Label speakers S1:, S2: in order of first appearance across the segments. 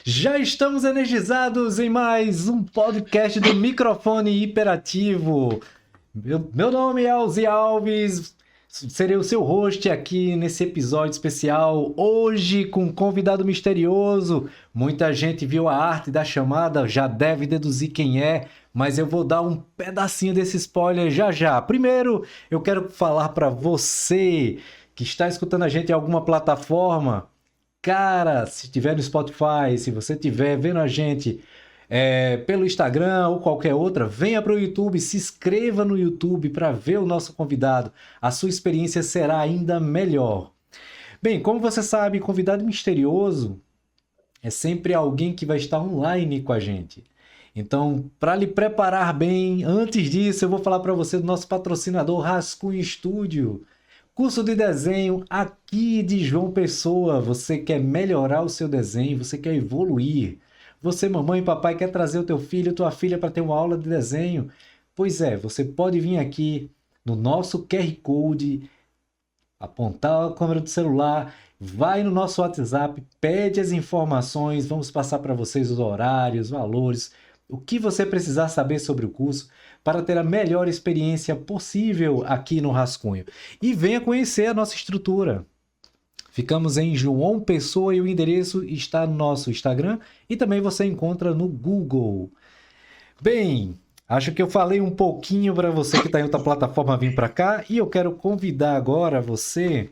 S1: Já estamos energizados em mais um podcast do Microfone Hiperativo. Meu nome é Alzi Alves, serei o seu host aqui nesse episódio especial. Hoje com um convidado misterioso. Muita gente viu a arte da chamada, já deve deduzir quem é, mas eu vou dar um pedacinho desse spoiler já já. Primeiro, eu quero falar para você que está escutando a gente em alguma plataforma. Cara, se tiver no Spotify, se você estiver vendo a gente pelo Instagram ou qualquer outra, venha para o YouTube, se inscreva no YouTube para ver o nosso convidado. A sua experiência será ainda melhor. Bem, como você sabe, convidado misterioso é sempre alguém que vai estar online com a gente. Então, para lhe preparar bem, antes disso, eu vou falar para você do nosso patrocinador Rascunho Studio. Curso de desenho aqui de João Pessoa. Você quer melhorar o seu desenho, você quer evoluir. Você, mamãe e papai, quer trazer o teu filho, tua filha para ter uma aula de desenho? Pois é, você pode vir aqui no nosso QR Code, apontar a câmera do celular, vai no nosso WhatsApp, pede as informações, vamos passar para vocês os horários, valores, o que você precisar saber sobre o curso para ter a melhor experiência possível aqui no Rascunho. E venha conhecer a nossa estrutura. Ficamos em João Pessoa e o endereço está no nosso Instagram e também você encontra no Google. Bem, acho que eu falei um pouquinho para você que está em outra plataforma vir para cá e eu quero convidar agora você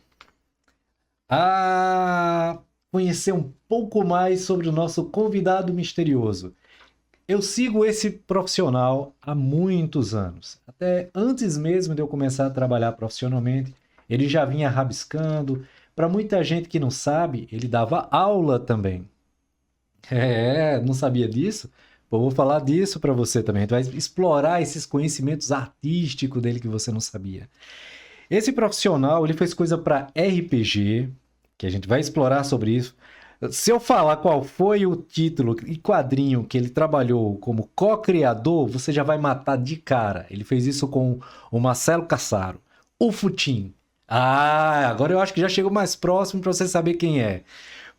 S1: a conhecer um pouco mais sobre o nosso convidado misterioso. Eu sigo esse profissional há muitos anos. Até antes mesmo de eu começar a trabalhar profissionalmente, ele já vinha rabiscando. Para muita gente que não sabe, ele dava aula também. Não sabia disso? Pô, vou falar disso para você também. A gente vai explorar esses conhecimentos artísticos dele que você não sabia. Esse profissional, ele fez coisa para RPG, que a gente vai explorar sobre isso. Se eu falar qual foi o título e quadrinho que ele trabalhou como co-criador, você já vai matar de cara. Ele fez isso com o Marcelo Cassaro, o Futim. Ah, agora eu acho que já chegou mais próximo para você saber quem é.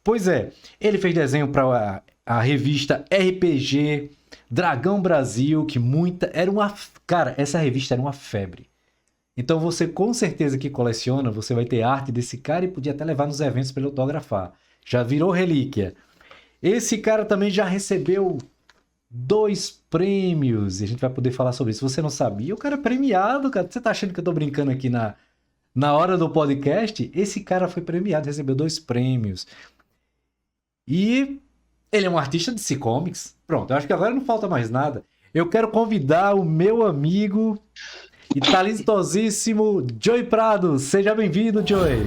S1: Pois é, ele fez desenho para a revista RPG, Dragão Brasil, que muita... Era uma... Cara, essa revista era uma febre. Então você com certeza que coleciona, você vai ter arte desse cara e podia até levar nos eventos para ele autografar. Já virou relíquia. Esse cara também já recebeu 2 prêmios. E a gente vai poder falar sobre isso. Você não sabia? O cara é premiado, cara. Você tá achando que eu tô brincando aqui na hora do podcast? Esse cara foi premiado, recebeu 2 prêmios. E ele é um artista de C-Comics. Pronto, eu acho que agora não falta mais nada. Eu quero convidar o meu amigo e talentosíssimo Joey Prado. Seja bem-vindo, Joey.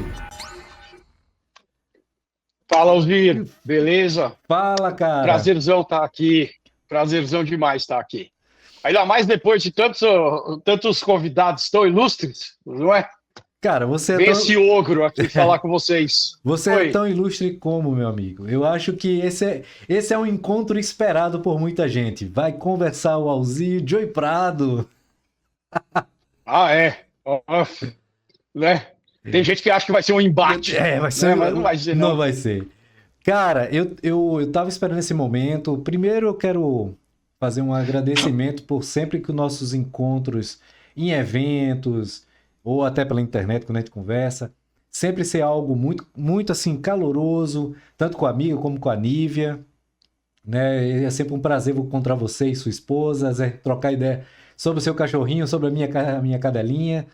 S2: Fala, Alzir, beleza?
S1: Fala, cara.
S2: Prazerzão estar aqui, prazerzão demais estar aqui. Ainda mais depois de tantos convidados tão ilustres, não é?
S1: Cara,
S2: Vem esse ogro aqui falar com vocês.
S1: Você é
S2: Oi.
S1: tão ilustre como, meu amigo. Eu acho que esse é um encontro esperado por muita gente. Vai conversar o Alzir, Joey Prado.
S2: Ah, é. Ó, né? Tem gente que acha que vai ser um embate,
S1: Vai
S2: né?
S1: ser.
S2: Mas não vai ser,
S1: Não
S2: não.
S1: vai ser. Cara, eu tava esperando esse momento. Primeiro eu quero fazer um agradecimento por sempre que os nossos encontros em eventos ou até pela internet quando a gente conversa, sempre ser algo muito, muito assim caloroso, tanto com a amiga como com a Nívia, né? É sempre um prazer encontrar você e sua esposa, trocar ideia sobre o seu cachorrinho, sobre a minha cadelinha,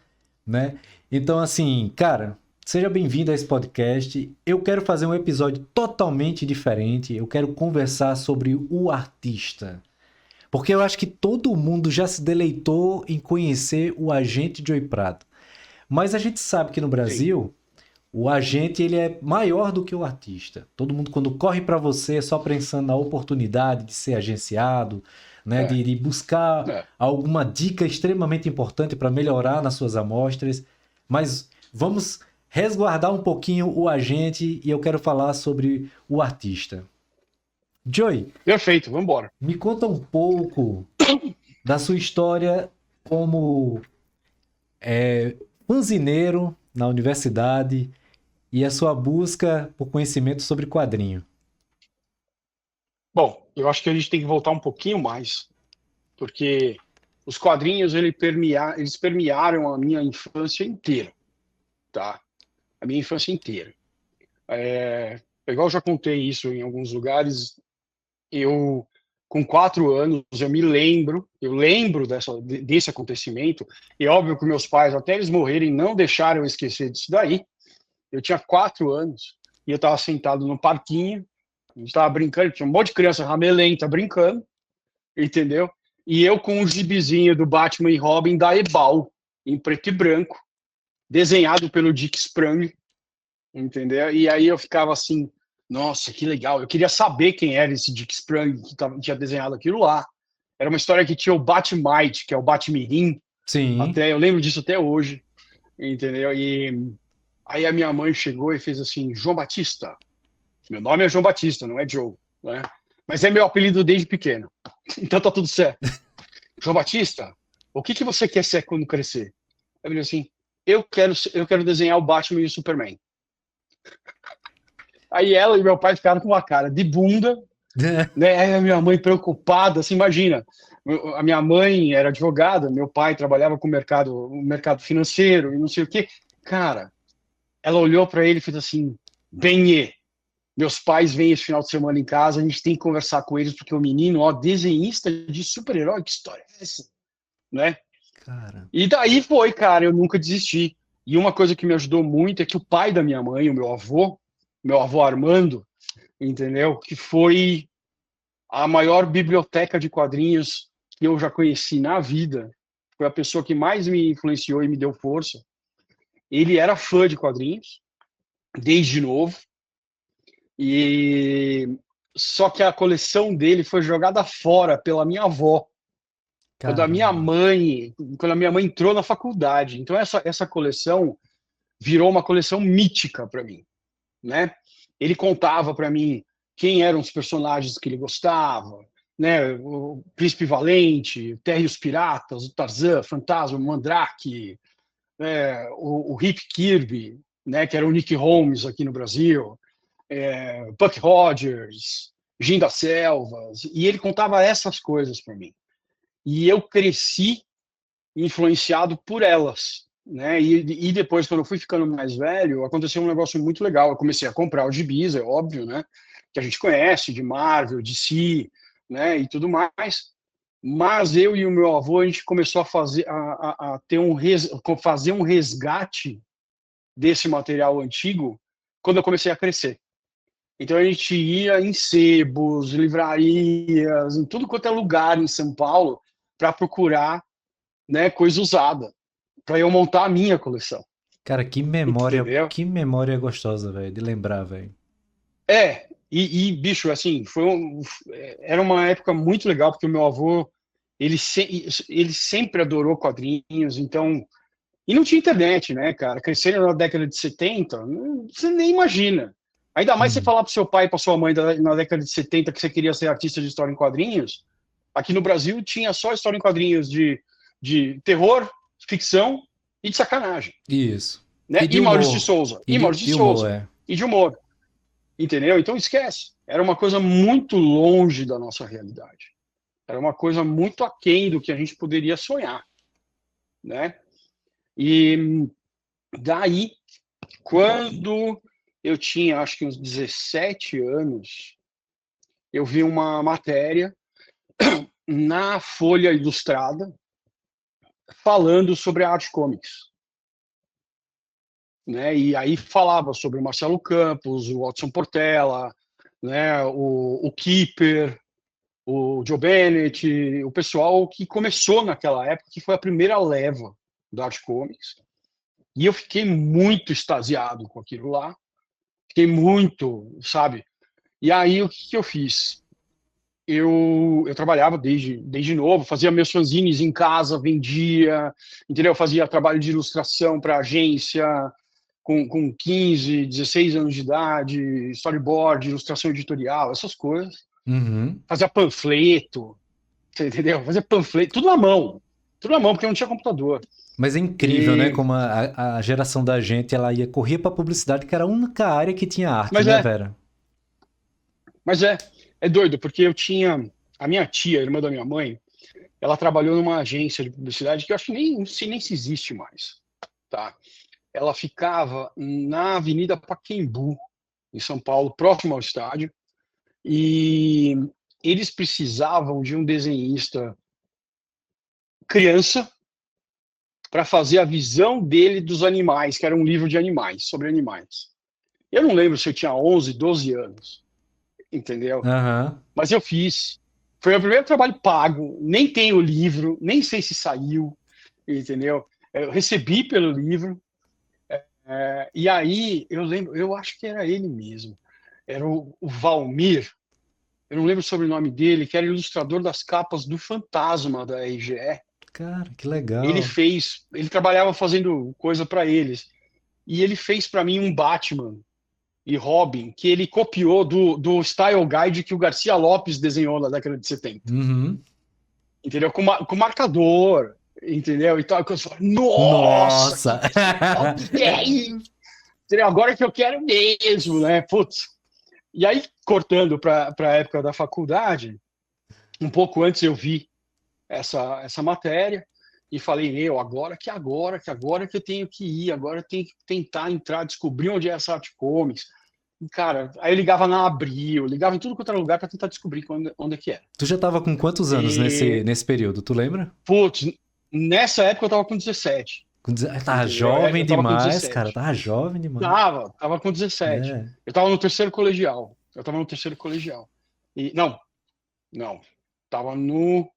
S1: né? Então, assim, cara, seja bem-vindo a esse podcast. Eu quero fazer um episódio totalmente diferente. Eu quero conversar sobre o artista. Porque eu acho que todo mundo já se deleitou em conhecer o agente Joey Prado. Mas a gente sabe que no
S2: Sim.
S1: Brasil, o agente ele é maior do que o artista. Todo mundo, quando corre para você, é só pensando na oportunidade de ser agenciado, né,
S2: É,
S1: de buscar
S2: é.
S1: alguma dica extremamente importante para melhorar nas suas amostras. Mas vamos resguardar um pouquinho o agente e eu quero falar sobre o artista. Joey,
S2: Perfeito, vamos embora.
S1: me conta um pouco da sua história como fanzineiro na universidade e a sua busca por conhecimento sobre quadrinho.
S2: Bom, eu acho que a gente tem que voltar um pouquinho mais, porque os quadrinhos eles permearam a minha infância inteira, tá? A minha infância inteira. Igual eu já contei isso em alguns lugares, eu, com 4 anos, eu lembro desse acontecimento, e óbvio que meus pais, até eles morrerem, não deixaram eu esquecer disso daí. Eu tinha 4 anos e eu estava sentado no parquinho, a gente estava brincando, tinha um monte de criança ramelenta brincando, entendeu? E eu com um gibizinho do Batman e Robin da Ebal, em preto e branco, desenhado pelo Dick Sprang, entendeu? E aí eu ficava assim, nossa, que legal. Eu queria saber quem era esse Dick Sprang tinha desenhado aquilo lá. Era uma história que tinha o Batmite, que é o Batmirim,
S1: Sim.
S2: eu lembro disso até hoje, entendeu? E aí a minha mãe chegou e fez assim, João Batista. Meu nome é João Batista, não é Joe, né? Mas é meu apelido desde pequeno. Então tá tudo certo. João Batista, o que que você quer ser quando crescer? Eu falei assim, eu quero desenhar o Batman e o Superman. Aí ela e meu pai ficaram com uma cara de bunda, né? Aí a minha mãe preocupada, assim, imagina. A minha mãe era advogada, meu pai trabalhava com o mercado financeiro e não sei o quê. Cara, ela olhou para ele e fez assim: Benê, meus pais vêm esse final de semana em casa, a gente tem que conversar com eles, porque o menino, ó, desenhista de super-herói, que história é essa? Né?
S1: Cara.
S2: E daí foi, cara, eu nunca desisti. E uma coisa que me ajudou muito é que o pai da minha mãe, o meu avô Armando, entendeu? Que foi a maior biblioteca de quadrinhos que eu já conheci na vida. Foi a pessoa que mais me influenciou e me deu força. Ele era fã de quadrinhos, desde novo. E só que a coleção dele foi jogada fora pela minha avó
S1: Caramba.
S2: quando a minha mãe entrou na faculdade. Então essa coleção virou uma coleção mítica para mim, né? Ele contava para mim quem eram os personagens que ele gostava, né? O Príncipe Valente, o Terry e os Piratas, o Tarzan, Fantasma, o Mandrake, o Rip Kirby, né? Que era o Nick Holmes aqui no Brasil, Buck Rogers, Jim das Selvas, e ele contava essas coisas para mim. E eu cresci influenciado por elas, né? E depois, quando eu fui ficando mais velho, aconteceu um negócio muito legal. Eu comecei a comprar os gibis, é óbvio, né? Que a gente conhece, de Marvel, DC, né? E tudo mais. Mas eu e o meu avô, a gente começou a fazer, a ter fazer um resgate desse material antigo quando eu comecei a crescer. Então a gente ia em sebos, livrarias, em tudo quanto é lugar em São Paulo para procurar, né, coisa usada, para eu montar a minha coleção,
S1: Cara,
S2: entendeu?
S1: que memória gostosa, velho, de lembrar, velho.
S2: Bicho, assim, era uma época muito legal, porque o meu avô, ele sempre adorou quadrinhos, então, e não tinha internet, né, cara? Crescendo na década de 70, você nem imagina. Ainda mais você
S1: Hum.
S2: falar pro seu pai e pra sua mãe na década de 70 que você queria ser artista de história em quadrinhos, aqui no Brasil tinha só história em quadrinhos de terror, ficção e de sacanagem,
S1: Isso.
S2: né?
S1: E de
S2: E Maurício de
S1: humor.
S2: Souza, e Maurício de
S1: De humor,
S2: Souza,
S1: é.
S2: e de humor, entendeu? Então esquece. Era uma coisa muito longe da nossa realidade. Era uma coisa muito aquém do que a gente poderia sonhar, né? E daí, quando eu tinha, acho que uns 17 anos, eu vi uma matéria na Folha Ilustrada falando sobre a arte comics, né? E aí falava sobre o Marcelo Campos, o Watson Portela, né? O Keeper, o Joe Bennett, o pessoal que começou naquela época, que foi a primeira leva da arte comics. E eu fiquei muito extasiado com aquilo lá, fiquei muito, sabe? E aí o que eu fiz? Eu trabalhava desde novo, fazia meus fanzines em casa, vendia, entendeu? Fazia trabalho de ilustração para agência com 15, 16 anos de idade, storyboard, ilustração editorial, essas coisas.
S1: Uhum.
S2: Fazia panfleto, você entendeu? Fazia panfleto, tudo na mão, porque não tinha computador.
S1: Mas é incrível, né?
S2: E,
S1: Como a geração da gente, ela ia correr pra publicidade, que era a única área que tinha arte,
S2: mas
S1: né,
S2: é,
S1: Vera?
S2: mas é, É doido, porque eu tinha... A minha tia, irmã da minha mãe, ela trabalhou numa agência de publicidade que eu acho que nem, não sei nem se existe mais, tá? Ela ficava na Avenida Pacaembu, em São Paulo, próximo ao estádio, e eles precisavam de um desenhista criança para fazer a visão dele dos animais, que era um livro de animais, sobre animais. Eu não lembro se eu tinha 11, 12 anos, entendeu?
S1: Aham.
S2: Mas eu fiz. Foi meu primeiro trabalho pago, nem tenho o livro, nem sei se saiu, entendeu? Eu recebi pelo livro, e aí eu lembro, eu acho que era ele mesmo, era o Valmir, eu não lembro o sobrenome dele, que era ilustrador das capas do Fantasma da RGE.
S1: Cara, que
S2: Ele
S1: legal.
S2: fez, ele trabalhava fazendo coisa para eles, e ele fez para mim um Batman e Robin, que ele copiou do Style Guide que o Garcia Lopes desenhou na década de 70.
S1: Uhum.
S2: Entendeu? Com marcador, entendeu? E tal, que eu falo, nossa,
S1: Nossa!
S2: que é isso? Entendeu? Agora que eu quero mesmo, né? Putz. E aí, cortando para a época da faculdade, um pouco antes eu vi essa matéria e falei, meu, agora que eu tenho que ir, agora eu tenho que tentar entrar, descobrir onde é essa Arte Comics. E, cara, aí eu ligava na Abril, ligava em tudo quanto era lugar para tentar descobrir onde é que era.
S1: Tu já tava com quantos anos
S2: E,
S1: nesse período, tu lembra?
S2: putz, nessa época eu tava com 17,
S1: Tava
S2: entendeu?
S1: jovem
S2: Eu tava com
S1: demais, cara.
S2: 17.
S1: Tava jovem demais.
S2: Tava com 17.
S1: É.
S2: Eu tava no terceiro colegial. Eu tava no terceiro colegial. E, não. Tava no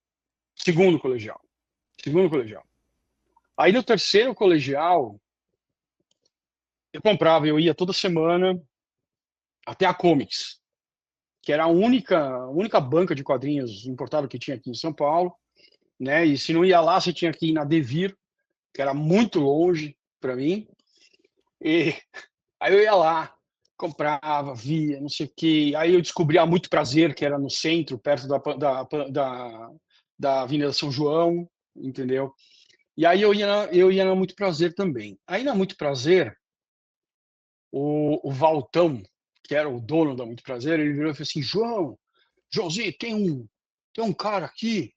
S2: segundo colegial. Segundo colegial. Aí no terceiro colegial, eu ia toda semana até a Comics, que era a única banca de quadrinhos importada que tinha aqui em São Paulo, né? E se não ia lá, você tinha que ir na Devir, que era muito longe para mim. E aí eu ia lá, comprava, via, não sei o quê. Aí eu descobri a Muito Prazer, que era no centro, perto da Avenida São João, entendeu? E aí eu ia na Muito Prazer também. Aí na Muito Prazer, o Valtão, que era o dono da Muito Prazer, ele virou e falou assim: Joãozinho, tem um cara aqui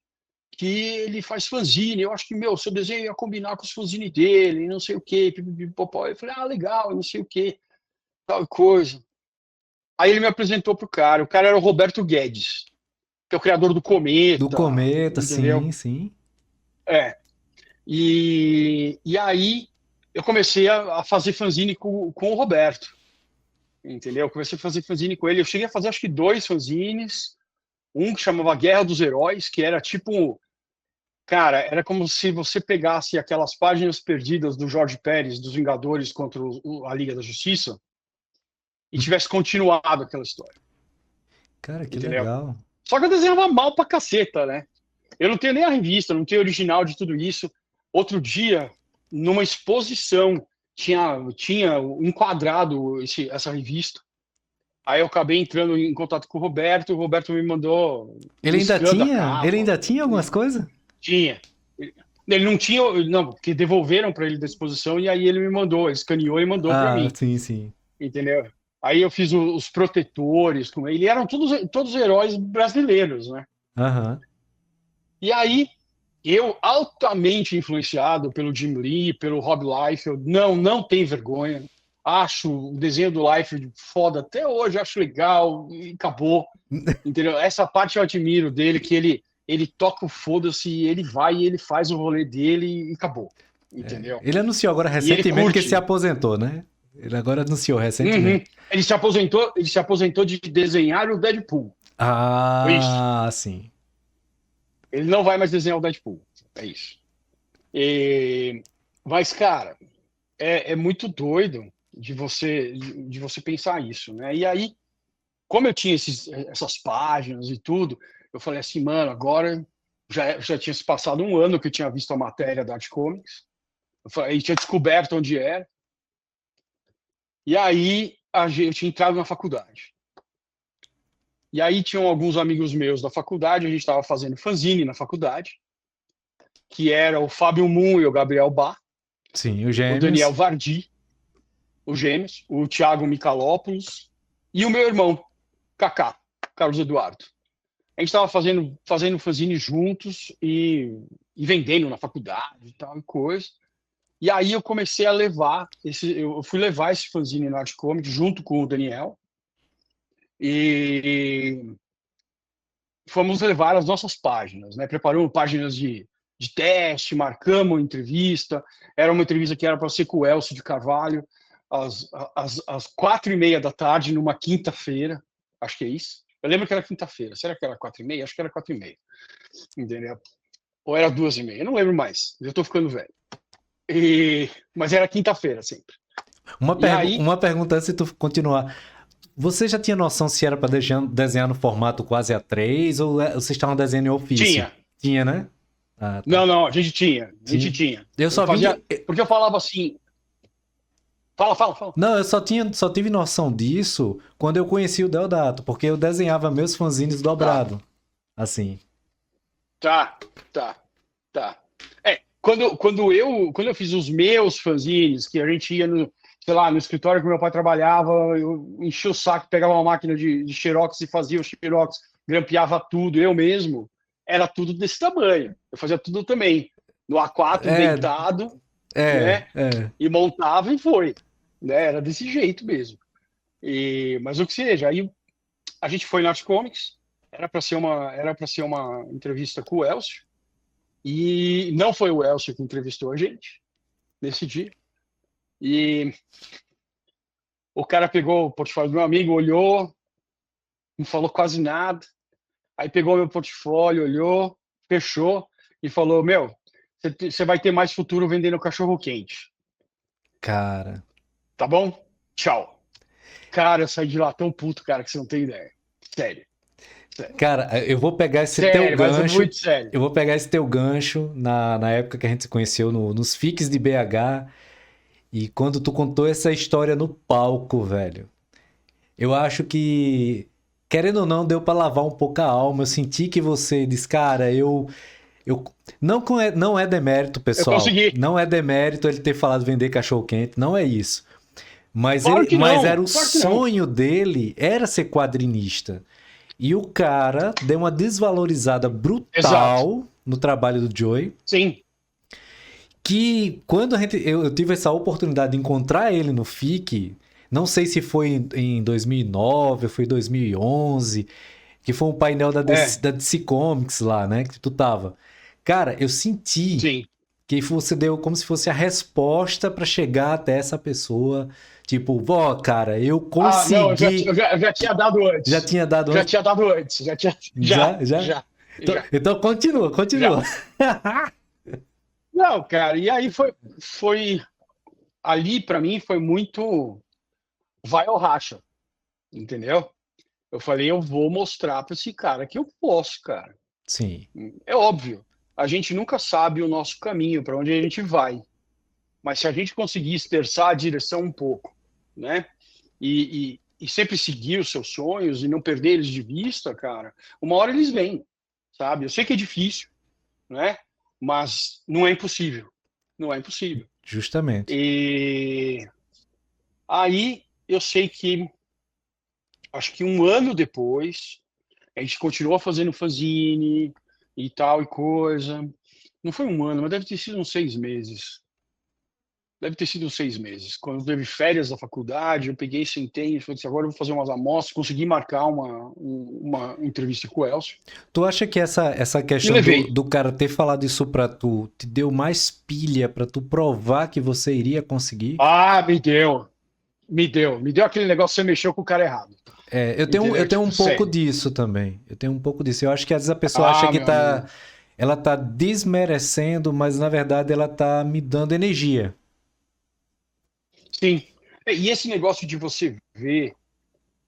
S2: que ele faz fanzine. Eu acho que, meu, seu desenho ia combinar com os fanzine dele, não sei o quê. Pipipipopó. Eu falei, legal, não sei o quê, tal coisa. Aí ele me apresentou pro cara. O cara era o Roberto Guedes, que é o criador do
S1: Do
S2: Cometa,
S1: Cometa,
S2: entendeu?
S1: sim, sim.
S2: É. E aí eu comecei a fazer fanzine com o Roberto, entendeu? Eu comecei a fazer fanzine com ele. Eu cheguei a fazer acho que 2 fanzines. Um que chamava Guerra dos Heróis, que era tipo... Cara, era como se você pegasse aquelas páginas perdidas do Jorge Pérez, dos Vingadores contra a Liga da Justiça, e tivesse continuado aquela história,
S1: Cara, que
S2: entendeu?
S1: legal.
S2: Só que eu desenhava mal pra caceta, né? Eu não tenho nem a revista, não tenho original de tudo isso. Outro dia, numa exposição, tinha enquadrado essa revista. Aí eu acabei entrando em contato com o Roberto me mandou
S1: Ele
S2: um
S1: ainda
S2: scan da
S1: tinha? Ele
S2: capa.
S1: ainda tinha algumas coisas?
S2: Tinha. Ele não tinha, não, porque devolveram para ele da exposição e aí ele me mandou, ele escaneou e mandou para
S1: Ah,
S2: mim,
S1: sim, sim.
S2: entendeu? Aí eu fiz os protetores com ele, eram todos heróis brasileiros, né?
S1: Aham.
S2: E aí eu, altamente influenciado pelo Jim Lee, pelo Rob Liefeld, não tem vergonha, acho o desenho do Liefeld foda até hoje, acho legal e acabou, entendeu? Essa parte eu admiro dele, que ele toca o foda-se, ele vai e ele faz o rolê dele e acabou, entendeu?
S1: Ele anunciou agora
S2: E ele
S1: recentemente que se
S2: curte.
S1: aposentou, né? Ele agora anunciou
S2: Uhum.
S1: recentemente.
S2: Ele se aposentou de desenhar o Deadpool. Foi isso.
S1: Ah, sim.
S2: Ele não vai mais desenhar o Deadpool. É isso. Mas, cara, é muito doido de você pensar isso, né? E aí, como eu tinha essas páginas e tudo, eu falei assim, mano, agora já tinha se passado um ano que eu tinha visto a matéria da Art Comics. Eu tinha descoberto onde era. E aí eu tinha entrado na faculdade. E aí tinham alguns amigos meus da faculdade, a gente estava fazendo fanzine na faculdade, que era o Fábio Moon e o Gabriel Bá,
S1: Sim, os
S2: o Daniel
S1: gêmeos.
S2: Vardi, os gêmeos, o Thiago Michalopoulos e o meu irmão, Kaká. Carlos Eduardo. A gente estava fazendo fanzine juntos e vendendo na faculdade e tal e coisa. E aí eu comecei a eu fui levar esse fanzine no Art Comic junto com o Daniel e fomos levar as nossas páginas, né? Preparamos páginas de teste, marcamos uma entrevista. Era uma entrevista que era para ser com o Elcio de Carvalho, às 4h30 da tarde, numa quinta-feira. Acho que é isso. Eu lembro que era quinta-feira. Será que era 4h30? Acho que era 4h30. Entendeu? Ou era 2h30. Eu não lembro mais. Eu estou ficando velho. Mas era quinta-feira sempre.
S1: Uma pergunta antes de tu continuar. Você já tinha noção se era para desenhar no formato quase A3 ou vocês estavam desenhando em ofício?
S2: Tinha.
S1: Tinha, né? Ah, tá.
S2: Não, a gente tinha. A gente tinha.
S1: Eu só
S2: Porque eu falava assim... Fala.
S1: Não, eu só tive noção disso quando eu conheci o Deodato, porque eu desenhava meus fanzines dobrado. Assim.
S2: Tá. Quando eu fiz os meus fanzines, que a gente ia no escritório que meu pai trabalhava, eu enchia o saco, pegava uma máquina de xerox e fazia o xerox, grampeava tudo, eu mesmo, era tudo desse tamanho. Eu fazia tudo também, no A4, deitado, né? E montava e foi. Né? Era desse jeito mesmo. Mas o que seja, aí a gente foi na Art Comics, era para ser uma entrevista com o Elcio, e não foi o Elcio que entrevistou a gente nesse dia. E o cara pegou o portfólio do meu amigo, olhou, não falou quase nada. Aí pegou meu portfólio, olhou, fechou e falou: Meu, você vai ter mais futuro vendendo cachorro quente.
S1: Cara.
S2: Tá bom? Tchau. Cara, eu saí de lá tão puto, cara, que você não tem ideia. Sério.
S1: Cara, eu vou pegar esse teu gancho.
S2: Mas é muito sério.
S1: Eu vou pegar esse teu gancho na época que a gente se conheceu nos FICs de BH. E quando tu contou essa história no palco, velho. Eu acho que, querendo ou não, deu pra lavar um pouco a alma. Eu senti que você disse, cara, não é demérito, pessoal.
S2: Eu consegui.
S1: Não é demérito ele ter falado vender cachorro-quente. Não é isso. Mas,
S2: Claro que não,
S1: era o
S2: claro que
S1: sonho dele, era ser quadrinista. E o cara deu uma desvalorizada brutal no trabalho do Joey.
S2: Sim.
S1: Que quando eu tive essa oportunidade de encontrar ele no FIC, não sei se foi em 2009 ou foi em 2011, que foi um painel da DC Comics lá, né? Que tu tava. Cara, eu senti
S2: Sim.
S1: que você deu como se fosse a resposta para chegar até essa pessoa. Tipo, cara, eu consegui...
S2: não, eu já tinha dado antes.
S1: Já tinha dado antes?
S2: Já tinha dado antes. Já.
S1: Então continua.
S2: Não, cara, e aí foi ali para mim foi muito vai ou racha, entendeu? Eu falei, eu vou mostrar para esse cara que eu posso, cara.
S1: Sim.
S2: É óbvio, a gente nunca sabe o nosso caminho, para onde a gente vai. Mas se a gente conseguir esterçar a direção um pouco, né? E sempre seguir os seus sonhos e não perder eles de vista, cara, uma hora eles vêm, sabe? Eu sei que é difícil, né? Mas não é impossível. Não é impossível.
S1: Justamente.
S2: E aí eu sei que, acho que um ano depois, a gente continuou fazendo fanzine e tal e coisa. Não foi um ano, mas deve ter sido uns 6 meses. Deve ter sido uns 6 meses. Quando teve férias da faculdade, eu peguei, sentei e falei assim, agora eu vou fazer umas amostras, consegui marcar uma entrevista com o Elcio.
S1: Tu acha que essa questão do cara ter falado isso pra tu te deu mais pilha pra tu provar que você iria conseguir?
S2: Ah, me deu. Me deu aquele negócio, você mexeu com o cara errado.
S1: Eu tenho um pouco disso também. Eu tenho um pouco disso. Eu acho que às vezes a pessoa acha que ela tá desmerecendo, mas na verdade ela tá me dando energia.
S2: Sim. E esse negócio de você ver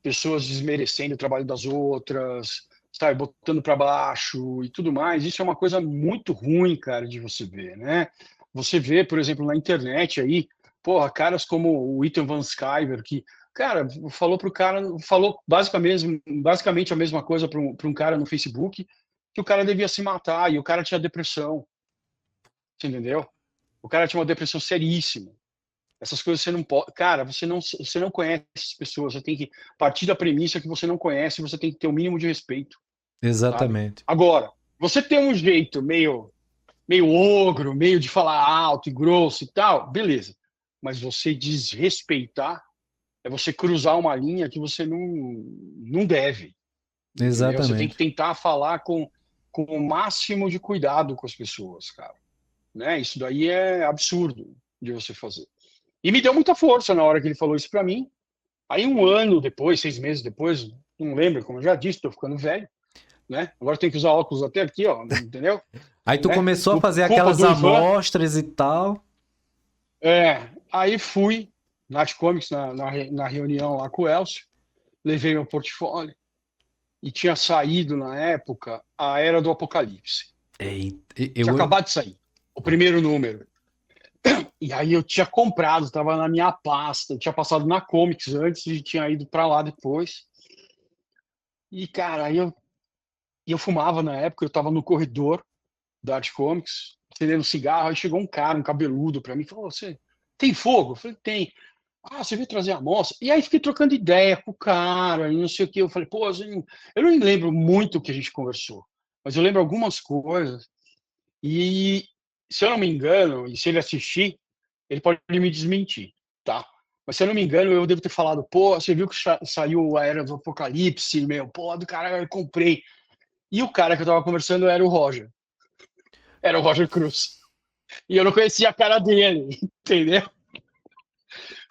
S2: pessoas desmerecendo o trabalho das outras, sabe, botando para baixo e tudo mais, isso é uma coisa muito ruim, cara, de você ver, né? Você vê, por exemplo, na internet aí, porra, caras como o Ethan Van Sciver, que, cara, falou basicamente a mesma coisa para um cara no Facebook, que o cara devia se matar e o cara tinha depressão. Você entendeu? O cara tinha uma depressão seríssima. Essas coisas você não pode. Cara, você não conhece as pessoas. Você tem que partir da premissa que você não conhece, você tem que ter o mínimo de respeito, sabe?
S1: Exatamente.
S2: Agora, você tem um jeito meio ogro, meio de falar alto e grosso e tal, beleza. Mas você desrespeitar é você cruzar uma linha que você não deve, entendeu? Você tem que
S1: Exatamente.
S2: tentar falar com o máximo de cuidado com as pessoas, cara. Né? Isso daí é absurdo de você fazer. E me deu muita força na hora que ele falou isso pra mim. Aí 1 ano depois, 6 meses depois, não lembro, como eu já disse, tô ficando velho, né? Agora tem que usar óculos até aqui, ó, entendeu?
S1: Aí tu
S2: Né?
S1: começou a fazer
S2: Culpa
S1: aquelas
S2: do Ivan.
S1: amostras e tal.
S2: Aí fui na Comics, na reunião lá com o Elcio, levei meu portfólio e tinha saído na época a Era do Apocalipse.
S1: Eita,
S2: Tinha acabado de sair, o primeiro número. E aí eu tinha comprado, estava na minha pasta, eu tinha passado na Comics antes e tinha ido para lá depois. E, cara, eu fumava na época, eu estava no corredor da Art Comics, acendendo cigarro, aí chegou um cara, um cabeludo para mim, e falou, você tem fogo? Eu falei, tem. Ah, você veio trazer a amostra? E aí fiquei trocando ideia com o cara, e não sei o que. Eu falei, pô, eu não me lembro muito o que a gente conversou, mas eu lembro algumas coisas. E, se eu não me engano, e se ele assistir, ele pode me desmentir, tá? Mas se eu não me engano, eu devo ter falado, pô, você viu que saiu a Era do Apocalipse, meu, pô, do cara, eu comprei. E o cara que eu tava conversando era o Roger. Era o Roger Cruz. E eu não conhecia a cara dele, entendeu?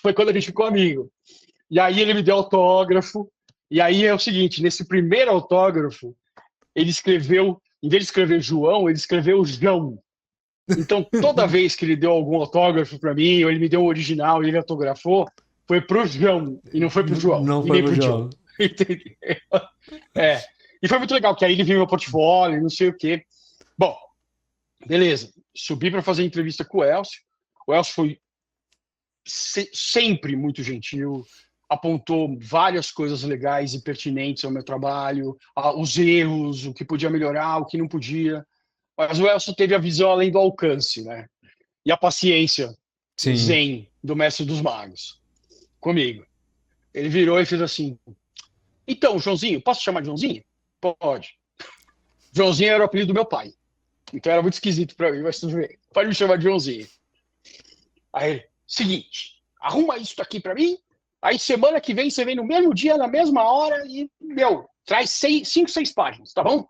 S2: Foi quando a gente ficou amigo. E aí ele me deu autógrafo. E aí é o seguinte, nesse primeiro autógrafo, ele escreveu, em vez de escrever João, ele escreveu João. Então, toda vez que ele deu algum autógrafo para mim, ou ele me deu um original e ele autografou, foi pro João, e não foi pro João,
S1: Não
S2: e
S1: foi
S2: nem
S1: pro
S2: pro Joe.
S1: jogo.
S2: Entendeu? É. E foi muito legal, porque aí ele viu meu portfólio, não sei o quê. Bom, beleza. Subi para fazer entrevista com o Elcio. O Elcio foi sempre muito gentil, apontou várias coisas legais e pertinentes ao meu trabalho, os erros, o que podia melhorar, o que não podia. Mas o Elcio teve a visão além do alcance, né? E a paciência
S1: Sim.
S2: zen do mestre dos magos comigo. Ele virou e fez assim: então, Joãozinho, posso te chamar de Joãozinho? Pode. Joãozinho era o apelido do meu pai. Então era muito esquisito para mim, mas tudo bem. Pode me chamar de Joãozinho. Aí ele, seguinte, arruma isso aqui para mim. Aí semana que vem você vem no mesmo dia, na mesma hora e, meu, traz 5, 6 páginas, tá bom?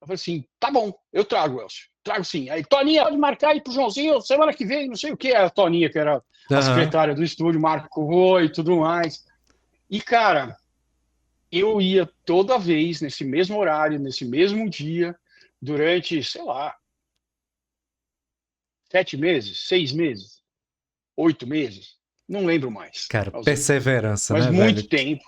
S2: Eu falei assim, tá bom, eu trago, Elcio. Trago sim. Aí, Toninha, pode marcar aí pro Joãozinho, semana que vem, não sei o que. A Toninha, que era a
S1: Aham.
S2: secretária do estúdio, marcou e tudo mais. E, cara, eu ia toda vez, nesse mesmo horário, nesse mesmo dia, durante, sei lá, 7 meses, 6 meses, 8 meses, não lembro mais,
S1: Cara,
S2: ao certo.
S1: perseverança,
S2: Mas
S1: né, velho?
S2: muito tempo,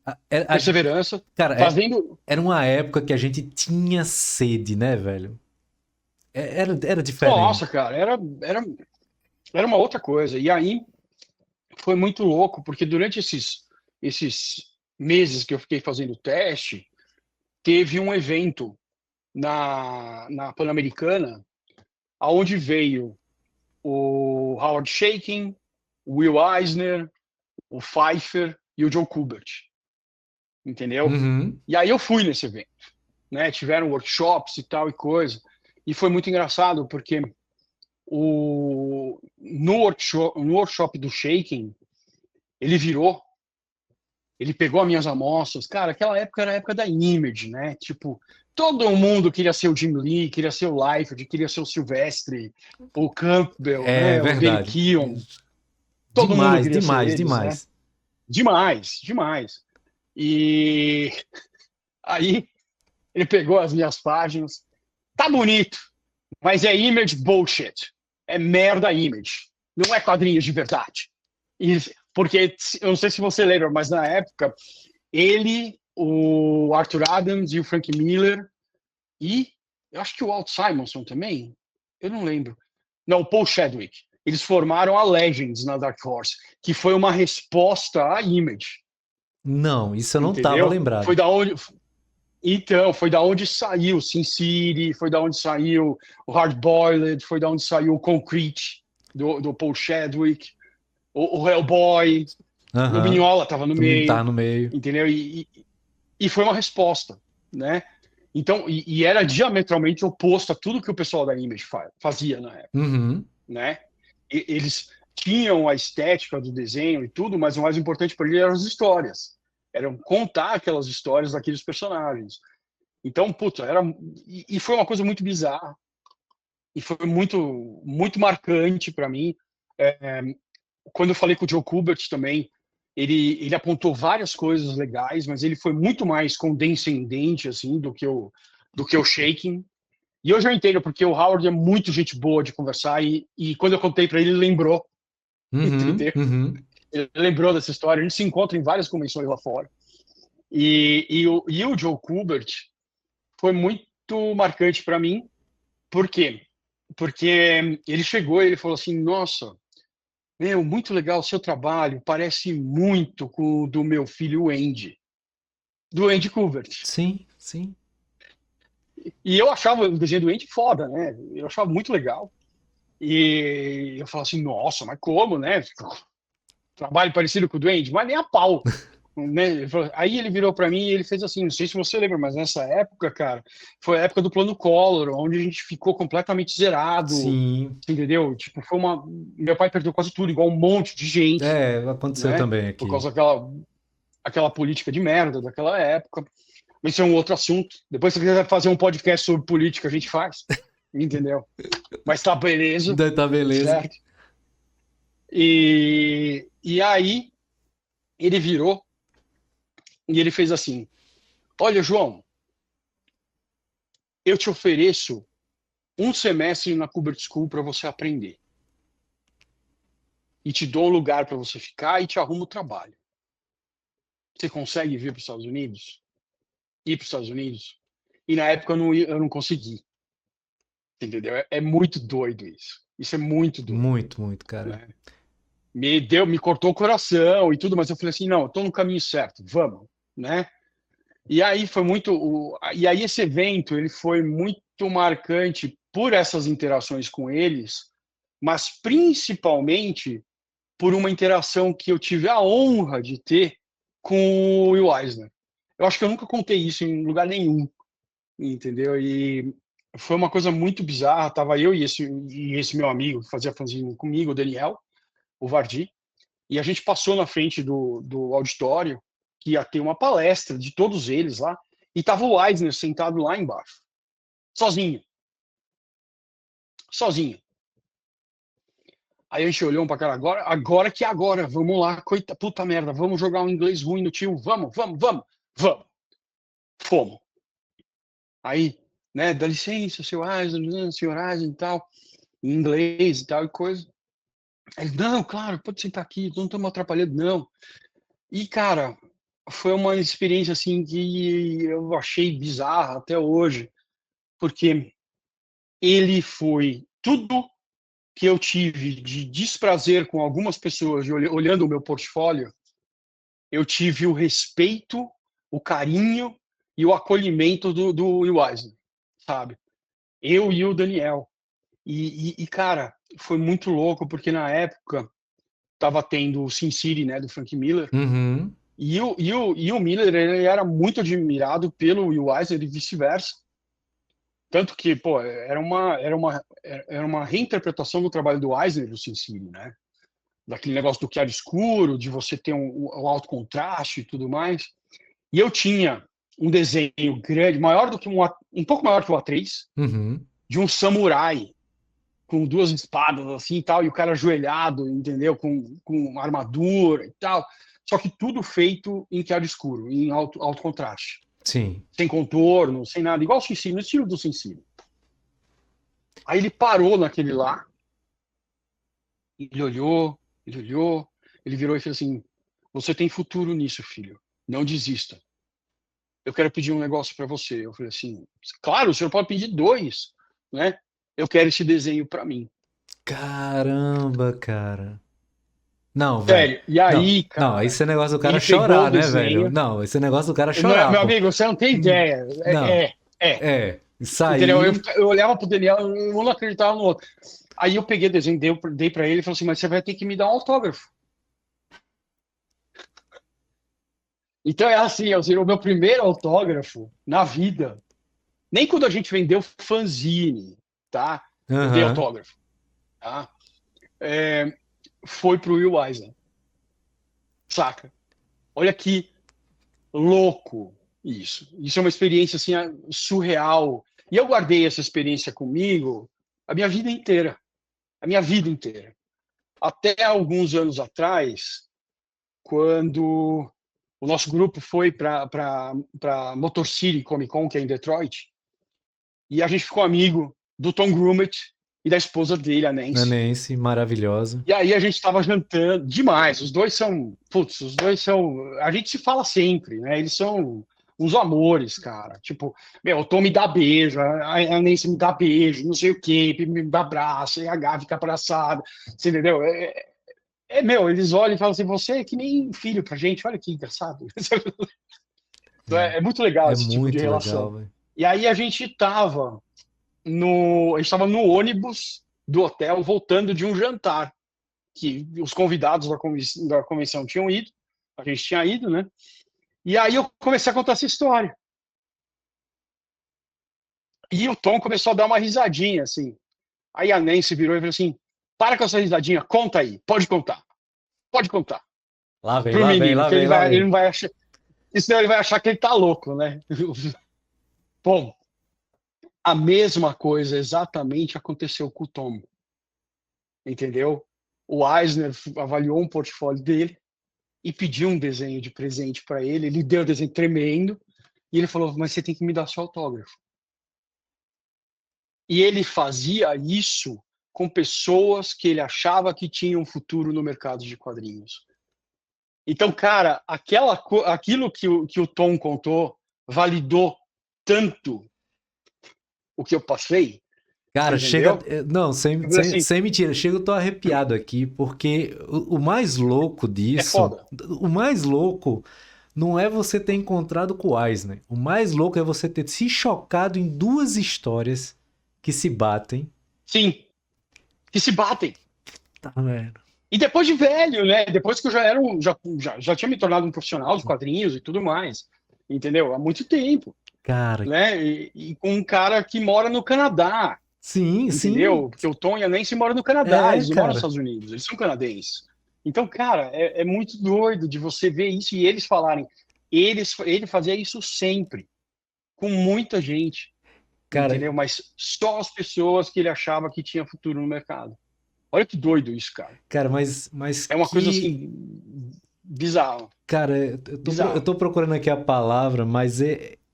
S1: A gente,
S2: perseverança,
S1: cara,
S2: fazendo.
S1: era uma época que a gente tinha sede, né, velho? Era
S2: Nossa,
S1: diferente.
S2: cara, era uma outra coisa. E aí foi muito louco, porque durante esses meses que eu fiquei fazendo teste, teve um evento na Pan-Americana, aonde veio o Howard Chaykin, o Will Eisner, o Pfeiffer e o Joe Kubert, entendeu?
S1: Uhum.
S2: E aí eu fui nesse evento, né? Tiveram workshops e tal e coisa, e foi muito engraçado porque no workshop do Shaking, ele virou, ele pegou as minhas amostras, cara, aquela época era a época da Image, né? Tipo, todo mundo queria ser o Jim Lee, queria ser o Liefeld, queria ser o Silvestre, o Campbell,
S1: É
S2: né? O Danny
S1: verdade.
S2: Keown, todo mundo
S1: Demais,
S2: queria ser
S1: demais,
S2: eles, né?
S1: demais.
S2: Demais, demais. E aí ele pegou as minhas páginas, tá bonito, mas é image bullshit, é merda image, não é quadrinhos de verdade. E, porque, eu não sei se você lembra, mas na época, ele, o Arthur Adams e o Frank Miller, e eu acho que o Walt Simonson também, eu não lembro. Não, o Paul Chadwick. Eles formaram a Legends na Dark Horse, que foi uma resposta à Image,
S1: Não, isso eu não tava
S2: entendeu?
S1: lembrado.
S2: Então, foi da onde saiu o Sin City, foi da onde saiu o Hard Boiled, foi da onde saiu o Concrete, do Paul Chadwick, o Hellboy, o
S1: Aham.
S2: Mignola estava no
S1: Também tá
S2: meio,
S1: no meio.
S2: entendeu? E foi uma resposta, né? Então, e era diametralmente oposto a tudo que o pessoal da Image fazia na época,
S1: Uhum.
S2: né? Eles tinham a estética do desenho e tudo, mas o mais importante para eles eram as histórias. Eram contar aquelas histórias daqueles personagens. Então, puta, e foi uma coisa muito bizarra. E foi muito, muito marcante para mim. É, quando eu falei com o Joe Kubert também, ele apontou várias coisas legais, mas ele foi muito mais condescendente assim do que o Shaking. E hoje eu entendo porque o Howard é muito gente boa de conversar e quando eu contei para ele, ele lembrou,
S1: Uhum.
S2: entendeu?
S1: Uhum.
S2: Ele lembrou dessa história. A gente se encontra em várias convenções lá fora. E o Joe Kubert foi muito marcante para mim. Por quê? Porque ele chegou e ele falou assim: Nossa, meu, muito legal o seu trabalho, parece muito com o do meu filho Andy, do Andy Kubert.
S1: Sim, sim.
S2: E eu achava o desenho do Andy foda, né? Eu achava muito legal. E eu falava assim: Nossa, mas como, né? Trabalho parecido com o do Andy, mas nem a pau. Né? Aí ele virou para mim e ele fez assim, não sei se você lembra, mas nessa época, cara, foi a época do Plano Collor, onde a gente ficou completamente zerado,
S1: Sim.
S2: entendeu? Tipo, meu pai perdeu quase tudo, igual um monte de gente,
S1: É, aconteceu
S2: né?
S1: também
S2: Por
S1: aqui.
S2: causa daquela política de merda daquela época. Mas isso é um outro assunto. Depois, se você quiser fazer um podcast sobre política, a gente faz, entendeu? Mas tá beleza,
S1: Tá beleza.
S2: certo? E aí ele virou e ele fez assim: Olha, João, eu te ofereço um semestre na Kubert School para você aprender. E te dou um lugar para você ficar e te arrumo o trabalho. Você consegue vir para os Estados Unidos? Ir para os Estados Unidos? E na época eu não consegui. Entendeu? É muito doido isso. Isso é muito doido.
S1: Muito, muito, cara.
S2: Né? Me cortou o coração e tudo, mas eu falei assim, não, estou no caminho certo, vamos, né? E aí foi e aí esse evento ele foi muito marcante por essas interações com eles, mas principalmente por uma interação que eu tive a honra de ter com o Will Eisner. Eu acho que eu nunca contei isso em lugar nenhum, entendeu? E foi uma coisa muito bizarra. Tava eu e esse meu amigo que fazia fanzine comigo, o Daniel, o Vardi, e a gente passou na frente do auditório, que ia ter uma palestra de todos eles lá, e tava o Eisner sentado lá embaixo, sozinho. Sozinho. Aí a gente olhou um pra cara, agora que é agora, vamos lá, puta merda, vamos jogar um inglês ruim no tio, vamos. Fomos. Aí, né, dá licença, seu Eisner, senhor Eisner e tal, em inglês e tal e coisa. Aí, não, claro, pode sentar aqui, não estamos atrapalhando, não. E, cara, foi uma experiência, assim, que eu achei bizarra até hoje, porque ele foi tudo que eu tive de desprazer com algumas pessoas, olhando o meu portfólio, eu tive o respeito, o carinho e o acolhimento do Will Eisner, sabe? Eu e o Daniel. Cara, foi muito louco, porque na época tava tendo o Sin City, né, do Frank Miller,
S1: Uhum.
S2: e o Miller ele era muito admirado pelo Will Eisner e vice-versa. Tanto que, pô, era uma reinterpretação do trabalho do Eisner, do Sin City, né? Daquele negócio do claro escuro, de você ter um alto contraste e tudo mais. E eu tinha um desenho grande, maior do que um pouco maior que o A3,
S1: Uhum.
S2: de um samurai com duas espadas assim e tal, e o cara ajoelhado, entendeu? Com armadura e tal. Só que tudo feito em claro escuro, em alto contraste.
S1: Sim.
S2: Sem contorno, sem nada. Igual o Sin City, no estilo do Sin City. Aí ele parou naquele lá, ele olhou, ele virou e fez assim: Você tem futuro nisso, filho. Não desista. Eu quero pedir um negócio para você. Eu falei assim: Claro, o senhor pode pedir dois, né? Eu quero esse desenho para mim.
S1: Caramba, cara. Não, velho.
S2: Sério. E
S1: Não,
S2: aí,
S1: não,
S2: cara,
S1: esse é negócio do cara
S2: ele pegou o
S1: chorar, né, velho?
S2: desenho.
S1: Não, esse é negócio do cara
S2: Não,
S1: chorar,
S2: meu
S1: pô.
S2: amigo, você não tem ideia.
S1: Não,
S2: É.
S1: isso
S2: Entendeu? Eu,
S1: aí.
S2: eu olhava pro Daniel, eu não acreditava no outro. Aí eu peguei o desenho, dei pra ele e falei assim, mas você vai ter que me dar um autógrafo. Então é assim, o meu primeiro autógrafo na vida. Nem quando a gente vendeu fanzine, tá? Eu dei
S1: Aham.
S2: autógrafo, tá? É, foi pro Will Eisner, saca? Olha que louco isso. Isso é uma experiência assim surreal. E eu guardei essa experiência comigo a minha vida inteira, a minha vida inteira. Até alguns anos atrás, quando o nosso grupo foi para Motor City Comic Con, que é em Detroit, e a gente ficou amigo do Tom Grummett e da esposa dele, a Nancy.
S1: Nancy, maravilhosa.
S2: E aí a gente estava jantando demais. Os dois são, putz, os dois são. A gente se fala sempre, né? Eles são uns amores, cara. Tipo, meu, o Tom me dá beijo, a Nancy me dá beijo, não sei o quê, me dá abraço, e a Gabi fica abraçada. Você entendeu? Meu, eles olham e falam assim: você é que nem filho pra gente, olha que engraçado. Então,
S1: É,
S2: é muito legal
S1: é
S2: esse tipo de
S1: muito
S2: relação.
S1: legal, velho.
S2: E aí a gente estava no ônibus do hotel voltando de um jantar que os convidados da convenção tinham ido, a gente tinha ido, né? E aí eu comecei a contar essa história. E o Tom começou a dar uma risadinha, assim. Aí a Nancy virou e falou assim: para com essa risadinha, conta aí, pode contar.
S1: Lá vem,
S2: Pro
S1: lá vem,
S2: menino,
S1: lá
S2: que
S1: vem, lá
S2: ele
S1: vem.
S2: não vai achar. Senão ele vai achar que ele tá louco, né? Bom, a mesma coisa exatamente aconteceu com o Tom. Entendeu? O Eisner avaliou um portfólio dele e pediu um desenho de presente para ele. Ele deu um desenho tremendo e ele falou: mas você tem que me dar seu autógrafo. E ele fazia isso com pessoas que ele achava que tinham um futuro no mercado de quadrinhos. Então, cara, aquilo que o Tom contou validou tanto o que eu passei, você
S1: Cara, chega.
S2: entendeu?
S1: Não,
S2: Eu falei assim,
S1: sem mentira, chega, eu tô arrepiado aqui, porque o mais louco
S2: é
S1: disso,
S2: foda.
S1: o mais louco não é você ter encontrado com o Eisner. O mais louco é você ter se chocado em duas histórias que se batem.
S2: Sim, que se batem.
S1: Tá, velho.
S2: E depois de velho, né? Depois que eu já era já tinha me tornado um profissional de quadrinhos e tudo mais, entendeu? Há muito tempo,
S1: Cara,
S2: né? E com um cara que mora no Canadá,
S1: sim, sim.
S2: entendeu? Porque o Tom e a Nancy moram no Canadá,
S1: É,
S2: eles não moram nos
S1: cara.
S2: Estados Unidos, eles são canadenses. Então, cara, é muito doido de você ver isso e eles falarem. Ele fazia isso sempre, com muita gente,
S1: Cara,
S2: entendeu? Mas só as pessoas que ele achava que tinha futuro no mercado. Olha que doido isso, cara.
S1: cara, mas
S2: É uma coisa
S1: que.
S2: assim bizarra,
S1: Cara, eu
S2: bizarra.
S1: tô procurando aqui a palavra, mas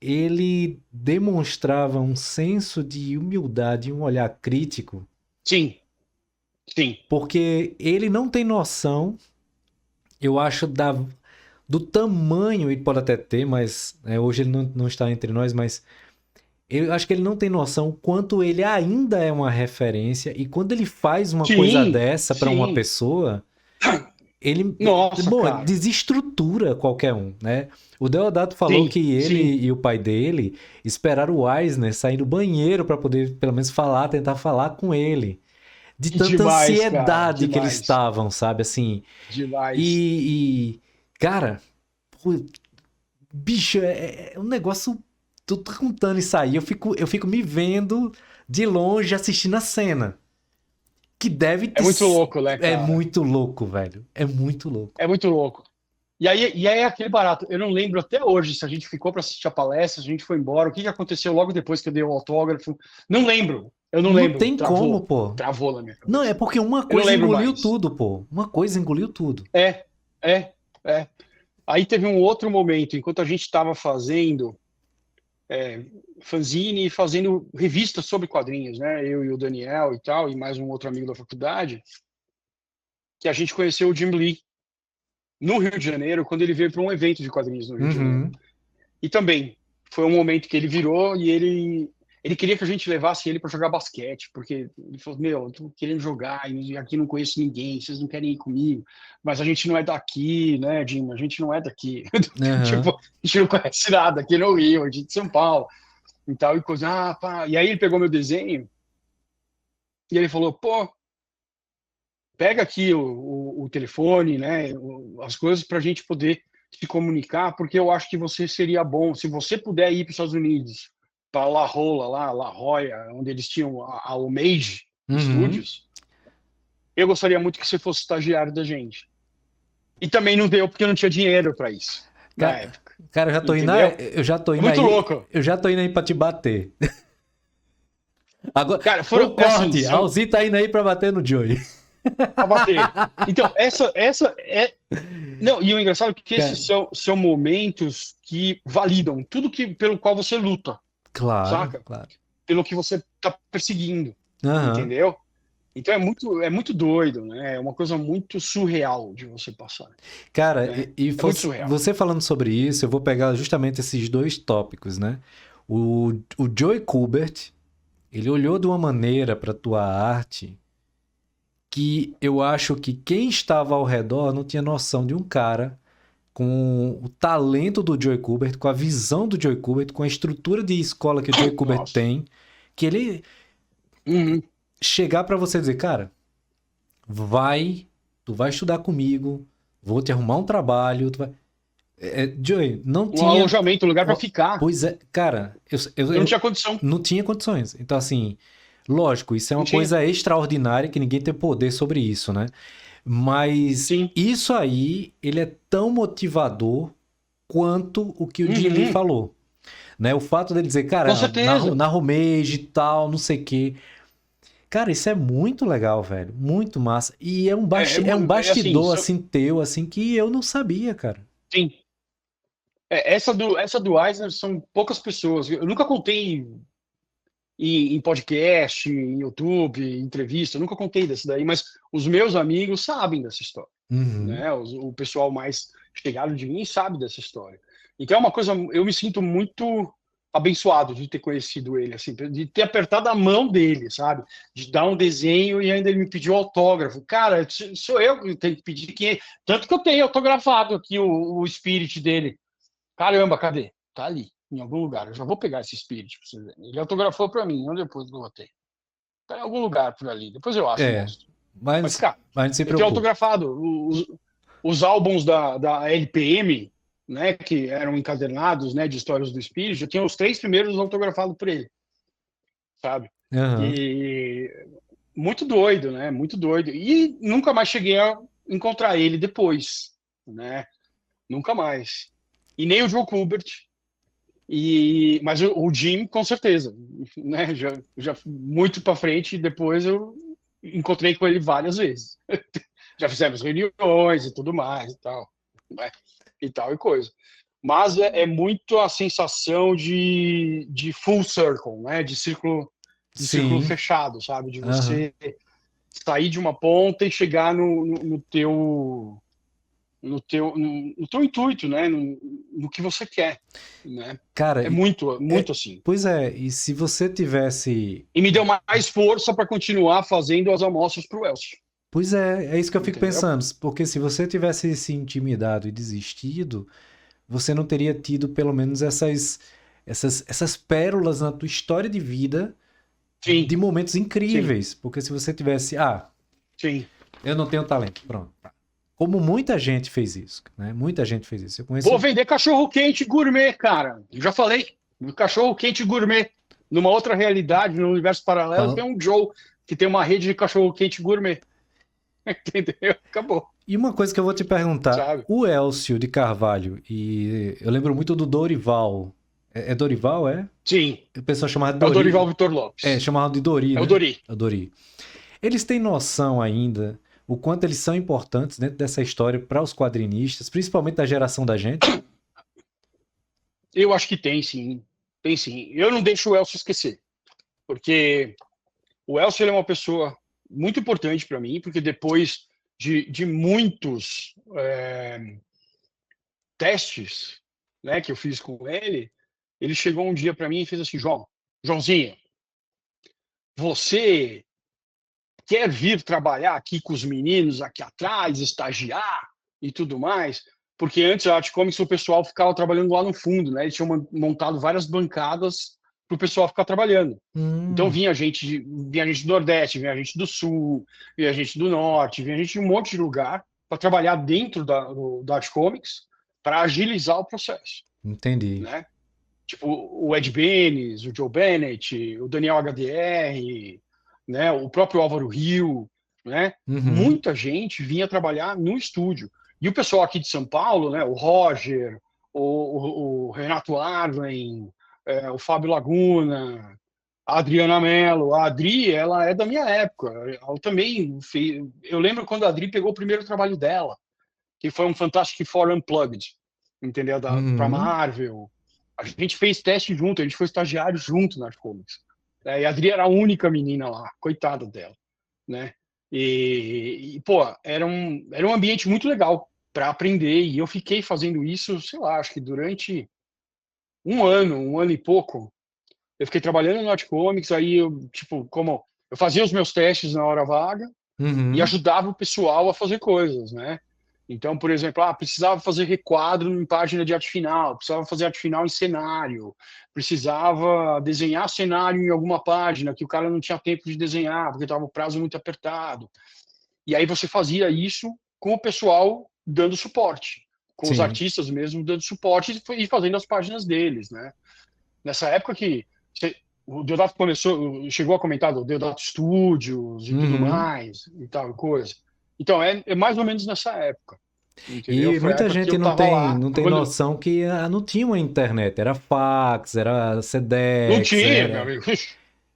S1: ele demonstrava um senso de humildade e um olhar crítico,
S2: Sim, sim,
S1: porque ele não tem noção, eu acho, do tamanho, ele pode até ter, mas hoje ele não está entre nós, mas eu acho que ele não tem noção o quanto ele ainda é uma referência e quando ele faz uma coisa
S2: sim,
S1: dessa para uma
S2: sim.
S1: pessoa. Ele,
S2: Nossa,
S1: bom,
S2: cara.
S1: desestrutura qualquer um, né? O Deodato falou
S2: Sim,
S1: que ele
S2: sim.
S1: e o pai dele esperaram o Eisner sair do banheiro para poder, pelo menos, tentar falar com ele. De tanta
S2: Demais, cara.
S1: ansiedade que eles
S2: Demais.
S1: estavam, sabe? Assim.
S2: Demais.
S1: Cara, pô, bicho, é um negócio. Tu tá contando isso aí, eu fico me vendo de longe assistindo a cena. Que deve
S2: É
S1: ter.
S2: muito louco, né,
S1: É
S2: cara?
S1: muito louco, velho. É muito louco.
S2: É muito louco. E aí é aquele barato. Eu não lembro até hoje se a gente ficou para assistir a palestra, se a gente foi embora, o que que aconteceu logo depois que eu dei o autógrafo. Não lembro. Eu não
S1: Não
S2: lembro.
S1: tem como,
S2: Travou.
S1: pô.
S2: Travou na minha
S1: Não, é
S2: cabeça.
S1: porque uma
S2: Eu não
S1: coisa
S2: lembro
S1: engoliu
S2: mais.
S1: tudo, pô. Uma coisa engoliu tudo.
S2: É, é, é. Aí teve um outro momento, enquanto a gente estava fazendo fanzine e fazendo revistas sobre quadrinhos, né? Eu e o Daniel e tal, e mais um outro amigo da faculdade, que a gente conheceu o Jim Lee no Rio de Janeiro, quando ele veio para um evento de quadrinhos no Rio de Janeiro.
S1: Uhum.
S2: E também foi um momento que ele virou e ele queria que a gente levasse ele para jogar basquete, porque ele falou: meu, eu tô querendo jogar e aqui não conheço ninguém, vocês não querem ir comigo, mas a gente não é daqui, né, Jim? A gente não é daqui. Tipo,
S1: Aham.
S2: a gente não conhece nada aqui no Rio, a gente é de São Paulo e tal, e coisa. Ah, pá. E aí ele pegou meu desenho E ele falou, pô, pega aqui o telefone, né, as coisas para a gente poder se comunicar, porque eu acho que você seria bom, se você puder ir para os Estados Unidos, para La Jolla, lá, La Jolla, onde eles tinham a Omage
S1: Uhum.
S2: Studios, eu gostaria muito que você fosse estagiário da gente. E também não deu porque eu não tinha dinheiro para isso na
S1: Ca-
S2: época,
S1: Cara,
S2: entendeu?
S1: eu já tô
S2: É
S1: indo
S2: muito
S1: aí,
S2: louco.
S1: eu já tô indo aí pra te bater. Agora,
S2: Cara,
S1: o
S2: foram assim,
S1: corte, a
S2: são
S1: Alzi tá indo aí pra bater no Joey.
S2: para bater. Então, essa é. Não, e o engraçado é que esses
S1: Cara,
S2: são momentos que validam tudo que, pelo qual você luta,
S1: claro,
S2: saca?
S1: claro.
S2: Pelo que você tá perseguindo,
S1: Aham.
S2: entendeu? Então é muito doido, né? É uma coisa muito surreal de você passar,
S1: Cara,
S2: né?
S1: e
S2: É muito surreal.
S1: você falando sobre isso, eu vou pegar justamente esses dois tópicos, né? O Joey Kubert, ele olhou de uma maneira pra tua arte que eu acho que quem estava ao redor não tinha noção de um cara com o talento do Joey Kubert, com a visão do Joey Kubert, com a estrutura de escola que o Joey Kubert
S2: Nossa.
S1: tem, que ele
S2: Uhum.
S1: chegar pra você e dizer, cara, vai, tu vai estudar comigo, vou te arrumar um trabalho, tu vai... Joey, não
S2: Um
S1: tinha...
S2: alojamento, um lugar para ficar.
S1: Pois é, cara,
S2: Eu não tinha condição.
S1: não tinha condições. Então, assim, lógico, isso é
S2: Não
S1: uma
S2: tinha.
S1: coisa extraordinária que ninguém tem poder sobre isso, né? Mas
S2: Sim.
S1: isso aí, ele é tão motivador quanto o que o Jim Lee
S2: Uhum.
S1: falou. Né? O fato dele dizer,
S2: Com
S1: cara,
S2: certeza.
S1: na homepage e tal, não sei o quê. Cara, isso é muito legal, velho. Muito massa. E é um
S2: É assim,
S1: bastidor, assim, teu, assim, que eu não sabia, cara.
S2: sim. Essa do Eisner são poucas pessoas. Eu nunca contei em podcast, em YouTube, em entrevista, eu nunca contei desse daí, mas os meus amigos sabem dessa história,
S1: Uhum.
S2: né? O pessoal mais chegado de mim sabe dessa história. Então é uma coisa, eu me sinto muito abençoado de ter conhecido ele, assim, de ter apertado a mão dele, sabe? De dar um desenho e ainda ele me pediu autógrafo. Cara, sou eu que tenho que pedir que tanto que eu tenho autografado aqui o Spirit dele. Caramba, cadê? Tá ali, em algum lugar. Eu já vou pegar esse Spirit pra vocês verem. Ele autografou pra mim, onde depois eu botei. Tá em algum lugar por ali. Depois eu acho e
S1: É,
S2: mostro. Mas, cara,
S1: mas não se
S2: eu tenho
S1: preocupe.
S2: autografado os álbuns da LPM, né, que eram encadernados, né, de histórias do Spirit. Eu tinha os 3 primeiros autografados por ele, sabe?
S1: Aham.
S2: E muito doido, né? Muito doido. E nunca mais cheguei a encontrar ele depois, né? Nunca mais. E nem o Joe Kubert. Mas o Jim, com certeza, né? Já muito para frente, depois eu encontrei com ele várias vezes. Já fizemos reuniões e tudo mais e tal, né? E tal e coisa. Mas é muito a sensação de full circle, né? De círculo
S1: Sim.
S2: fechado, sabe? De
S1: Aham.
S2: você sair de uma ponta e chegar no teu intuito, né? No que você quer, né?
S1: Cara,
S2: É muito,
S1: é,
S2: muito assim.
S1: pois é, e se você tivesse.
S2: E me deu mais força para continuar fazendo as amostras para o Elcio,
S1: Pois é isso que eu fico
S2: entendeu?
S1: pensando. Porque se você tivesse se intimidado e desistido, você não teria tido pelo menos essas pérolas na tua história de vida
S2: Sim,
S1: de momentos
S2: sim,
S1: incríveis. Porque se você tivesse,
S2: sim.
S1: eu não tenho talento, pronto. Tá. Como muita gente fez isso, né? Muita gente fez isso. Eu
S2: Vou
S1: conheço.
S2: vender cachorro quente gourmet, cara. Eu já falei, cachorro quente gourmet. Numa outra realidade, no universo paralelo, tem
S1: Fal-
S2: um Joe que tem uma rede de cachorro quente gourmet. Entendeu? Acabou,
S1: E uma coisa que eu vou te perguntar:
S2: sabe?
S1: o Elcio de Carvalho, e eu lembro muito do Dorival. É Dorival, é?
S2: Sim,
S1: O pessoal chamava de
S2: é o Dorival
S1: Dori.
S2: Vitor
S1: É,
S2: Lopes.
S1: chamava de Dori,
S2: É o
S1: né?
S2: Dori.
S1: É o Dori. Eles têm noção ainda o quanto eles são importantes dentro dessa história para os quadrinistas, principalmente da geração da gente?
S2: Eu acho que tem, sim. Tem, sim. Eu não deixo o Elcio esquecer, porque o Elcio ele é uma pessoa muito importante para mim, porque depois de muitos testes, né, que eu fiz com ele, ele chegou um dia para mim e fez assim, Joãozinho, você quer vir trabalhar aqui com os meninos aqui atrás, estagiar e tudo mais? Porque antes a Art Comics o pessoal ficava trabalhando lá no fundo, né? Eles tinham montado várias bancadas para o pessoal ficar trabalhando. Então
S1: Hum,
S2: vinha gente do Nordeste, vinha gente do Sul, vinha gente do Norte, vinha gente de um monte de lugar para trabalhar dentro da Art Comics para agilizar o processo,
S1: entendi.
S2: né? Tipo o Ed Benes, o Joe Bennett, o Daniel HDR, né? O próprio Álvaro Rio, né?
S1: Uhum.
S2: Muita gente vinha trabalhar no estúdio. E o pessoal aqui de São Paulo, né? O Roger, o Renato Arlen, o Fábio Laguna, a Adriana Mello. A Adri, ela é da minha época. Ela também fez. Eu lembro quando a Adri pegou o primeiro trabalho dela, que foi um Fantastic Four Unplugged, entendeu? Para
S1: Uhum.
S2: Marvel. A gente fez teste junto, a gente foi estagiário junto nas comics. E a Adri era a única menina lá, coitada dela, né? Pô, era um ambiente muito legal para aprender, e eu fiquei fazendo isso, sei lá, acho que durante um ano e pouco. Eu fiquei trabalhando no Art Comics, aí eu, tipo, como eu fazia os meus testes na hora vaga e
S1: Uhum.
S2: ajudava o pessoal a fazer coisas, né? Então, por exemplo, precisava fazer requadro em página de arte final, precisava fazer arte final em cenário, precisava desenhar cenário em alguma página que o cara não tinha tempo de desenhar, porque estava o prazo muito apertado. E aí você fazia isso com o pessoal dando suporte, com os
S1: Sim.
S2: artistas mesmo dando suporte e fazendo as páginas deles, né? Nessa época que o Deodato chegou a comentar do Deodato Studios e tudo
S1: Uhum.
S2: mais e tal coisa. Então é mais ou menos nessa época, entendeu?
S1: E
S2: Foi a
S1: muita
S2: época que
S1: gente
S2: eu tava lá.
S1: não tem
S2: Quando
S1: noção que não tinha uma internet. Era fax, era
S2: não
S1: Sedex,
S2: tinha, meu
S1: era.
S2: amigo.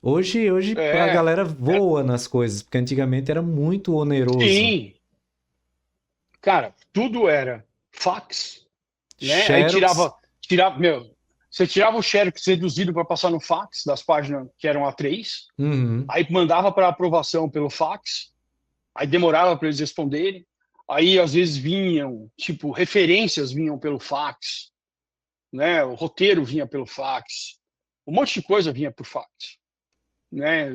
S1: Hoje a
S2: É,
S1: galera
S2: é,
S1: voa nas coisas, porque antigamente era muito oneroso.
S2: sim, cara, tudo era fax, né? Aí
S1: Xerox.
S2: meu, você tirava o xerox reduzido para passar no fax das páginas que eram A3,
S1: Uhum.
S2: aí mandava para aprovação pelo fax, aí demorava para eles responderem. Aí às vezes vinham, tipo, referências vinham pelo fax, né? O roteiro vinha pelo fax, um monte de coisa vinha por fax, né?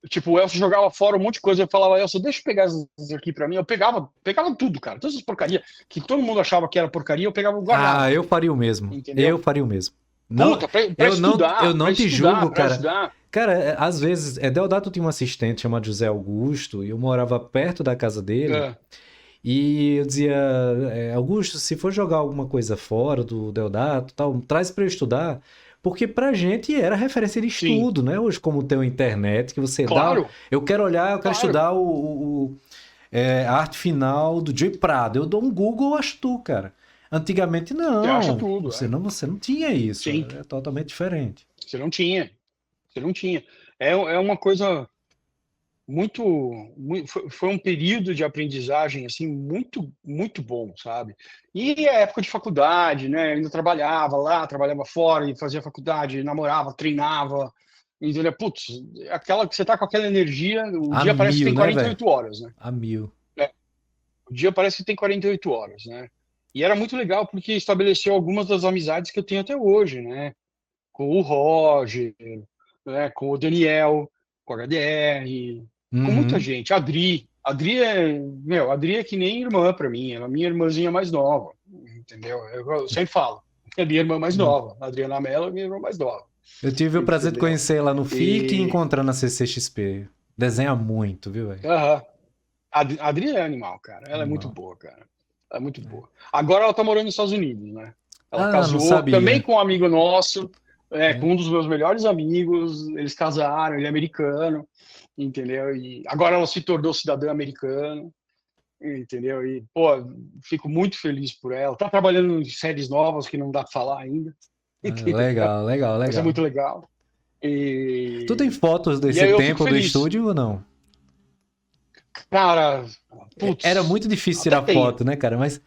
S2: Tipo, o Elcio jogava fora um monte de coisa, eu falava, Elcio, deixa eu pegar essas aqui para mim. Eu pegava tudo, cara, todas as porcarias que todo mundo achava que era porcaria, eu pegava e guardava
S1: Ah, eu
S2: tudo,
S1: faria o mesmo. Eu
S2: entendeu?
S1: faria o mesmo. Não,
S2: Puta, para
S1: eu
S2: estudar,
S1: não te julgo,
S2: para
S1: cara.
S2: estudar.
S1: Cara, às vezes, Deodato tinha um assistente chamado José Augusto, e eu morava perto da casa dele,
S2: É,
S1: e eu dizia, Augusto, se for jogar alguma coisa fora do Deodato, tal, traz para eu estudar, porque pra gente era referência de
S2: sim,
S1: estudo, né? Hoje, como tem a internet, que você dá,
S2: claro,
S1: eu quero olhar, eu quero
S2: claro.
S1: estudar a arte final do Joey Prado, eu dou um Google, eu acho tu, cara. Antigamente
S2: Você acha
S1: não,
S2: tudo,
S1: você não tinha isso,
S2: sim.
S1: é totalmente diferente.
S2: Você não tinha, você não tinha. É uma coisa muito, foi um período de aprendizagem assim muito bom, sabe? E a época de faculdade, né? Eu ainda trabalhava lá, trabalhava fora e fazia faculdade, namorava, treinava, entendeu? Putz, aquela que você tá com aquela energia, o
S1: A
S2: dia parece que
S1: mil,
S2: tem
S1: né,
S2: quarenta e
S1: velho?
S2: oito horas, né?
S1: A mil.
S2: É, o dia parece que tem 48 horas, né? E era muito legal porque estabeleceu algumas das amizades que eu tenho até hoje, né? Com o Roger, né, com o Daniel, com o HDR, com muita
S1: Uhum.
S2: gente. A Adri é que nem irmã para mim, ela é a minha irmãzinha mais nova, entendeu? Eu sempre falo, é minha irmã mais nova, a Adriana Mello é minha irmã mais nova,
S1: Eu tive o prazer de
S2: entendeu?
S1: conhecer lá no FIC e
S2: E
S1: encontrar na CCXP. Desenha muito, viu, velho?
S2: aham, a Adri é animal, cara, ela é muito
S1: Animal.
S2: boa, cara, ela é muito boa. Agora ela tá morando nos Estados Unidos, né? Ela
S1: Ah, não
S2: casou também
S1: sabia.
S2: com um amigo nosso,
S1: É.
S2: com um dos meus melhores amigos, eles casaram, ele é americano, entendeu? E agora ela se tornou cidadã americana, entendeu? E, pô, fico muito feliz por ela. Tá trabalhando em séries novas que não dá pra falar ainda,
S1: Ah,
S2: entendeu?
S1: legal, legal,
S2: Mas é
S1: legal.
S2: muito legal.
S1: Tu tem
S2: E,
S1: fotos
S2: e
S1: desse
S2: aí eu fico
S1: tempo do
S2: feliz.
S1: estúdio ou não?
S2: Cara,
S1: Era
S2: putz,
S1: muito difícil
S2: até
S1: tirar
S2: tenho.
S1: foto, né, cara? Mas,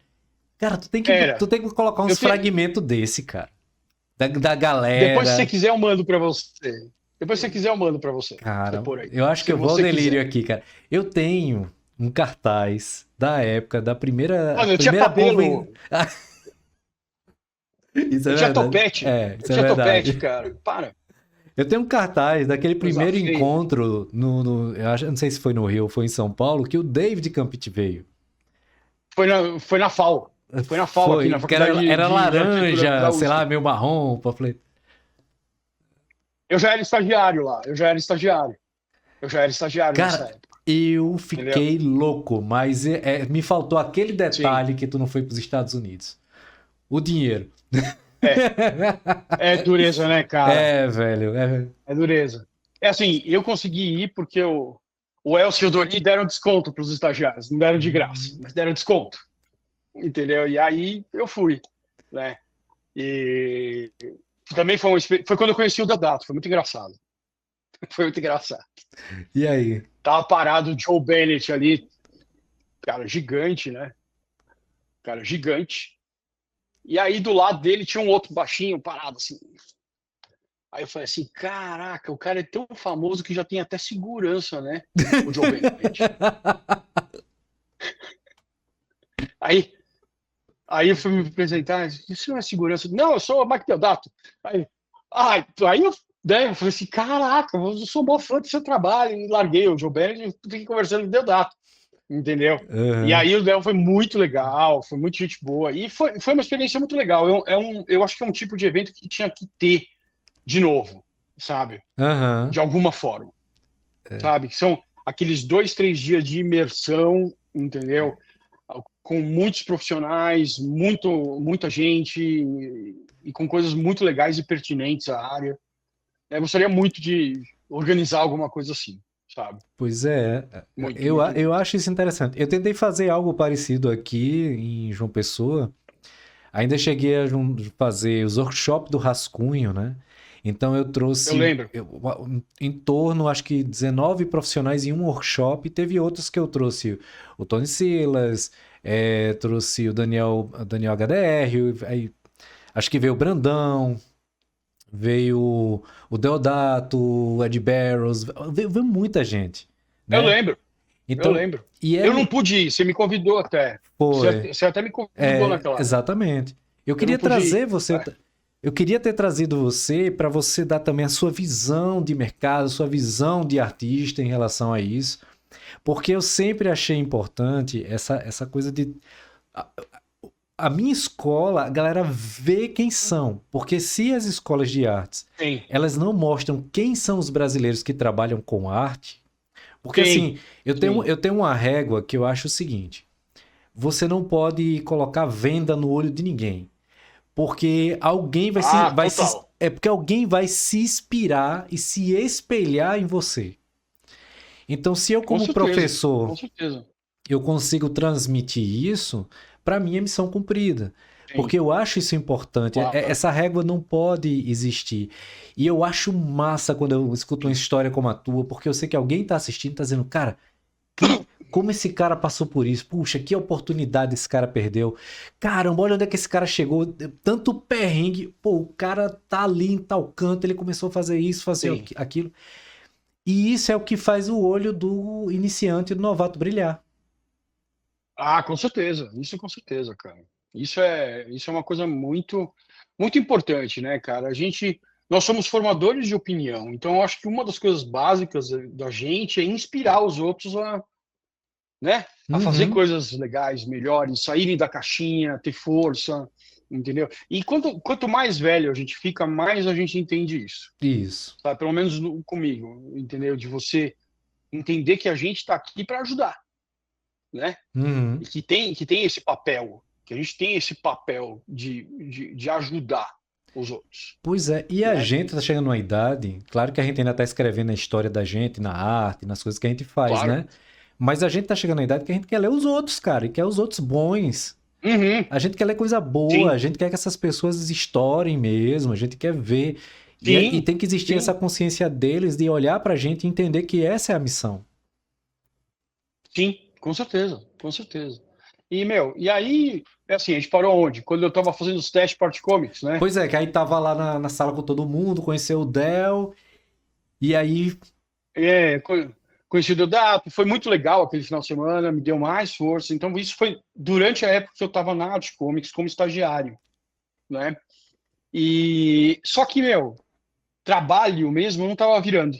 S1: cara, tu
S2: Era.
S1: tem que colocar
S2: Eu
S1: uns
S2: te...
S1: fragmentos desse, cara. Da
S2: Depois, se você
S1: galera.
S2: quiser, eu mando pra você. Depois, se você quiser, eu mando pra você. Pra você
S1: Cara,
S2: pôr aí.
S1: eu acho que
S2: Se
S1: eu vou ao
S2: você
S1: delírio
S2: quiser.
S1: aqui, cara. Eu tenho um cartaz da época da
S2: Mano, eu tinha
S1: primeira convenção.
S2: cabelo.
S1: Isso é
S2: Eu tinha
S1: verdade.
S2: topete.
S1: É,
S2: Eu
S1: isso é
S2: tinha topete,
S1: verdade.
S2: cara. Para.
S1: Eu tenho um cartaz daquele
S2: Coisa
S1: primeiro
S2: feia.
S1: encontro eu não sei se foi no Rio ou foi em São Paulo, que o David Campit veio.
S2: Foi na FAO. Foi na FAO aqui, na
S1: Foi, que
S2: Faculdade
S1: era
S2: de Arquitetura
S1: laranja,
S2: da
S1: sei lá,
S2: USP.
S1: meio marrom. Eu falei,
S2: Eu já era estagiário lá, eu já era estagiário. Eu já era estagiário nessa
S1: Cara,
S2: época,
S1: eu
S2: entendeu?
S1: fiquei louco, mas me faltou aquele
S2: Sim,
S1: detalhe que tu não foi para os Estados Unidos. O dinheiro.
S2: é. É dureza, né, cara?
S1: É, velho.
S2: É dureza. É assim, eu consegui ir porque o Elcio e o Dori deram desconto para os estagiários, não deram de graça, mas deram desconto, entendeu? E aí eu fui, né? E também foi quando eu conheci o Deodato, foi muito engraçado. Foi muito engraçado.
S1: E aí?
S2: Tava parado o Joe Bennett ali, cara gigante, né? Cara gigante. E aí do lado dele tinha um outro baixinho parado assim. Aí eu falei assim, caraca, o cara é tão famoso que já tem até segurança, né? O Joe Bennett. Aí, aí eu fui me apresentar, isso não é segurança? Não, eu sou o Mike Deodato. Aí eu falei assim, caraca, eu sou mó fã do seu trabalho. E larguei o Joe Bennett e fiquei conversando com o Deodato, entendeu? E
S1: Aham.
S2: aí o Del foi muito legal, foi muito gente boa. E foi uma experiência muito legal. Eu acho que é um tipo de evento que tinha que ter de novo, sabe?
S1: Aham.
S2: De alguma forma. Sabe? Que são aqueles 2, 3 dias de imersão, entendeu? Com muitos profissionais, muita gente e com coisas muito legais e pertinentes à área. Eu gostaria muito de organizar alguma coisa assim, sabe?
S1: Pois é,
S2: Muito,
S1: eu,
S2: muito,
S1: eu
S2: muito.
S1: acho isso interessante. Eu tentei fazer algo parecido aqui em João Pessoa. Ainda cheguei a fazer os workshops do rascunho, né? Então eu
S2: Eu
S1: trouxe
S2: lembro.
S1: em torno, acho que 19 profissionais em um workshop. E teve outros que eu trouxe o Tony Silas, trouxe o Daniel HDR, aí, acho que veio o Brandão, veio o Deodato, o Ed Barrows, veio muita gente,
S2: Eu
S1: né?
S2: lembro. Eu
S1: Então,
S2: lembro.
S1: e é,
S2: Eu não pude ir, você me convidou até.
S1: foi,
S2: Você até me convidou naquela época.
S1: exatamente. Eu
S2: Eu não
S1: queria
S2: pude ir.
S1: trazer você, eu queria ter trazido você para você dar também a sua visão de mercado, a sua visão de artista em relação a isso, porque eu sempre achei importante essa coisa de a minha escola, a galera vê quem são, porque se as escolas de artes
S2: Sim,
S1: elas não mostram quem são os brasileiros que trabalham com arte, porque
S2: sim,
S1: assim, eu tenho,
S2: sim.
S1: eu tenho uma régua que eu acho o seguinte: você não pode colocar venda no olho de ninguém, porque alguém
S2: Ah, total.
S1: porque alguém vai se inspirar e se espelhar em você. Então, se eu
S2: Com
S1: como
S2: certeza.
S1: professor
S2: Com certeza.
S1: eu consigo transmitir isso, para mim é missão cumprida.
S2: Sim,
S1: Porque eu acho isso importante.
S2: claro.
S1: Essa régua não pode existir. E eu acho massa quando eu escuto uma
S2: Sim.
S1: história como a tua, porque eu sei que alguém está assistindo e está dizendo, cara, como esse cara passou por isso? Puxa, que oportunidade esse cara perdeu. Caramba, olha onde é que esse cara chegou. Tanto perrengue. Pô, o cara tá ali em tal canto, ele começou a fazer isso, fazer
S2: Sim.
S1: aquilo. E isso é o que faz o olho do iniciante e do novato brilhar.
S2: Ah, com certeza. Isso com certeza, cara. Isso é uma coisa muito, muito importante, né, cara? Nós somos formadores de opinião, então eu acho que uma das coisas básicas da gente é inspirar os outros né, a fazer
S1: Uhum,
S2: coisas legais, melhores, saírem da caixinha, ter força, entendeu? E quanto mais velho a gente fica, mais a gente entende isso,
S1: isso.
S2: tá? Pelo menos comigo, entendeu? De você entender que a gente está aqui para ajudar, né? E
S1: Uhum.
S2: que tem esse papel, que a gente tem esse papel de ajudar os outros,
S1: Pois é, e a
S2: né?
S1: gente tá chegando numa idade, claro que a gente ainda tá escrevendo a história da gente na arte, nas coisas que a gente faz,
S2: Claro.
S1: né? Mas a gente tá chegando na idade que a gente quer ler os outros, cara, e quer os outros bons.
S2: Uhum.
S1: A gente quer ler coisa boa, a
S2: Sim,
S1: gente quer que essas pessoas estourem mesmo, a gente quer ver. E
S2: sim,
S1: tem que existir essa
S2: sim,
S1: consciência deles de olhar pra gente e entender que essa é a missão.
S2: sim, com certeza, com certeza. E, meu, e aí, é assim, a gente parou onde? Quando eu tava fazendo os testes Part Comics, né?
S1: Pois é, que aí tava lá na sala com todo mundo, conheceu o Del, e aí.
S2: É, conheci o Deodato, foi muito legal aquele final de semana, me deu mais força. Então, isso foi durante a época que eu estava na Art Comics como estagiário, né? E só que, meu, trabalho mesmo eu não estava virando.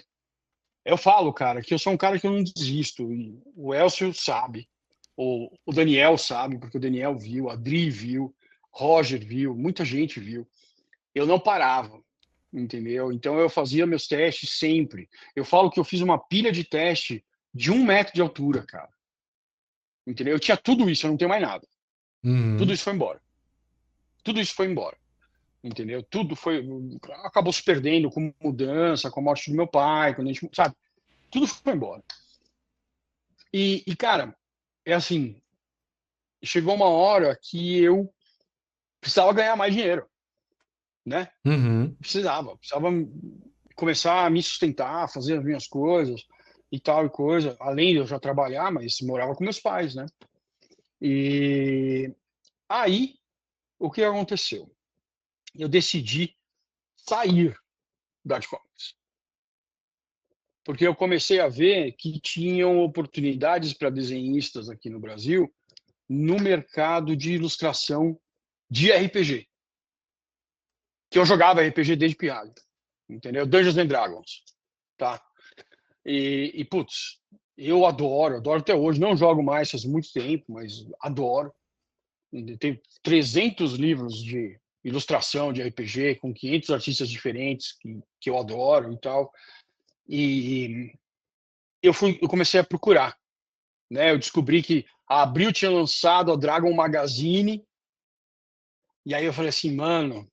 S2: Eu falo, cara, que eu sou um cara que eu não desisto. E o Elcio sabe, o Daniel sabe, porque o Daniel viu, a Dri viu, Roger viu, muita gente viu. Eu não parava. entendeu? Então eu fazia meus testes sempre. Eu falo que eu fiz uma pilha de teste de 1 metro de altura, cara. Entendeu? Eu tinha tudo isso, eu não tenho mais nada. Tudo
S1: Uhum.
S2: isso foi embora. Tudo isso foi embora. Entendeu? Tudo foi. Acabou se perdendo com mudança, com a morte do meu pai, quando a gente. Sabe? Tudo foi embora. Cara, é assim. Chegou uma hora que eu precisava ganhar mais dinheiro, né?
S1: Uhum.
S2: Precisava começar a me sustentar, fazer as minhas coisas e tal e coisa, além de eu já trabalhar, mas morava com meus pais, né? E aí, o que aconteceu? Eu decidi sair da Arte Comics, porque eu comecei a ver que tinham oportunidades para desenhistas aqui no Brasil no mercado de ilustração de RPG, que eu jogava RPG desde piada, entendeu? Dungeons and Dragons, tá? Putz, eu adoro até hoje. Não jogo mais faz muito tempo, mas adoro. Tem 300 livros de ilustração de RPG com 500 artistas diferentes que eu adoro e tal. E eu comecei a procurar, né? Eu descobri que a Abril tinha lançado a Dragon Magazine. E aí eu falei assim, mano,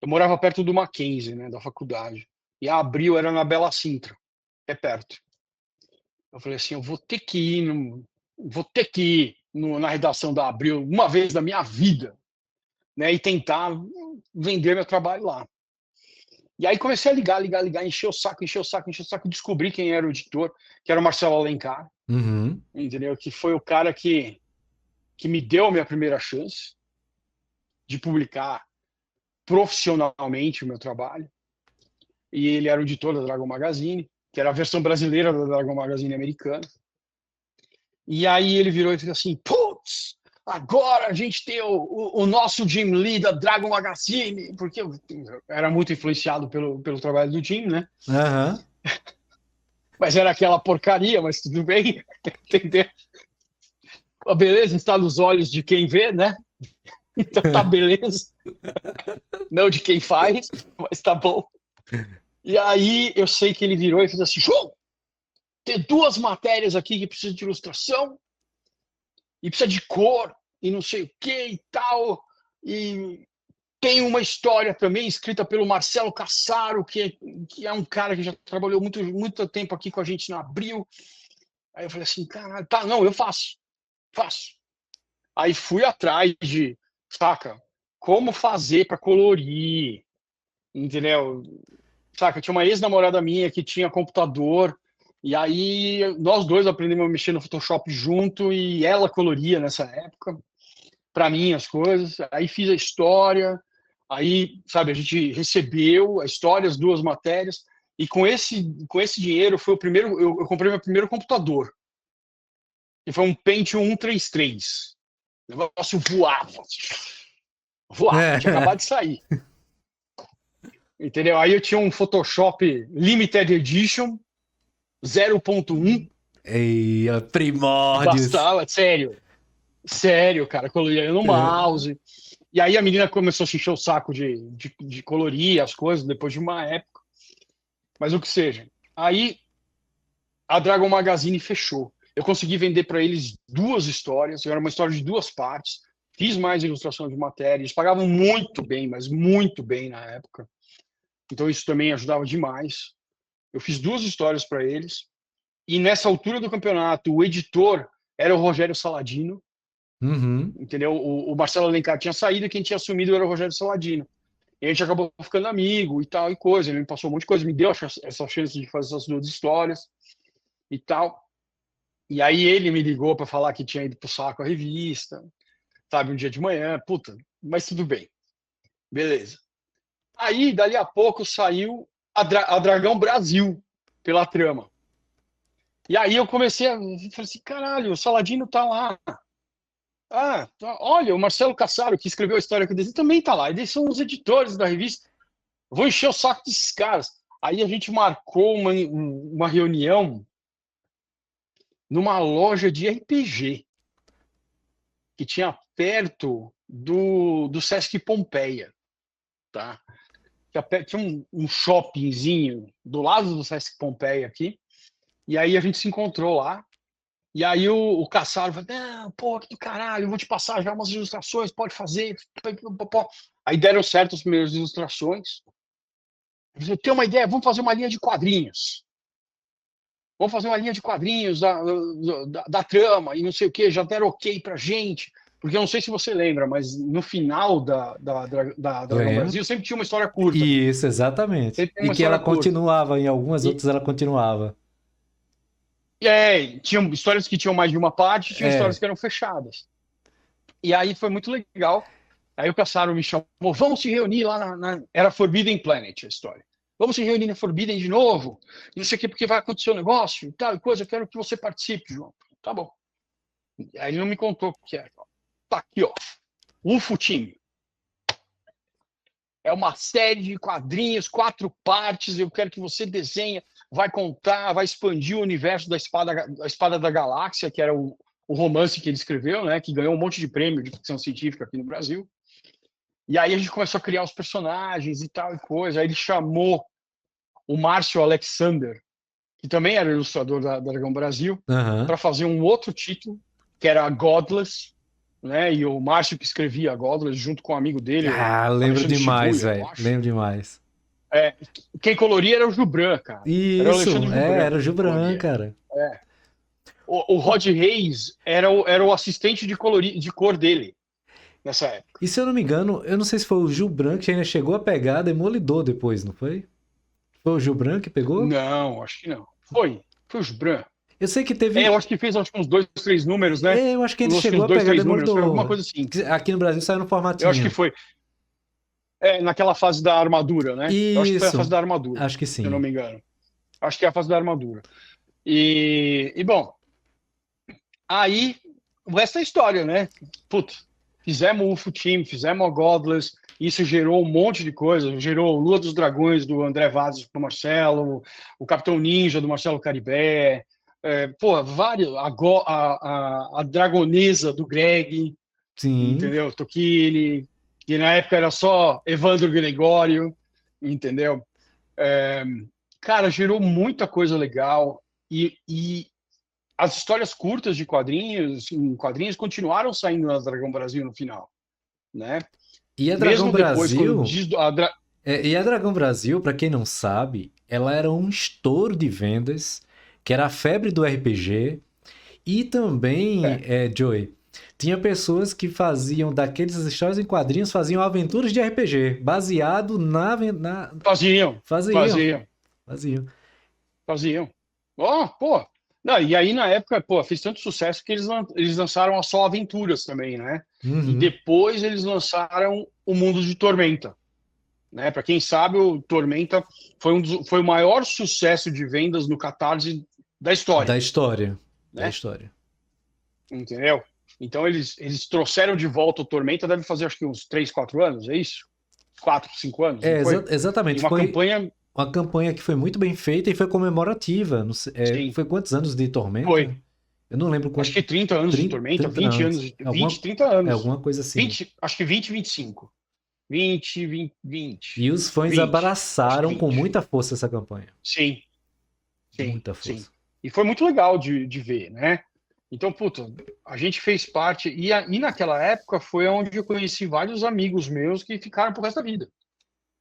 S2: eu morava perto do Mackenzie, né, da faculdade. E a Abril era na Bela Sintra, é perto. Eu falei assim, eu vou ter que ir, vou ter que ir na redação da Abril uma vez na minha vida, né, e tentar vender meu trabalho lá. E aí comecei a ligar, encher o saco, descobri quem era o editor, que era o Marcelo Alencar,
S1: Uhum.
S2: entendeu? Que foi o cara que me deu a minha primeira chance de publicar profissionalmente o meu trabalho. E ele era o editor da Dragon Magazine, que era a versão brasileira da Dragon Magazine americana. E aí ele virou e fez assim, putz, agora a gente tem o nosso Jim Lee da Dragon Magazine, porque eu era muito influenciado pelo trabalho do Jim, né?
S1: Aham.
S2: Mas era aquela porcaria, mas tudo bem, entendeu? A beleza está nos olhos de quem vê, né? Então tá beleza, não de quem faz, mas tá bom. E aí eu sei que ele virou e fez assim, João, tem 2 matérias aqui que precisam de ilustração, e precisa de cor, e não sei o que e tal, e tem uma história também escrita pelo Marcelo Cassaro, que é um cara que já trabalhou muito tempo aqui com a gente na Abril. Aí eu falei assim, caralho, tá, não, eu faço. Aí fui atrás saca, como fazer para colorir, entendeu? Saca, tinha uma ex-namorada minha que tinha computador, e aí nós dois aprendemos a mexer no Photoshop junto, e ela coloria nessa época para mim as coisas. Aí fiz a história, aí, sabe, a gente recebeu a história, as 2 matérias, e com esse dinheiro foi o primeiro, eu comprei meu primeiro computador, que foi um Pentium 133. O negócio voava, tinha
S1: É.
S2: acabado de sair. Entendeu? Aí eu tinha um Photoshop Limited Edition 0.1,
S1: Ei,
S2: que
S1: primórdios.
S2: bastava, sério, cara, coloria no
S1: É.
S2: mouse. E aí a menina começou a se encher o saco de colorir as coisas depois de uma época. Mas o que seja. Aí a Dragon Magazine fechou. Eu consegui vender para eles 2 histórias. Era uma história de 2 partes. Fiz mais ilustração de matéria. Eles pagavam muito bem, mas muito bem na época. Então isso também ajudava demais. Eu fiz 2 histórias para eles. E nessa altura do campeonato, o editor era o Rogério Saladino.
S1: Uhum.
S2: Entendeu? O Marcelo Alencar tinha saído e quem tinha assumido era o Rogério Saladino. E a gente acabou ficando amigo e tal e coisa. Ele me passou um monte de coisa, me deu essa chance de fazer essas 2 histórias e tal. E aí ele me ligou para falar que tinha ido pro saco a revista, sabe, um dia de manhã. Puta, mas tudo bem. Beleza. Aí, dali a pouco, saiu a Dragão Brasil pela trama. E aí eu comecei a. Falei assim: caralho, o Saladino tá lá. Ah, olha, o Marcelo Cassaro, que escreveu a história que eu desenho, também tá lá. Eles são os editores da revista. Vou encher o saco desses caras. Aí a gente marcou uma reunião numa loja de RPG que tinha perto do Sesc Pompeia, tá? tinha um shoppingzinho do lado do Sesc Pompeia aqui, e aí a gente se encontrou lá, e aí o Cassaro falou, não, pô, que do caralho, eu vou te passar já umas ilustrações, pode fazer. Aí deram certo as primeiras ilustrações. Eu tenho uma ideia, vamos fazer uma linha de quadrinhos. Vamos fazer uma linha de quadrinhos da trama e não sei o que, já deram ok pra gente. Porque eu não sei se você lembra, mas no final da Dragão
S1: Lembro.
S2: Brasil sempre tinha uma história curta.
S1: Isso, exatamente.
S2: Sempre tem
S1: E
S2: uma
S1: que ela
S2: história curta.
S1: continuava, em algumas outras ela continuava.
S2: Tinham histórias que tinham mais de uma parte, tinham histórias que eram fechadas. E aí foi muito legal. Aí o Cassaro me chamou, vamos se reunir lá era Forbidden Planet a história. Vamos se reunir na Forbidden de novo, não sei o que, porque vai acontecer um negócio, tal e coisa, eu quero que você participe, João. Tá bom. Aí ele não me contou o que era. Tá aqui, ó. UFO Team. É uma série de quadrinhos, 4 partes, eu quero que você desenhe, vai contar, vai expandir o universo da Espada da Galáxia, que era o romance que ele escreveu, né, que ganhou um monte de prêmio de ficção científica aqui no Brasil. E aí a gente começou a criar os personagens e tal e coisa. Aí ele chamou o Márcio Alexander, que também era ilustrador da Dragão Brasil, para fazer um outro título, que era Godless, né? E o Márcio que escrevia Godless junto com um amigo dele.
S1: Lembro
S2: Alexandre
S1: demais,
S2: Shibuya,
S1: velho. Lembro demais.
S2: Quem coloria era o Jubran, cara. Era o
S1: Isso,
S2: Alexandre Jubran,
S1: era o Jubran, cara.
S2: O Rod Reis era o assistente de cor dele nessa época.
S1: E se eu não me engano, eu não sei se foi o Jubran que ainda chegou a pegar Demolidor depois, não foi? Foi o Jubran que pegou?
S2: Não, acho que não. Foi o Jubran.
S1: Eu sei que teve.
S2: Eu acho que fez uns 2, 3 números, né?
S1: Eu acho que ele
S2: Uns
S1: chegou a
S2: 2,
S1: pegar
S2: 3 números, foi
S1: Demolidor.
S2: alguma coisa assim.
S1: Aqui no Brasil saiu no formatinho.
S2: Eu acho que foi. Naquela fase da armadura, né? Eu acho que foi a fase da armadura.
S1: Acho que sim.
S2: Se eu não me engano. Acho que é a fase da armadura. E bom, aí o resto é história, né? Putz, fizemos o UFO Team, fizemos a Godless, isso gerou um monte de coisa, gerou Lua dos Dragões do André Vazes do Marcelo, o Capitão Ninja do Marcelo Caribé, vários, a Dragonesa do Greg,
S1: sim.
S2: Entendeu? Tokili, que na época era só Evandro Gregório, entendeu? Cara, gerou muita coisa legal e as histórias curtas de quadrinhos continuaram saindo na Dragão Brasil no final, né?
S1: E a Dragão
S2: Mesmo
S1: Brasil,
S2: depois,
S1: e a Dragão Brasil, para quem não sabe, ela era um estouro de vendas, que era a febre do RPG, e também, Joey, tinha pessoas que faziam daqueles histórias em quadrinhos, faziam aventuras de RPG, baseado na...
S2: Faziam. Pô. Não, e aí, na época, fez tanto sucesso que eles lançaram a Só Aventuras também, né?
S1: Uhum.
S2: E depois eles lançaram o Mundo de Tormenta. Né? Para quem sabe, o Tormenta foi o maior sucesso de vendas no Catarse da história.
S1: Da história.
S2: Né?
S1: Da história.
S2: Entendeu? Então, eles trouxeram de volta o Tormenta, deve fazer acho que uns 3, 4 anos, é isso? 4, 5 anos?
S1: Exatamente.
S2: E uma
S1: campanha que foi muito bem feita e foi comemorativa. Não sei, foi quantos anos de Tormenta?
S2: Foi.
S1: Eu não lembro quanto.
S2: Acho que 30 anos de Tormenta, 20 anos. 20, 30 anos.
S1: Alguma coisa assim.
S2: Acho que 20, 25. 20.
S1: E os fãs abraçaram com muita força essa campanha.
S2: Sim.
S1: Muita força.
S2: Sim. E foi muito legal de ver, né? Então, a gente fez parte. E naquela época foi onde eu conheci vários amigos meus que ficaram pro resto da vida.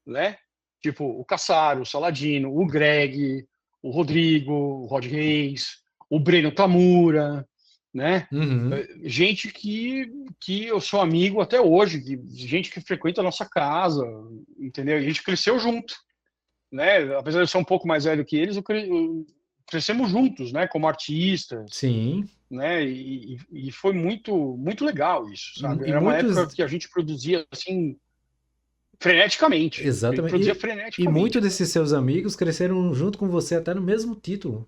S2: Né? Tipo, o Cassaro, o Saladino, o Greg, o Rodrigo, o Rod Reis, o Breno Tamura, né?
S1: Uhum.
S2: Gente que eu sou amigo até hoje, gente que frequenta a nossa casa, entendeu? E a gente cresceu junto, né? Apesar de eu ser um pouco mais velho que eles, crescemos juntos, né? Como artistas.
S1: Sim.
S2: Né? E foi muito, muito legal isso, sabe? Era uma época que a gente produzia assim freneticamente.
S1: Exatamente.
S2: Produzia freneticamente.
S1: E muitos desses seus amigos cresceram junto com você até no mesmo título.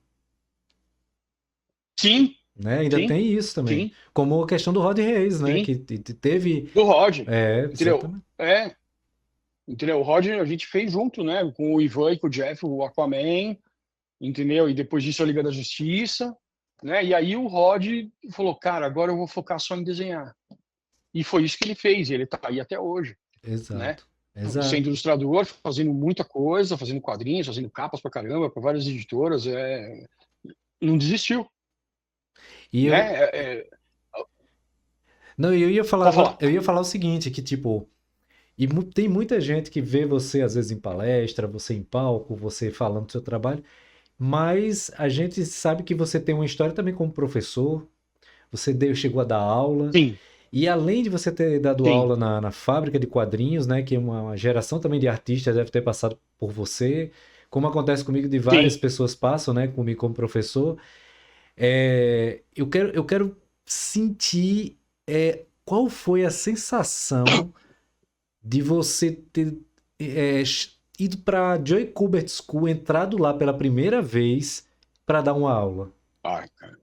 S2: Sim.
S1: Né? Ainda tem isso também. Sim. Como a questão do Rod Reis, né? Que teve...
S2: Do Rod.
S1: Entendeu?
S2: Entendeu? O Rod a gente fez junto, né? Com o Ivan e com o Jeff, o Aquaman, entendeu? E depois disso a Liga da Justiça, né? E aí o Rod falou, cara, agora eu vou focar só em desenhar. E foi isso que ele fez, e ele tá aí até hoje.
S1: Exato.
S2: Né?
S1: Exato.
S2: sendo ilustrador, fazendo muita coisa, fazendo quadrinhos, fazendo capas pra caramba, para várias editoras, não desistiu,
S1: E
S2: né?
S1: eu, não, eu ia falar
S2: Pode
S1: agora,
S2: falar.
S1: eu ia falar o seguinte, que tipo, tem muita gente que vê você às vezes em palestra, você em palco, você falando do seu trabalho, mas a gente sabe que você tem uma história também como professor, você chegou a dar aula,
S2: Sim,
S1: e além de você ter dado
S2: sim,
S1: aula na fábrica de quadrinhos, né, que uma geração também de artistas deve ter passado por você, como acontece comigo, de várias
S2: sim.
S1: pessoas passam, né, comigo como professor. Eu quero sentir qual foi a sensação de você ter é, ido para Joy Kubert School, entrado lá pela primeira vez para dar uma aula.
S2: Ai, cara.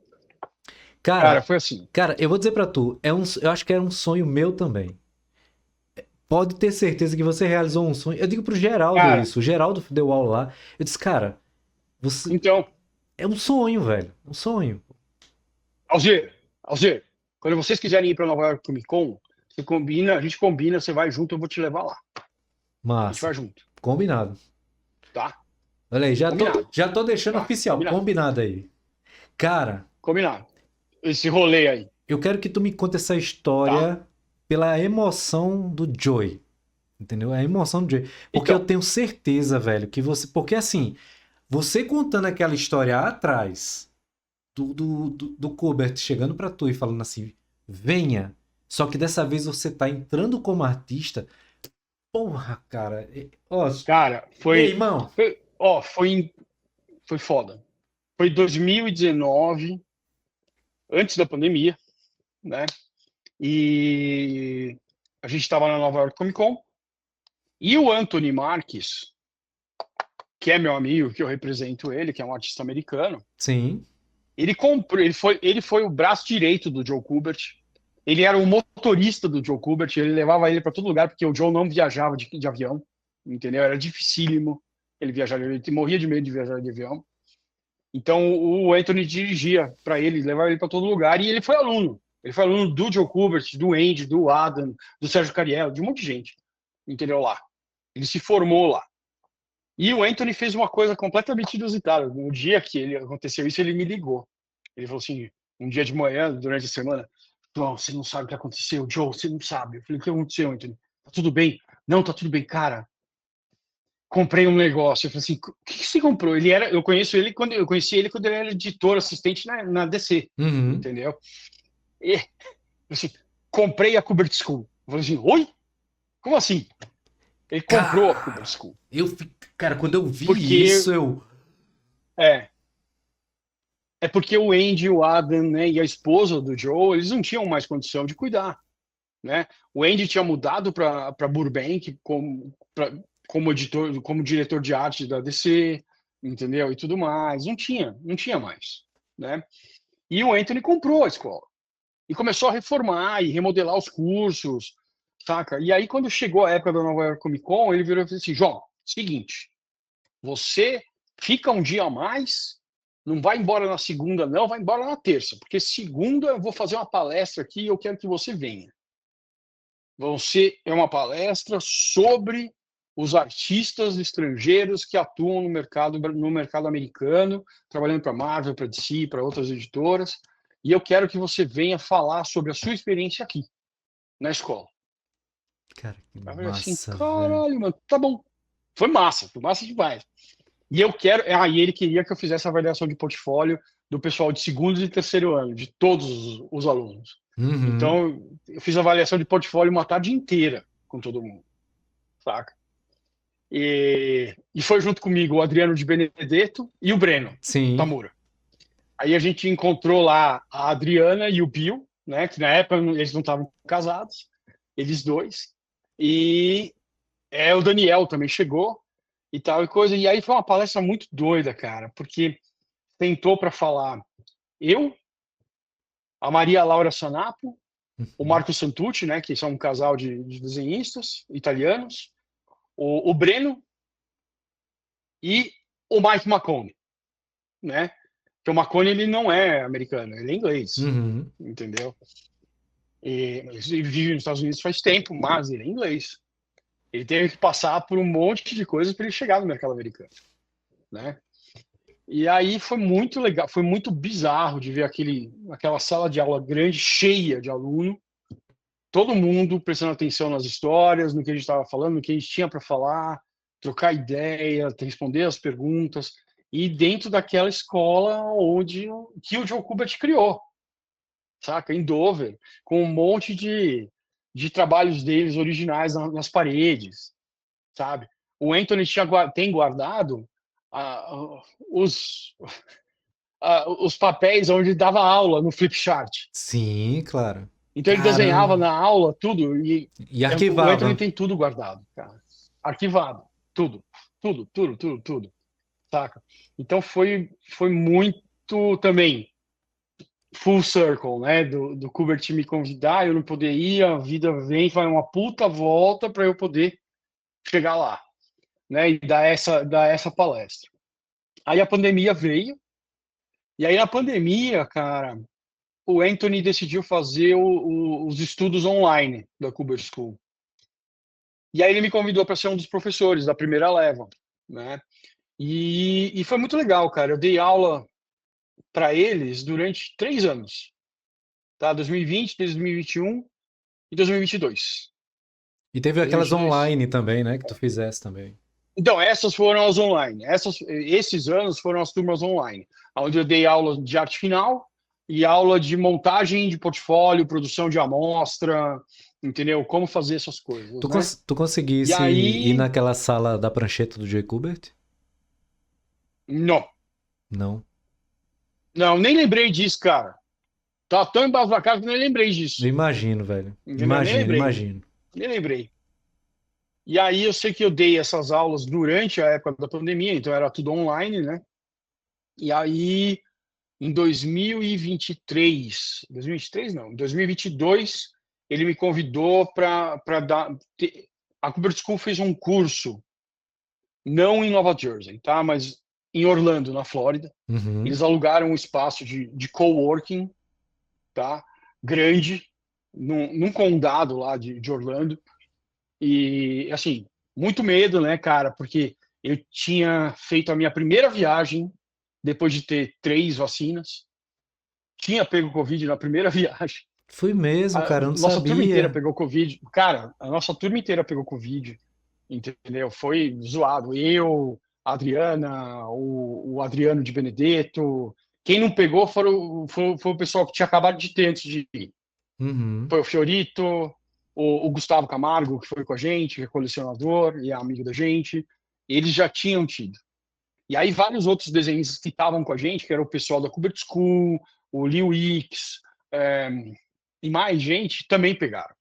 S2: Cara,
S1: Cara,
S2: foi assim.
S1: cara, eu vou dizer para tu, eu acho que era um sonho meu também. Pode ter certeza que você realizou um sonho. Eu digo pro Geraldo
S2: Cara,
S1: isso. O Geraldo deu aula lá. Eu disse, cara, você
S2: então,
S1: é um sonho, velho. Um sonho.
S2: Alzir, quando vocês quiserem ir para Nova York Comic Con, você combina, a gente combina, você vai junto, eu vou te levar lá. A gente vai
S1: Massa.
S2: junto,
S1: Combinado.
S2: tá?
S1: Olha aí,
S2: Combinado,
S1: já tô deixando
S2: tá?
S1: oficial.
S2: Combinado,
S1: Combinado aí. Cara,
S2: combinado. Esse rolê aí,
S1: eu quero que tu me conte essa
S2: tá?
S1: história pela emoção do Joy. Entendeu? A emoção do Joy. Porque eu
S2: Então,
S1: tenho certeza, velho, que você. Porque assim, você contando aquela história atrás do Colbert chegando pra tu e falando assim: venha. Só que dessa vez você tá entrando como artista. Porra, cara. Ó,
S2: cara,
S1: e aí, irmão?
S2: ó, foi foda. Foi 2019, antes da pandemia, né? E a gente estava na Nova York Comic Con e o Anthony Marques, que é meu amigo, que eu represento ele, que é um artista americano,
S1: Sim.
S2: ele comprou, ele foi o braço direito do Joe Kubert. Ele era o motorista do Joe Kubert, ele levava ele para todo lugar porque o Joe não viajava de avião, entendeu? Era dificílimo ele viajar, ele morria de medo de viajar de avião. Então o Anthony dirigia para ele, levava ele para todo lugar e ele foi aluno. Ele foi aluno do Joe Kubert, do Andy, do Adam, do Sérgio Cariello, de um monte de gente, entendeu lá. Ele se formou lá. E o Anthony fez uma coisa completamente inusitada. No dia que ele aconteceu isso, ele me ligou. Ele falou assim, um dia de manhã, durante a semana, João, você não sabe o que aconteceu. Joe, você não sabe. Eu falei, o que aconteceu, Anthony? Tá tudo bem? Não, tá tudo bem, cara. Comprei um negócio. Eu falei assim, o que você comprou? Eu conheci ele quando ele era editor assistente na DC,
S1: Uhum.
S2: entendeu? E assim, comprei a Kubert School. Eu falei assim, oi? Como assim? Ele comprou a Kubert
S1: Cara,
S2: School.
S1: cara, quando eu vi
S2: Porque
S1: isso, eu.
S2: é, é porque o Andy, o Adam, né, e a esposa do Joe, eles não tinham mais condição de cuidar, né? O Andy tinha mudado para Burbank como editor, como diretor de arte da DC, entendeu? E tudo mais. Não tinha mais, né? E o Anthony comprou a escola e começou a reformar e remodelar os cursos, saca? E aí quando chegou a época da Nova York Comic Con, ele virou e falou assim: João, seguinte, você fica um dia a mais, não vai embora na segunda, não, vai embora na terça, porque segunda eu vou fazer uma palestra aqui e eu quero que você venha. É uma palestra sobre os artistas estrangeiros que atuam no mercado americano, trabalhando para a Marvel, para a DC, para outras editoras, e eu quero que você venha falar sobre a sua experiência aqui, na escola.
S1: Cara, que
S2: Eu falei assim,
S1: massa, velho.
S2: caralho, mano, tá bom. Foi massa demais. E eu quero. E ele queria que eu fizesse a avaliação de portfólio do pessoal de segundo e terceiro ano, de todos os alunos.
S1: Uhum.
S2: Então, eu fiz a avaliação de portfólio uma tarde inteira com todo mundo, saca? E foi junto comigo o Adriano de Benedetto e o Breno
S1: Sim.
S2: Tamura. Aí a gente encontrou lá a Adriana e o Bill, né? Que na época eles não estavam casados, eles dois. E o Daniel também chegou e tal e coisa. E aí foi uma palestra muito doida, cara, porque tentou para falar eu, a Maria Laura Sanapo, o
S1: Uhum.
S2: Marco Santucci, né, que são um casal de desenhistas italianos, o Breno e o Mike McCone, né? Que o McCone ele não é americano, ele é inglês,
S1: Uhum.
S2: entendeu? E ele vive nos Estados Unidos faz tempo, mas ele é inglês. Ele teve que passar por um monte de coisas para ele chegar no mercado americano, né? E aí foi muito legal, foi muito bizarro de ver aquela sala de aula grande, cheia de aluno, todo mundo prestando atenção nas histórias, no que a gente estava falando, no que a gente tinha para falar, trocar ideia, responder as perguntas, e dentro daquela escola que o Joe Kubert criou, saca? Em Dover, com um monte de trabalhos deles originais nas paredes, sabe? O Anthony tem guardado os, os papéis onde ele dava aula no Flipchart.
S1: Sim, claro.
S2: Então ele desenhava
S1: Caramba.
S2: na aula tudo e
S1: E
S2: o Anthony
S1: arquivava.
S2: tem tudo guardado, cara. Arquivado, tudo, tudo, tudo, tudo, tudo, saca? Então foi muito também full circle, né? Do Kubert me convidar, eu não poder ir, a vida vem, vai uma puta volta para eu poder chegar lá, né? E dar essa palestra. Aí a pandemia veio, e aí na pandemia, cara, o Anthony decidiu fazer os estudos online da Kubert School. E aí ele me convidou para ser um dos professores da primeira leva, né? E foi muito legal, cara. Eu dei aula para eles durante 3 anos, tá? 2020, 2021 e 2022.
S1: E teve aquelas
S2: 2022.
S1: online também, né? Que tu fizesse também.
S2: Então, essas foram as online. Esses anos foram as turmas online, onde eu dei aula de arte final e aula de montagem de portfólio, produção de amostra, entendeu? Como fazer essas coisas, né?
S1: Tu
S2: E
S1: conseguisse ir
S2: aí,
S1: naquela sala da prancheta do Jay Kubert?
S2: não.
S1: Não.
S2: Não, nem lembrei disso, cara. Tava tão embasbacado que nem lembrei
S1: Eu
S2: disso.
S1: imagino, velho.
S2: Entendeu? Nem
S1: Imagino,
S2: lembrei.
S1: imagino.
S2: Nem lembrei. E aí eu sei que eu dei essas aulas durante a época da pandemia, então era tudo online, né? E aí, em 2023 não, em 2022, ele me convidou para dar. A Cooper School fez um curso, não em Nova Jersey, tá? Mas em Orlando, na Flórida.
S1: Uhum.
S2: Eles alugaram um espaço de coworking, tá? Grande, num condado lá de Orlando. E, assim, muito medo, né, cara? Porque eu tinha feito a minha primeira viagem depois de ter 3 vacinas. Tinha pego Covid na primeira viagem.
S1: Fui mesmo,
S2: A
S1: cara, eu não
S2: nossa turma inteira
S1: sabia.
S2: pegou Covid. Cara, a nossa turma inteira pegou Covid. Entendeu? Foi zoado. Eu, a Adriana, o Adriano de Benedetto. Quem não pegou foi o pessoal que tinha acabado de ter antes de ir.
S1: Uhum.
S2: Foi o Fiorito, o Gustavo Camargo, que foi com a gente, que é colecionador e é amigo da gente. Eles já tinham tido. E aí vários outros desenhistas que estavam com a gente, que era o pessoal da Kubert School, o Liu X, e mais gente, também pegaram.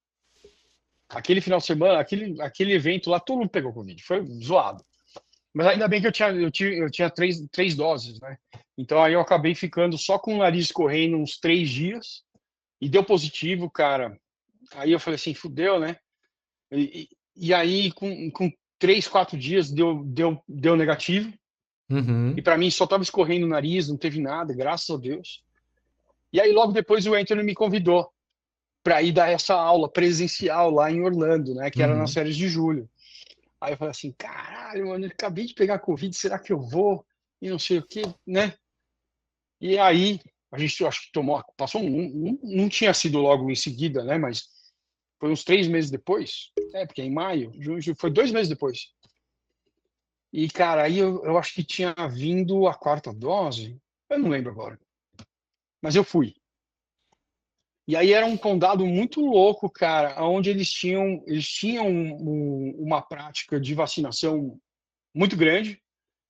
S2: Aquele final de semana, aquele evento lá, todo mundo pegou Covid. Foi zoado. Mas ainda bem que eu tinha três doses, né? Então aí eu acabei ficando só com o nariz correndo uns 3 dias e deu positivo, cara. Aí eu falei assim, fudeu, né? E aí, com 3, 4 dias, deu negativo. E
S1: Uhum.
S2: para mim só tava escorrendo o nariz, não teve nada, graças a Deus. E aí logo depois o Anthony me convidou para ir dar essa aula presencial lá em Orlando, né? Que era nas
S1: Uhum.
S2: férias de julho. Aí eu falei assim, caralho, mano, eu acabei de pegar Covid, será que eu vou? E não sei o quê, né? E aí, a gente acho que passou não tinha sido logo em seguida, né? Mas foi uns 3 meses depois, porque é em maio, junho, foi 2 meses depois. E, cara, aí eu acho que tinha vindo a quarta dose, eu não lembro agora, mas eu fui. E aí era um condado muito louco, cara, onde eles tinham uma prática de vacinação muito grande,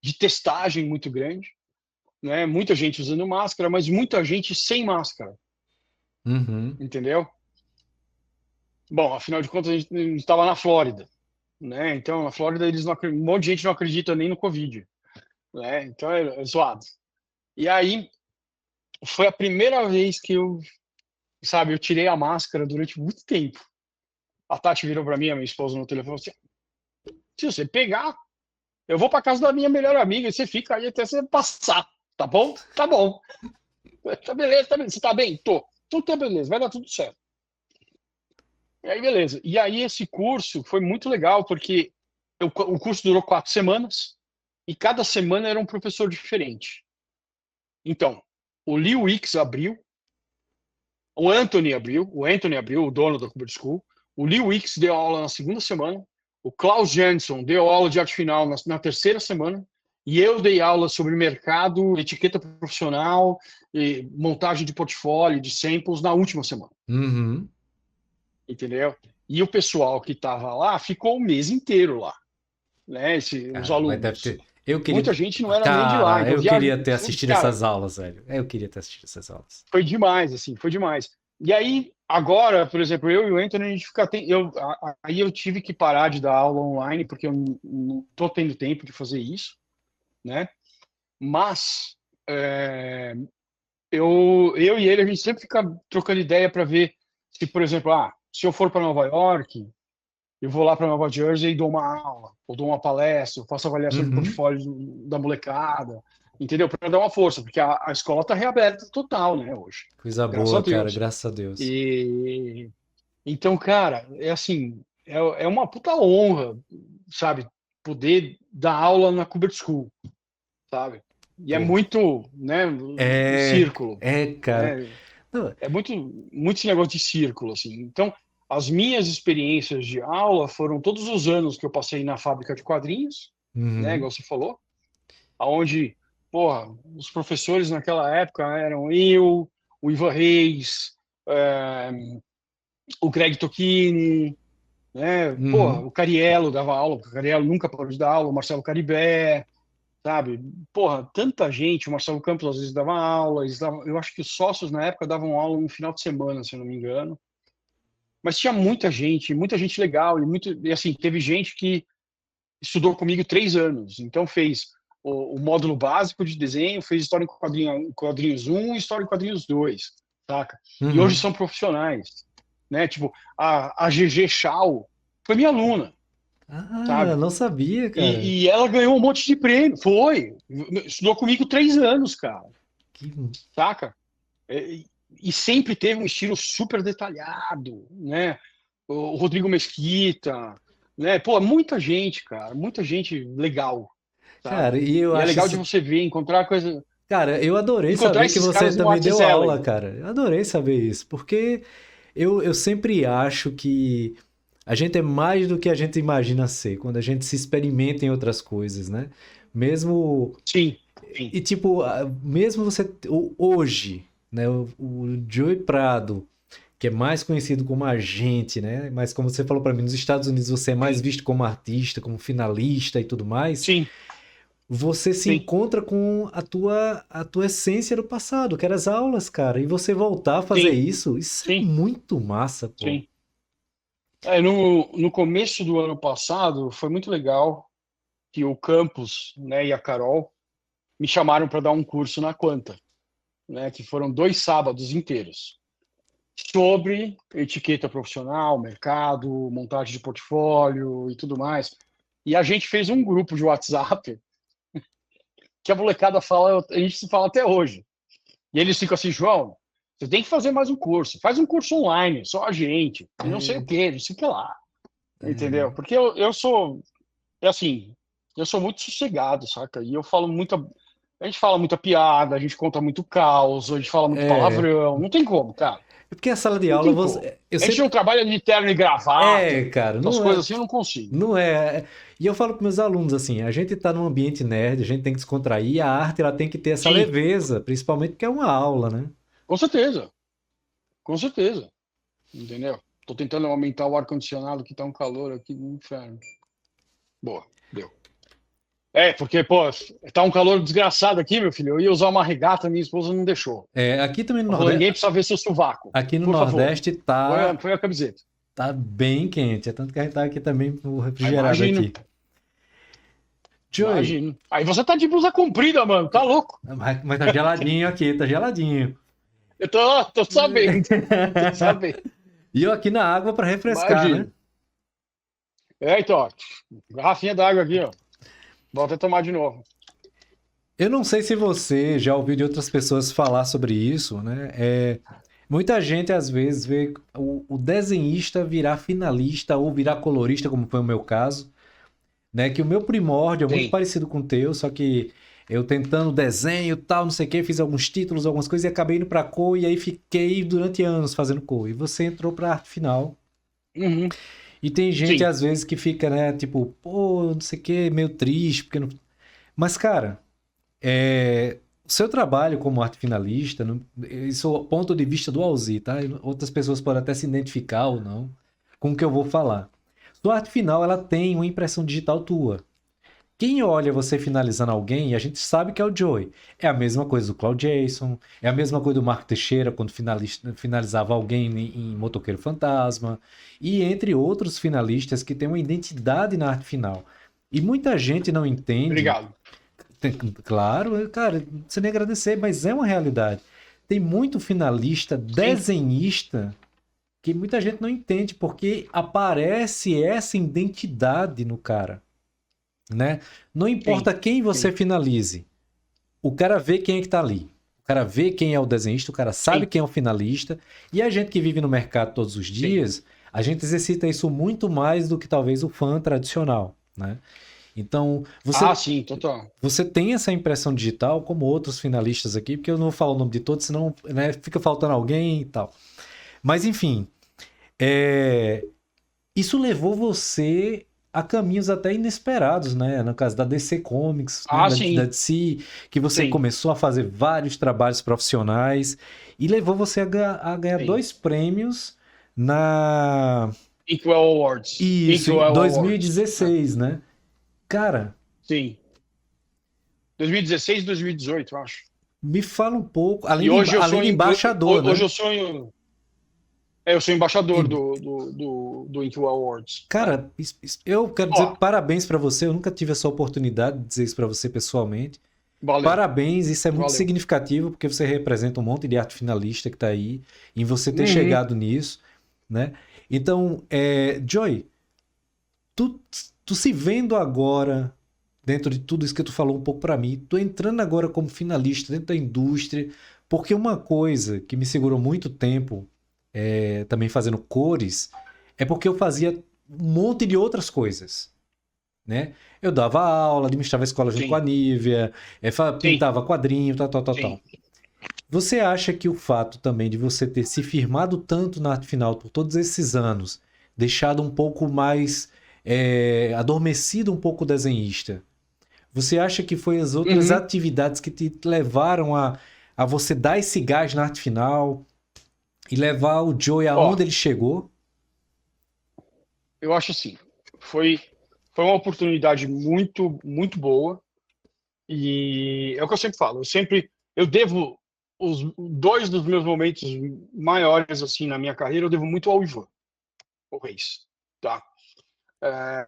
S2: de testagem muito grande, né? Muita gente usando máscara, mas muita gente sem máscara,
S1: Uhum.
S2: entendeu? Bom, afinal de contas, a gente estava na Flórida, né? Então, na Flórida, um monte de gente não acredita nem no Covid, né? Então, é zoado. E aí, foi a primeira vez que eu tirei a máscara durante muito tempo. A Tati virou para mim, a minha esposa, no telefone, assim, se você pegar, eu vou para casa da minha melhor amiga e você fica aí até você passar, tá bom? Tá bom. Tá beleza, tá beleza. Você tá bem? Tô. Então tá beleza, vai dar tudo certo. E aí, beleza. E aí, esse curso foi muito legal, porque o curso durou 4 semanas, e cada semana era um professor diferente. Então, o Lee Wicks abriu, o Anthony abriu, o dono da Kuber School, o Lee Wicks deu aula na segunda semana, o Klaus Jansson deu aula de arte final na terceira semana, e eu dei aula sobre mercado, etiqueta profissional, e montagem de portfólio, de samples na última semana.
S1: Uhum.
S2: Entendeu? E o pessoal que estava lá ficou o mês inteiro lá, né? Os
S1: Cara, mas deve
S2: alunos.
S1: ter. Eu queria.
S2: Muita gente não era nem de lá,
S1: Cara,
S2: então
S1: eu queria ter assistido
S2: cara,
S1: essas aulas, velho. Eu queria ter assistido essas aulas.
S2: foi demais, assim, foi demais. E aí, agora, por exemplo, eu e o Anthony, a gente fica. Aí eu tive que parar de dar aula online, porque eu não tô tendo tempo de fazer isso, né? Mas eu e ele, a gente sempre fica trocando ideia para ver se, por exemplo, se eu for para Nova York, eu vou lá para Nova Jersey e dou uma aula, ou dou uma palestra, eu faço avaliação de
S1: Uhum.
S2: portfólio da molecada, entendeu? Para dar uma força, porque a escola está reaberta total, né, hoje.
S1: Coisa
S2: Graças a
S1: boa, cara,
S2: Deus.
S1: graças a Deus.
S2: E então, cara, é assim, é uma puta honra, sabe, poder dar aula na Kubert School, sabe? E é
S1: Pô.
S2: muito, né, círculo,
S1: Cara.
S2: né?
S1: Não,
S2: É muito esse negócio de círculo, assim. Então, as minhas experiências de aula foram todos os anos que eu passei na fábrica de quadrinhos, né,
S1: uhum.
S2: igual você falou, aonde, porra, os professores naquela época eram eu, o Ivan Reis, o Greg Tocchini, né, porra,
S1: Uhum.
S2: o Cariello dava aula, o Cariello nunca parou de dar aula, o Marcelo Caribé, sabe? Porra, tanta gente, o Marcelo Campos às vezes dava aula, eu acho que os sócios na época davam aula no final de semana, se eu não me engano. Mas tinha muita gente legal, e assim, teve gente que estudou comigo 3 anos, então fez o módulo básico de desenho, fez História em Quadrinhos 1 e História em Quadrinhos 2, saca? E hoje
S1: Uhum.
S2: são profissionais, né? Tipo, a GG Chau foi minha aluna,
S1: Ah,
S2: sabe?
S1: não sabia, cara.
S2: E ela ganhou um monte de prêmio, estudou comigo 3 anos, cara,
S1: Que...
S2: saca? E sempre teve um estilo super detalhado, né? O Rodrigo Mesquita, né? Pô, muita gente, cara, muita gente legal,
S1: Cara,
S2: sabe?
S1: e eu
S2: E é
S1: acho
S2: legal de
S1: isso.
S2: você ver, encontrar coisa,
S1: Cara, eu adorei
S2: encontrar
S1: saber que
S2: esses
S1: você
S2: caras no
S1: também
S2: Arts
S1: deu aula,
S2: Alley.
S1: cara. Eu adorei saber isso, porque eu sempre acho que a gente é mais do que a gente imagina ser, quando a gente se experimenta em outras coisas, né? Mesmo.
S2: Sim, sim,
S1: E tipo, mesmo você. Hoje, né? O Joey Prado, que é mais conhecido como agente, né? Mas como você falou pra mim, nos Estados Unidos você é mais
S2: sim,
S1: visto como artista, como finalista e tudo mais.
S2: sim,
S1: Você se
S2: sim,
S1: encontra com a tua essência do passado, que eram as aulas, cara. E você voltar a fazer
S2: sim,
S1: isso é
S2: sim,
S1: muito massa, pô.
S2: sim. No começo do ano passado, foi muito legal que o Campos, né, e a Carol me chamaram para dar um curso na Quanta, né, que foram 2 sábados inteiros, sobre etiqueta profissional, mercado, montagem de portfólio e tudo mais. E a gente fez um grupo de WhatsApp que a molecada fala, a gente se fala até hoje. E eles ficam assim, João, você tem que fazer mais um curso. Faz um curso online, só a gente. E não sei o
S1: É,
S2: quê, não sei o que lá. Entendeu?
S1: é,
S2: Porque eu sou, assim, eu sou muito sossegado, saca? E eu falo muita. A gente fala muita piada, a gente conta muito caos, a gente fala muito
S1: é.
S2: palavrão. Não tem como, cara.
S1: Porque a sala de
S2: Não
S1: aula,
S2: tem como.
S1: eu
S2: A gente não
S1: sempre.
S2: trabalha de terno e gravata,
S1: Cara,
S2: essas
S1: não é.
S2: coisas assim, eu não consigo.
S1: Não é. E eu falo para meus alunos assim: a gente tá num ambiente nerd, a gente tem que descontrair, e a arte ela tem que ter essa
S2: Sim,
S1: leveza, principalmente porque é uma aula, né?
S2: com certeza. Com certeza. Entendeu? Tô tentando aumentar o ar-condicionado que tá um calor aqui do inferno. Boa, deu. Porque, pô, tá um calor desgraçado aqui, meu filho. Eu ia usar uma regata, minha esposa não deixou.
S1: Aqui também no
S2: Ela falou, ninguém
S1: Nordeste,
S2: precisa ver seu sovaco.
S1: aqui no
S2: Por favor.
S1: Nordeste
S2: Foi a camiseta.
S1: tá bem quente, é tanto que a gente tá aqui também no
S2: Ah,
S1: refrigerado
S2: imagino,
S1: aqui. Joey,
S2: imagino. Aí você tá de blusa comprida, mano. Tá louco.
S1: mas tá geladinho aqui, tá geladinho.
S2: Eu tô sabendo. Tô sabendo.
S1: E eu aqui na água para refrescar, né?
S2: Imagino. Então, ó, garrafinha d'água aqui, ó. Vou até tomar de novo.
S1: Eu não sei se você já ouviu de outras pessoas falar sobre isso, né? Muita gente às vezes vê o desenhista virar finalista ou virar colorista, como foi o meu caso, né? Que o meu primórdio é muito
S2: Sim.
S1: parecido com o teu, só que eu tentando desenho, tal, não sei o que, fiz alguns títulos, algumas coisas e acabei indo pra cor e aí fiquei durante anos fazendo cor. E você entrou pra arte final.
S2: Uhum.
S1: E tem gente
S2: Sim.
S1: às vezes que fica, né, tipo, pô, não sei o que, meio triste, porque não... Mas, cara, o seu trabalho como arte finalista, isso é o ponto de vista do Alzi, tá? Outras pessoas podem até se identificar ou não com o que eu vou falar. Sua arte final, ela tem uma impressão digital tua. Quem olha você finalizando alguém, a gente sabe que é o Joey. É a mesma coisa do Claude Jason, é a mesma coisa do Marco Teixeira quando finalizava alguém em Motoqueiro Fantasma, e entre outros finalistas que têm uma identidade na arte final. E muita gente não entende,
S2: Obrigado.
S1: claro, cara, não precisa nem agradecer, mas é uma realidade. Tem muito finalista,
S2: Sim.
S1: desenhista, que muita gente não entende, porque aparece essa identidade no cara, né? Não
S2: Sim.
S1: importa quem você
S2: Sim.
S1: finalize, o cara vê quem é que tá ali. O cara vê quem é o desenhista, o cara sabe
S2: Sim.
S1: quem é o finalista, e a gente que vive no mercado todos os
S2: Sim.
S1: dias, a gente exercita isso muito mais do que talvez o fã tradicional, né? Então,
S2: Ah,
S1: você
S2: sim, total.
S1: você tem essa impressão digital, como outros finalistas aqui, porque eu não vou falar o nome de todos, senão, né, fica faltando alguém e tal. Mas enfim, é, isso levou você a caminhos até inesperados, né? No caso da DC Comics, né?
S2: Ah,
S1: Da
S2: sim.
S1: DC, que você
S2: Sim.
S1: começou a fazer vários trabalhos profissionais e levou você a ganhar
S2: Sim.
S1: 2 prêmios na...
S2: Inkwell Awards.
S1: Isso, em
S2: Inkwell Awards. É.
S1: 2016, né? Cara,
S2: Sim. 2016 e 2018, eu acho.
S1: me fala um pouco,
S2: E
S1: além de embaixador,
S2: hoje
S1: né?
S2: eu sou embaixador
S1: E,
S2: do Inkwell Awards. É.
S1: cara, eu quero
S2: Ó,
S1: dizer parabéns pra você, eu nunca tive essa oportunidade de dizer isso pra você pessoalmente.
S2: valeu.
S1: Parabéns, isso é muito
S2: Valeu.
S1: significativo, porque você representa um monte de arte finalista que está aí, em você ter
S2: Uhum.
S1: chegado nisso, né? Então, Joy, tu, tu se vendo agora, dentro de tudo isso que tu falou um pouco para mim, tu entrando agora como finalista dentro da indústria, porque uma coisa que me segurou muito tempo, também fazendo cores, é porque eu fazia um monte de outras coisas, né? Eu dava aula, administrava a escola junto com a
S2: Sim.
S1: Nívia,
S2: Sim.
S1: pintava quadrinho, tal, tal, tal,
S2: Sim.
S1: tal. Você acha que o fato também de você ter se firmado tanto na arte final por todos esses anos, deixado um pouco mais adormecido um pouco o desenhista, você acha que foi as outras
S2: Uhum.
S1: atividades que te levaram a você dar esse gás na arte final e levar o Joey
S2: Ó,
S1: aonde ele chegou?
S2: eu acho assim, foi, foi uma oportunidade muito, muito boa. E é o que eu sempre falo, eu devo os dois dos meus momentos maiores assim na minha carreira, eu devo muito ao Ivan, o Reis, tá? É,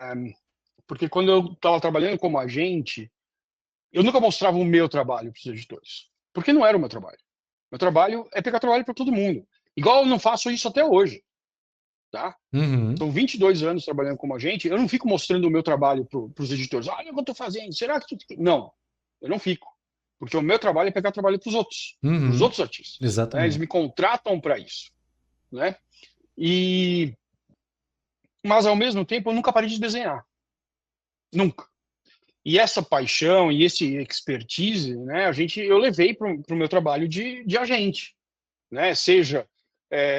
S2: porque quando eu estava trabalhando como agente, eu nunca mostrava o meu trabalho para os editores, porque não era o meu trabalho. Meu trabalho é pegar trabalho para todo mundo. Igual eu não faço isso até hoje, tá?
S1: Uhum,
S2: São 22 anos trabalhando como agente, eu não fico mostrando o meu trabalho para os editores. Olha o que eu estou fazendo, será que... Não, eu não fico. Porque o meu trabalho é pegar trabalho para os
S1: uhum,
S2: outros artistas. Né? Eles
S1: exatamente.
S2: me contratam para isso. Né? E... Mas, ao mesmo tempo, eu nunca parei de desenhar. Nunca. E essa paixão e esse expertise, né, eu levei para o meu trabalho de agente. Né? Seja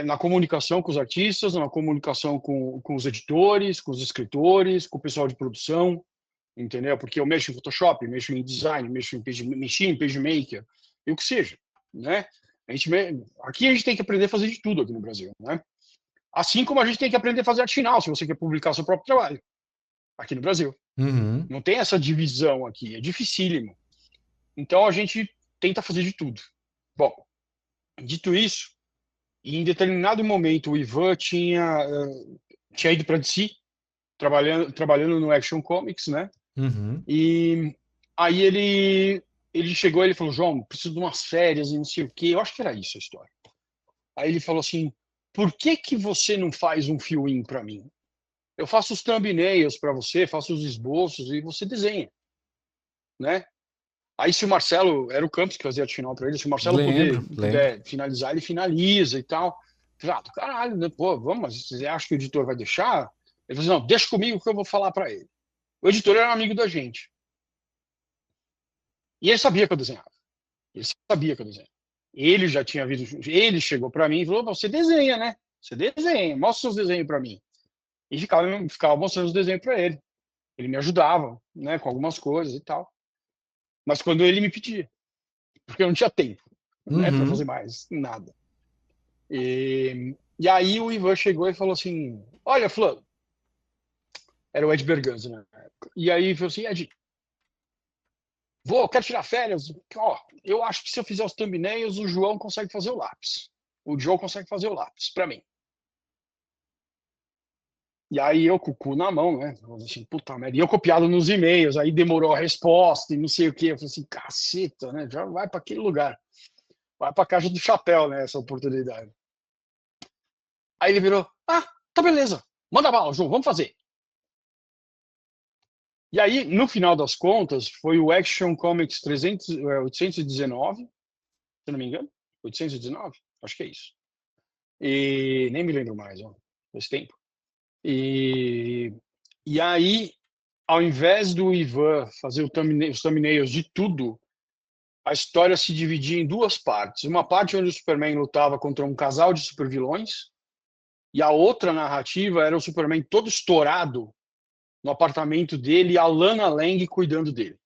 S2: na comunicação com os artistas, na comunicação com os editores, com os escritores, com o pessoal de produção, entendeu? Porque eu mexo em Photoshop, mexo em design, mexi em PageMaker, e o que seja, né? Aqui a gente tem que aprender a fazer de tudo aqui no Brasil, né? Assim como a gente tem que aprender a fazer arte final, se você quer publicar seu próprio trabalho, aqui no Brasil.
S1: Uhum.
S2: Não tem essa divisão aqui, é dificílimo. Então a gente tenta fazer de tudo. Bom, dito isso, em determinado momento o Ivan tinha ido para DC, trabalhando no Action Comics, né?
S1: Uhum.
S2: E aí ele chegou e ele falou, João, preciso de umas férias e não sei o quê. Eu acho que era isso a história. Aí ele falou assim, por que que você não faz um fill-in para mim? Eu faço os thumbnails para você, faço os esboços e você desenha, né? Aí se o Marcelo, era o Campos que fazia a final para ele, se o Marcelo
S1: Lembro.
S2: puder finalizar, ele finaliza e tal. Falei, do caralho, né? Pô, vamos, mas você acha que o editor vai deixar? Ele falou assim, não, deixa comigo que eu vou falar para ele. O editor era um amigo da gente. E ele sabia que eu desenhava. Ele sabia que eu desenhava. Ele já tinha visto, ele chegou para mim e falou, você desenha, né? Você desenha, mostra seus desenhos para mim. E ficava mostrando os desenhos para ele. Ele me ajudava, né, com algumas coisas e tal. Mas quando ele me pedia, porque eu não tinha tempo, né, para fazer mais nada. E aí o Ivan chegou e falou assim, olha, fulano, era o Ed Berganza na época. E aí falou assim, Ed, quero tirar férias. Ó, eu acho que se eu fizer os thumbnails, o João consegue fazer o lápis. O Joe consegue fazer o lápis, para mim. E aí eu com o cu na mão, né? Assim, puta merda. E eu copiado nos e-mails, aí demorou a resposta e não sei o quê. Eu falei assim, caceta, né? Já vai para aquele lugar. Vai para a caixa do chapéu, né? Essa oportunidade. Aí ele virou, tá beleza. Manda bala, João, vamos fazer. E aí, no final das contas, foi o Action Comics 819, se não me engano. 819? Acho que é isso. E nem me lembro mais, ó. Faz tempo. E aí, ao invés do Ivan fazer os thumbnails de tudo, a história se dividia em duas partes. Uma parte onde o Superman lutava contra um casal de supervilões, e a outra narrativa era o Superman todo estourado no apartamento dele e a Lana Lang cuidando dele.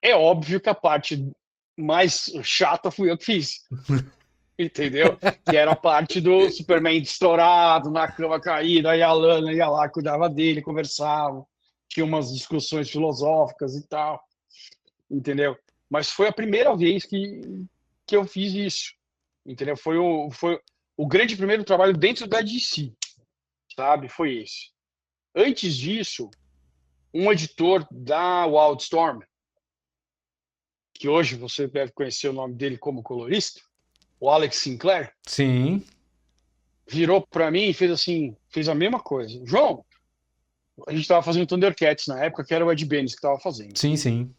S2: É óbvio que a parte mais chata fui eu que fiz. Entendeu? Que era a parte do Superman estourado, na cama caída, aí a Lana ia lá, cuidava dele, conversava, tinha umas discussões filosóficas e tal, entendeu? Mas foi a primeira vez que eu fiz isso, entendeu? Foi o grande primeiro trabalho dentro da DC, sabe? Foi esse. Antes disso, um editor da Wildstorm, que hoje você deve conhecer o nome dele como colorista, o Alex Sinclair.
S1: Sim.
S2: Virou para mim e fez a mesma coisa. João, a gente estava fazendo Thundercats na época, que era o Ed Benes que estava fazendo.
S1: Sim, sim.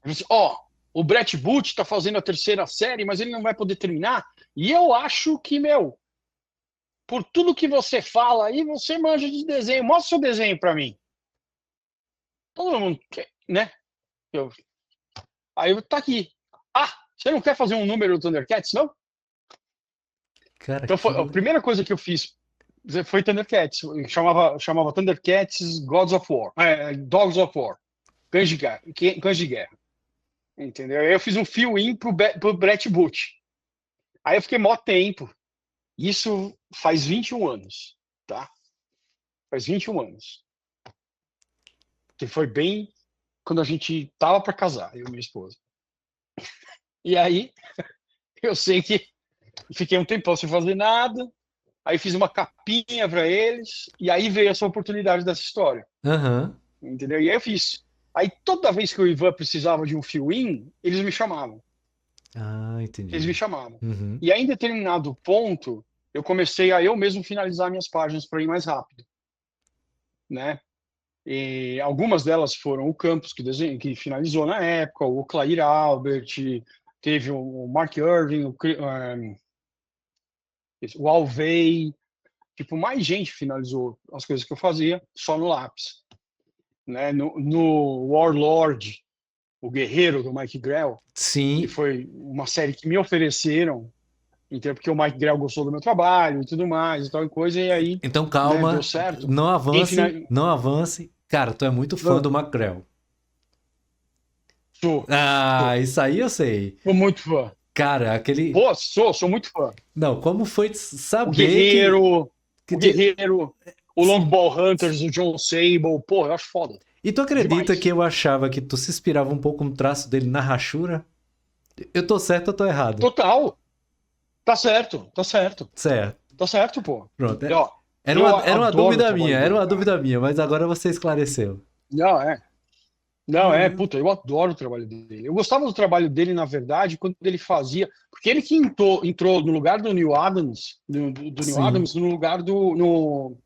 S2: Ele disse, o Brett Booth está fazendo a terceira série, mas ele não vai poder terminar. E eu acho que, por tudo que você fala aí, você manja de desenho. Mostra seu desenho para mim. Todo mundo quer, né? Aí eu, tá aqui. Você não quer fazer um número do Thundercats, não?
S1: Cara,
S2: Então, a primeira coisa que eu fiz foi Thundercats. Chamava Thundercats Gods of War. Dogs of War. Cães de guerra. Entendeu? Aí eu fiz um fill-in pro Brett Booth. Aí eu fiquei mó tempo. Isso faz 21 anos, tá? Faz 21 anos. Que foi bem quando a gente tava para casar, eu e minha esposa. E aí, eu sei que fiquei um tempão sem fazer nada. Aí fiz uma capinha para eles. E aí veio essa oportunidade dessa história. Entendeu? E aí eu fiz. Aí toda vez que o Ivan precisava de um fill-in, eles me chamavam.
S1: Entendi.
S2: Eles me chamavam. E aí, em determinado ponto, eu comecei a eu mesmo finalizar minhas páginas para ir mais rápido. Né? E algumas delas foram o Campos, que finalizou na época, o Clair Albert, teve o Mark Irving, o Alvey, tipo, mais gente finalizou as coisas que eu fazia só no lápis. Né? No Warlord, o Guerreiro do Mike Grell,
S1: sim,
S2: que foi uma série que me ofereceram, entendeu? Porque o Mike Grell gostou do meu trabalho e tudo mais e tal e coisa, e aí
S1: então calma,
S2: né, deu certo.
S1: não avance. Cara, tu é muito fã do McGraw.
S2: Sou.
S1: Isso aí eu sei.
S2: Sou muito fã.
S1: Cara, aquele...
S2: Pô, sou muito fã.
S1: Não, como foi saber
S2: o Guerreiro, o Long Ball Hunters, o John Sable, pô, eu acho foda.
S1: E tu acredita
S2: Demais.
S1: que eu achava que tu se inspirava um pouco no traço dele na rachura? Eu tô certo ou tô errado?
S2: Total. Tá certo.
S1: Certo.
S2: Tá certo, pô.
S1: Pronto. Era uma dúvida minha, mas agora você esclareceu.
S2: Puta, eu adoro o trabalho dele. Eu gostava do trabalho dele, na verdade, quando ele fazia. Porque ele que entrou no lugar do Neil Adams, do Neil Adams, no lugar no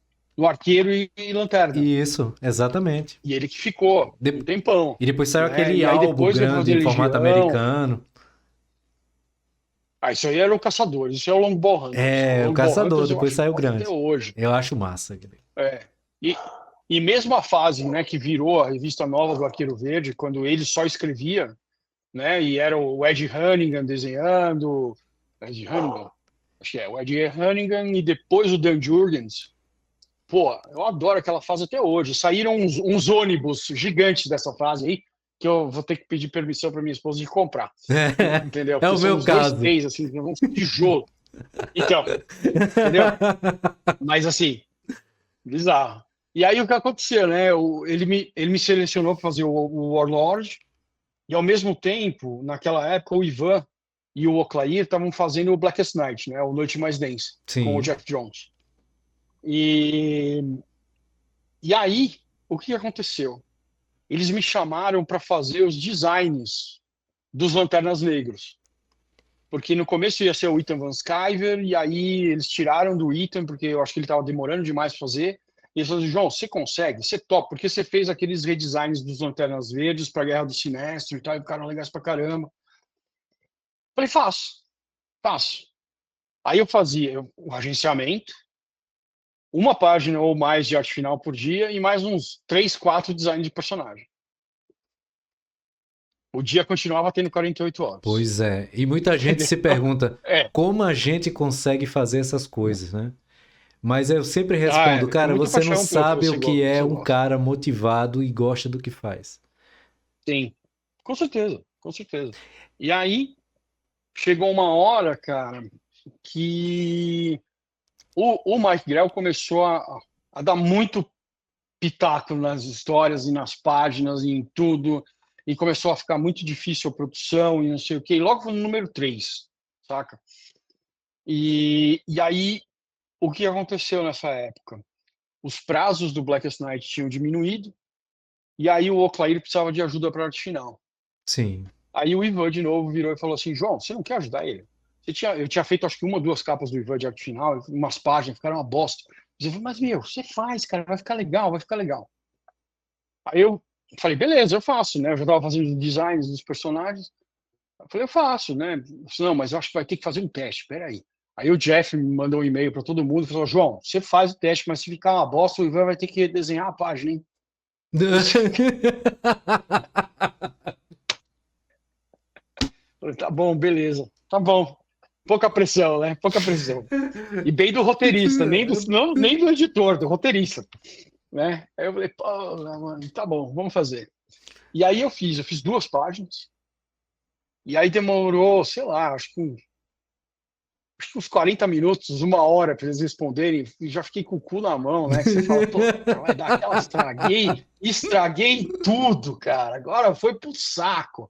S2: no Arqueiro e Lanterna.
S1: Isso, exatamente.
S2: E ele que ficou um tempão.
S1: E depois saiu
S2: né?
S1: aquele
S2: E aí
S1: álbum
S2: depois ele
S1: grande
S2: fazia
S1: em formato
S2: Legião.
S1: americano.
S2: Isso aí era o Caçador, isso é o Long Ball Hunters.
S1: É, o
S2: Long Ball
S1: Caçador,
S2: Hunters eu
S1: depois
S2: acho
S1: saiu
S2: foda até
S1: grande.
S2: hoje.
S1: Eu acho massa.
S2: É. E mesmo a fase, né, que virou a revista nova do Arqueiro Verde, quando ele só escrevia, né, e era o Ed Hannigan desenhando, Ed Hannigan, acho que é o Ed Hannigan e depois o Dan Jurgens. Pô, eu adoro aquela fase até hoje. Saíram uns ônibus gigantes dessa fase aí, que eu vou ter que pedir permissão para minha esposa de comprar. Entendeu?
S1: É
S2: Porque
S1: o
S2: são
S1: meu
S2: uns dois,
S1: caso.
S2: três, assim, uns tijolo. Então, entendeu? Mas assim, bizarro. E aí o que aconteceu, né? Ele me selecionou para fazer o Warlord, e ao mesmo tempo, naquela época, o Ivan e o Oclair estavam fazendo o Blackest Night, né? O Noite Mais Densa, com o
S1: Sim.
S2: Jeff Jones. E aí, o que aconteceu? Eles me chamaram para fazer os designs dos Lanternas Negros. Porque no começo ia ser o Ethan Van Sciver, e aí eles tiraram do Ethan, porque eu acho que ele estava demorando demais para fazer. E eles falaram, João, você consegue? Você topa, porque você fez aqueles redesigns dos Lanternas Verdes para a Guerra do Sinestro e tal, e ficaram legais pra caramba. Falei, faço. Aí eu fazia o agenciamento, uma página ou mais de arte final por dia, e mais uns 3, 4 designs de personagem. O dia continuava tendo 48 horas.
S1: Pois é. E muita gente se pergunta como a gente consegue fazer essas coisas, né? Mas eu sempre respondo, cara,
S2: muita
S1: você não
S2: paixão pelo
S1: sabe o que é
S2: você
S1: um
S2: gosta.
S1: cara motivado e gosta do que faz.
S2: Sim, com certeza, com certeza. E aí, chegou uma hora, cara, que o Mike Grell começou a dar muito pitaco nas histórias e nas páginas e em tudo, e começou a ficar muito difícil a produção e não sei o quê. E logo foi no número 3, saca? E aí, o que aconteceu nessa época? Os prazos do Blackest Night tinham diminuído, e aí o Oclair precisava de ajuda para a arte final.
S1: Sim.
S2: Aí o Ivan de novo virou e falou assim, João, você não quer ajudar ele? Eu tinha feito acho que 1 ou 2 capas do Ivan de arte final, umas páginas, ficaram uma bosta. Eu falei, mas meu, você faz, cara, vai ficar legal, vai ficar legal. Aí eu falei, beleza, eu faço, né? Eu já estava fazendo os designs dos personagens. Eu falei, eu faço, né? Eu falei, não, mas eu acho que vai ter que fazer um teste, peraí. Aí o Jeff me mandou um e-mail para todo mundo e falou, João, você faz o teste, mas se ficar uma bosta, o Ivan vai ter que desenhar a página, hein? Falei, tá bom, beleza. Tá bom. Pouca pressão, né? Pouca pressão. E bem do roteirista, nem do editor, do roteirista. Né? Aí eu falei, pô, mano, tá bom, vamos fazer. E aí eu fiz 2 páginas. E aí demorou, sei lá, acho que uns 40 minutos, 1 hora para eles responderem, e já fiquei com o cu na mão, né? Que você fala, pô, vai dar aquela, estraguei tudo, cara. Agora foi pro saco,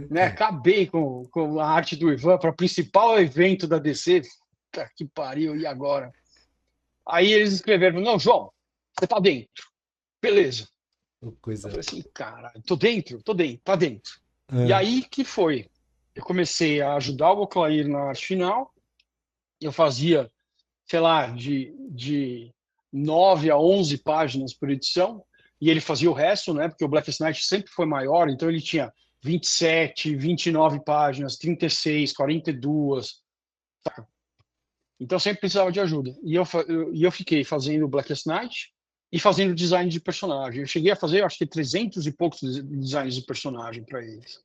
S2: né? Acabei com a arte do Ivan para o principal evento da DC. Puta que pariu, e agora? Aí eles escreveram, não, João, você tá dentro. Beleza.
S1: Coisa.
S2: Eu falei assim, cara, tô dentro, tá dentro. E aí que foi? Eu comecei a ajudar o Oclair na arte final. Eu fazia, sei lá, de 9 a 11 páginas por edição, e ele fazia o resto, né? Porque o Blackest Night sempre foi maior, então ele tinha 27, 29 páginas, 36, 42. Tá? Então sempre precisava de ajuda. E eu fiquei fazendo o Blackest Night e fazendo design de personagem. Eu cheguei a fazer, acho que 300 e poucos designs de personagem para eles.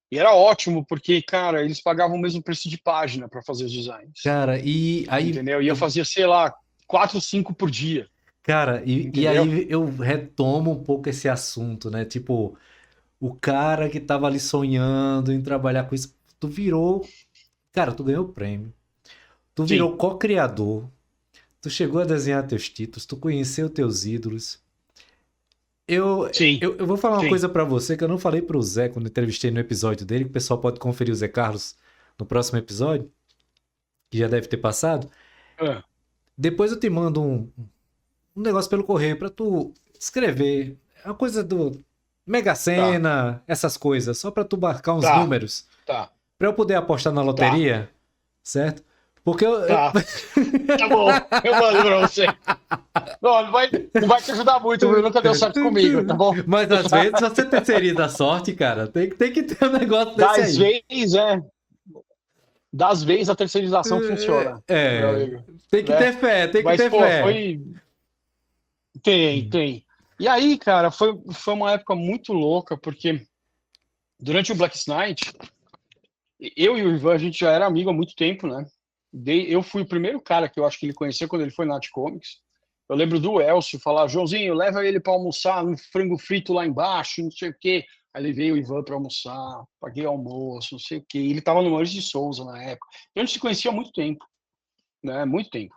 S2: E era ótimo, porque, cara, eles pagavam o mesmo preço de página para fazer os designs.
S1: Cara, e aí.
S2: Entendeu? E eu fazia, sei lá, 4, 5 por dia.
S1: Cara, e
S2: Entendeu?
S1: aí eu retomo um pouco esse assunto, né? Tipo, o cara que tava ali sonhando em trabalhar com isso, tu virou. Cara, tu ganhou o prêmio. Tu virou
S2: Sim.
S1: co-criador. Tu chegou a desenhar teus títulos, tu conheceu teus ídolos. Eu,
S2: Sim.
S1: eu vou falar uma
S2: Sim.
S1: coisa pra você que eu não falei pro Zé quando entrevistei no episódio dele, que o pessoal pode conferir o Zé Carlos no próximo episódio, que já deve ter passado. Depois eu te mando um negócio pelo correio pra tu escrever. É uma coisa do Mega Sena, essas coisas, só pra tu marcar uns números.
S2: Tá.
S1: Pra eu poder apostar na loteria, certo? Porque
S2: Tá bom, eu mando pra você. Não vai te ajudar muito, viu? Nunca deu certo comigo, tá bom?
S1: Mas às vezes você terceiriza a sorte, cara. Tem que ter um negócio desse
S2: Das
S1: aí.
S2: vezes, é. Das vezes a terceirização funciona, meu
S1: É,
S2: amigo.
S1: tem que
S2: Né?
S1: ter fé, tem que
S2: Mas,
S1: ter
S2: pô,
S1: fé.
S2: foi. Tem. E aí, cara, foi uma época muito louca, porque durante o Black Knight, eu e o Ivan, a gente já era amigo há muito tempo, né? Eu fui o primeiro cara que eu acho que ele conheceu quando ele foi na Art Comics. Eu lembro do Elcio falar, Joãozinho, leva ele para almoçar no frango frito lá embaixo, não sei o quê. Aí levei o Ivan para almoçar, paguei almoço, não sei o quê. Ele estava no Maurício de Souza na época. Então a gente se conhecia há muito tempo, né? Muito tempo.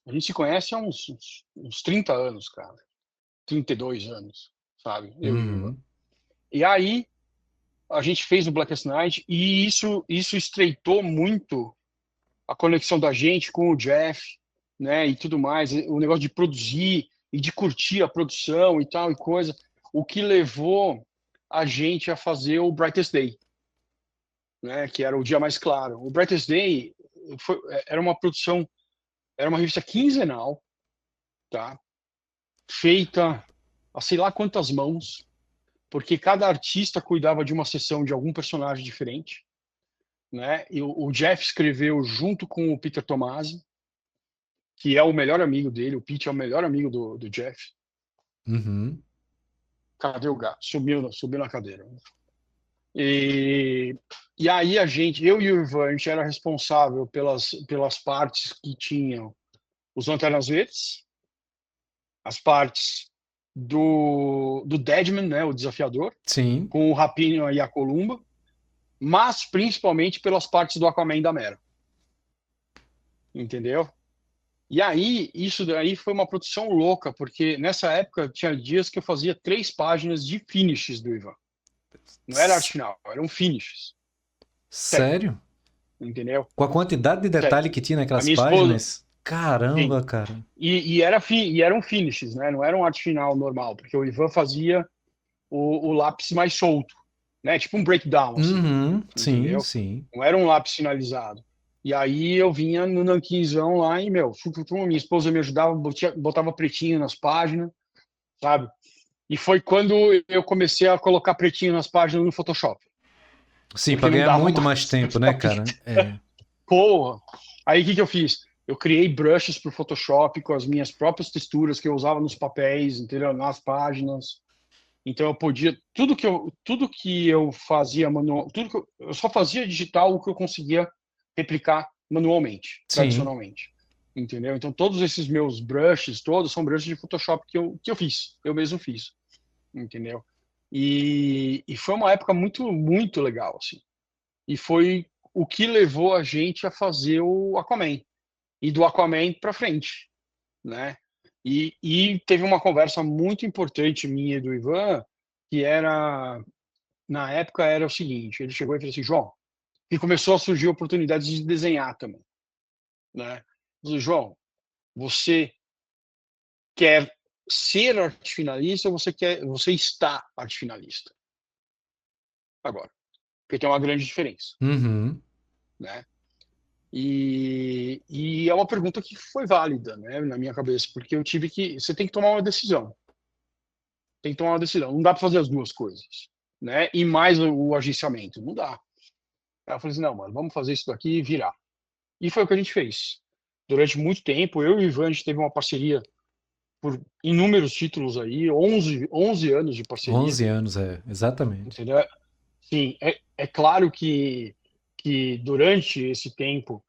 S2: A gente se conhece há uns 30 anos, cara. 32 anos, sabe? Eu e o Ivan.
S1: Uhum.
S2: E aí a gente fez o Blackest Night e isso estreitou muito a conexão da gente com o Jeff, né, e tudo mais, o negócio de produzir e de curtir a produção e tal e coisa, o que levou a gente a fazer o Brightest Day, né, que era o dia mais claro. O Brightest Day era uma produção, era uma revista quinzenal, tá, feita a sei lá quantas mãos, porque cada artista cuidava de uma sessão de algum personagem diferente, né? E o Jeff escreveu junto com o Peter Tomasi, que é o melhor amigo dele. O Pete é o melhor amigo do Jeff.
S1: Uhum.
S2: Cadê o gato? Subiu na cadeira. E, e aí eu e o Ivan, a gente era responsável pelas partes que tinham os Lanternas Verdes, as partes do Deadman, né, o Desafiador,
S1: Sim.
S2: com o Rapinho e a Columba, mas principalmente pelas partes do Aquaman e da Mera. Entendeu? E aí, isso daí foi uma produção louca, porque nessa época tinha dias que eu fazia 3 páginas de finishes do Ivan. Não era arte
S1: S-
S2: final, eram finishes. Sério,
S1: Sério?
S2: entendeu?
S1: Com a quantidade de
S2: Sério.
S1: detalhe que tinha
S2: A
S1: naquelas
S2: minha esposa,
S1: páginas?
S2: sim.
S1: Caramba, cara.
S2: E eram finishes, né? Não era um arte final normal, porque o Ivan fazia o lápis mais solto, né? Tipo um breakdown, assim,
S1: Uhum. Sim,
S2: entendeu?
S1: sim.
S2: Não era um lápis finalizado. E aí eu vinha no nanquinzão lá e, meu, minha esposa me ajudava, botava pretinho nas páginas, sabe? E foi quando eu comecei a colocar pretinho nas páginas no Photoshop,
S1: Sim, pra
S2: porque não
S1: ganhar
S2: dava
S1: muito
S2: mais
S1: mais tempo, né,
S2: pra pintar.
S1: cara? É.
S2: Porra! Aí o que eu fiz? Eu criei brushes para o Photoshop com as minhas próprias texturas que eu usava nos papéis, entendeu? Nas páginas. Então eu podia tudo que eu fazia manual, eu só fazia digital o que eu conseguia replicar manualmente,
S1: Sim.
S2: tradicionalmente. Entendeu? Então todos esses meus brushes, todos são brushes de Photoshop que eu fiz, eu mesmo fiz, entendeu? E foi uma época muito muito legal assim. E foi o que levou a gente a fazer o Aquaman e do Aquaman para frente, né? E teve uma conversa muito importante minha e do Ivan, que era, na época, era o seguinte: ele chegou e falou assim, João, e começou a surgir oportunidades de desenhar também, né? Falei, João, você quer ser arte finalista ou você está arte finalista agora? Porque tem uma grande diferença,
S1: Uhum.
S2: né? E é uma pergunta que foi válida, né, na minha cabeça, porque você tem que tomar uma decisão. Tem que tomar uma decisão. Não dá para fazer as duas coisas, né? E mais o agenciamento, não dá. Aí eu falei assim, não, mano, vamos fazer isso daqui e virar. E foi o que a gente fez. Durante muito tempo, eu e o Ivan, a gente teve uma parceria por inúmeros títulos aí, 11 anos de parceria,
S1: 11 anos, é, exatamente.
S2: entendeu? Sim, é claro que durante esse tempo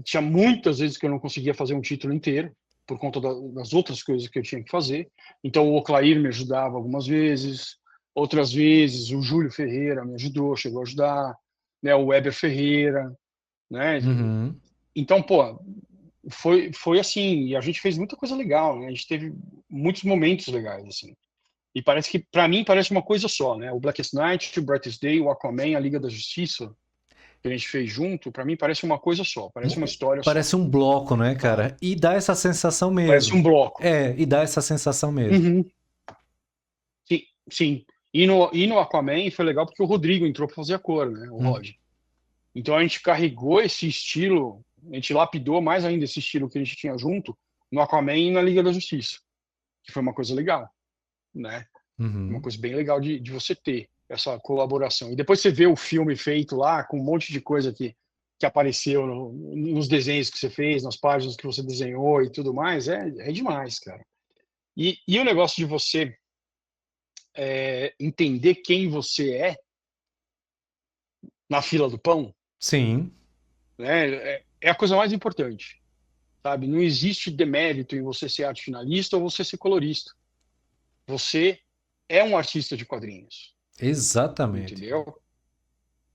S2: tinha muitas vezes que eu não conseguia fazer um título inteiro, por conta das outras coisas que eu tinha que fazer. Então o Oclair me ajudava algumas vezes, outras vezes o Júlio Ferreira me ajudou, chegou a ajudar, né, o Weber Ferreira, né?
S1: Uhum.
S2: Então, pô, foi assim, e a gente fez muita coisa legal, né? A gente teve muitos momentos legais, assim. E parece que, para mim, parece uma coisa só, né? O Blackest Night, o Brightest Day, o Aquaman, a Liga da Justiça, que a gente fez junto, para mim parece uma coisa só, parece uma história só,
S1: Parece um bloco, né,
S2: sabe?
S1: cara? E dá essa sensação
S2: Parece
S1: mesmo.
S2: um bloco.
S1: É, e dá essa sensação mesmo.
S2: Uhum. Sim, sim. E no Aquaman foi legal porque o Rodrigo entrou para fazer a cor, né? O
S1: Hum.
S2: Rod. Então a gente carregou esse estilo, a gente lapidou mais ainda esse estilo que a gente tinha junto no Aquaman e na Liga da Justiça. que foi uma coisa legal, né? Uma
S1: Uhum.
S2: coisa bem legal de você ter essa colaboração. E depois você vê o filme feito lá, com um monte de coisa que apareceu nos desenhos que você fez, nas páginas que você desenhou e tudo mais, é demais, cara. E o negócio de você entender quem você é na fila do pão,
S1: Sim,
S2: né, é a coisa mais importante, sabe? Não existe demérito em você ser arte finalista ou você ser colorista. Você é um artista de quadrinhos,
S1: exatamente.
S2: entendeu?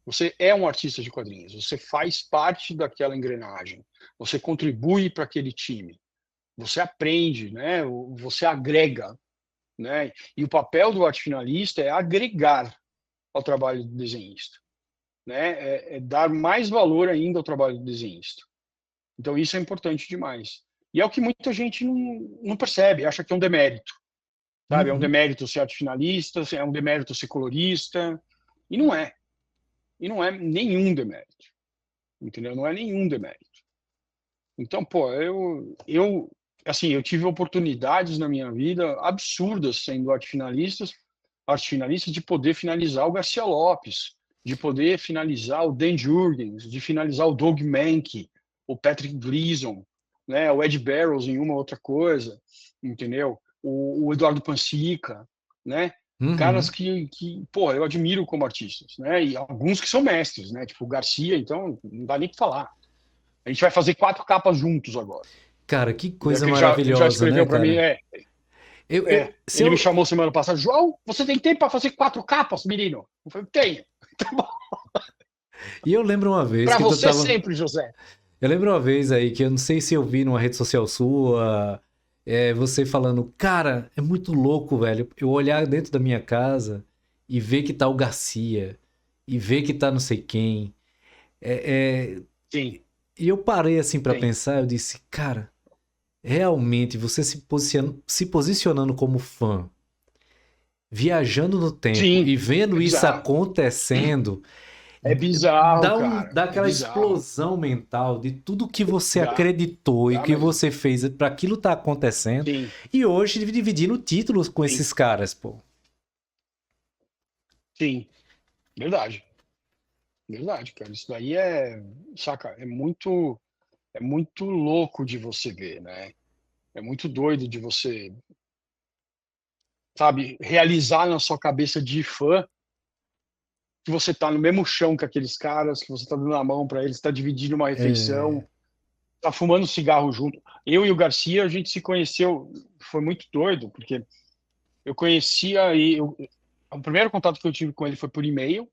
S2: Você é um artista de quadrinhos, você faz parte daquela engrenagem, você contribui para aquele time, você aprende, né? Você agrega, né? E o papel do arte finalista é agregar ao trabalho do desenhista, né? É dar mais valor ainda ao trabalho do desenhista. Então isso é importante demais. E é o que muita gente não percebe, acha que é um demérito, sabe? É um
S1: Uhum.
S2: demérito ser arte finalista, é um demérito ser colorista, e não é. E não é nenhum demérito, entendeu? Não é nenhum demérito. Então, pô, assim, eu tive oportunidades na minha vida absurdas sendo arte finalista de poder finalizar o Garcia Lopes, de poder finalizar o Dan Jurgens, de finalizar o Doug Mahnke, o Patrick Gleason, né, o Ed Barrows em uma outra coisa, entendeu? O Eduardo Pansica, né? Caras
S1: Uhum.
S2: pô, eu admiro como artistas, né? E alguns que são mestres, né? Tipo o Garcia, então não dá nem o que falar. A gente vai fazer 4 capas juntos agora.
S1: Cara, que
S2: Entendeu?
S1: coisa
S2: Que ele já
S1: maravilhosa, né,
S2: escreveu para mim,
S1: cara? Se
S2: ele me
S1: eu,
S2: chamou semana passada, João, você tem tempo para fazer 4 capas, menino? Eu falei, tenho. Tá bom.
S1: e eu lembro uma vez
S2: Para
S1: que tu
S2: você
S1: tava.
S2: sempre, José.
S1: Eu lembro uma vez aí que eu não sei se eu vi numa rede social sua, você falando, cara, é muito louco, velho. Eu olhar dentro da minha casa e ver que tá o Garcia, e ver que tá não sei quem. É, é,
S2: Sim,
S1: E eu parei assim pra
S2: sim,
S1: pensar, eu disse, cara, realmente você se posicionando como fã, viajando no tempo
S2: sim.
S1: e vendo
S2: É
S1: isso
S2: bizarro.
S1: acontecendo,
S2: É bizarro, cara. É
S1: dá aquela
S2: bizarro.
S1: explosão mental de tudo que você
S2: Dá,
S1: acreditou e
S2: dá
S1: que
S2: mesmo.
S1: você fez para aquilo estar acontecendo.
S2: Sim,
S1: E hoje dividindo títulos com
S2: sim,
S1: esses caras, pô.
S2: sim. Verdade. Verdade, cara. Isso daí saca, é muito louco de você ver, né? É muito doido de você, sabe, realizar na sua cabeça de fã que você tá no mesmo chão que aqueles caras, que você tá dando a mão para eles, tá dividindo uma refeição,
S1: É,
S2: tá fumando cigarro junto. Eu e o Garcia, a gente se conheceu, foi muito doido, porque eu conhecia o primeiro contato que eu tive com ele foi por e-mail,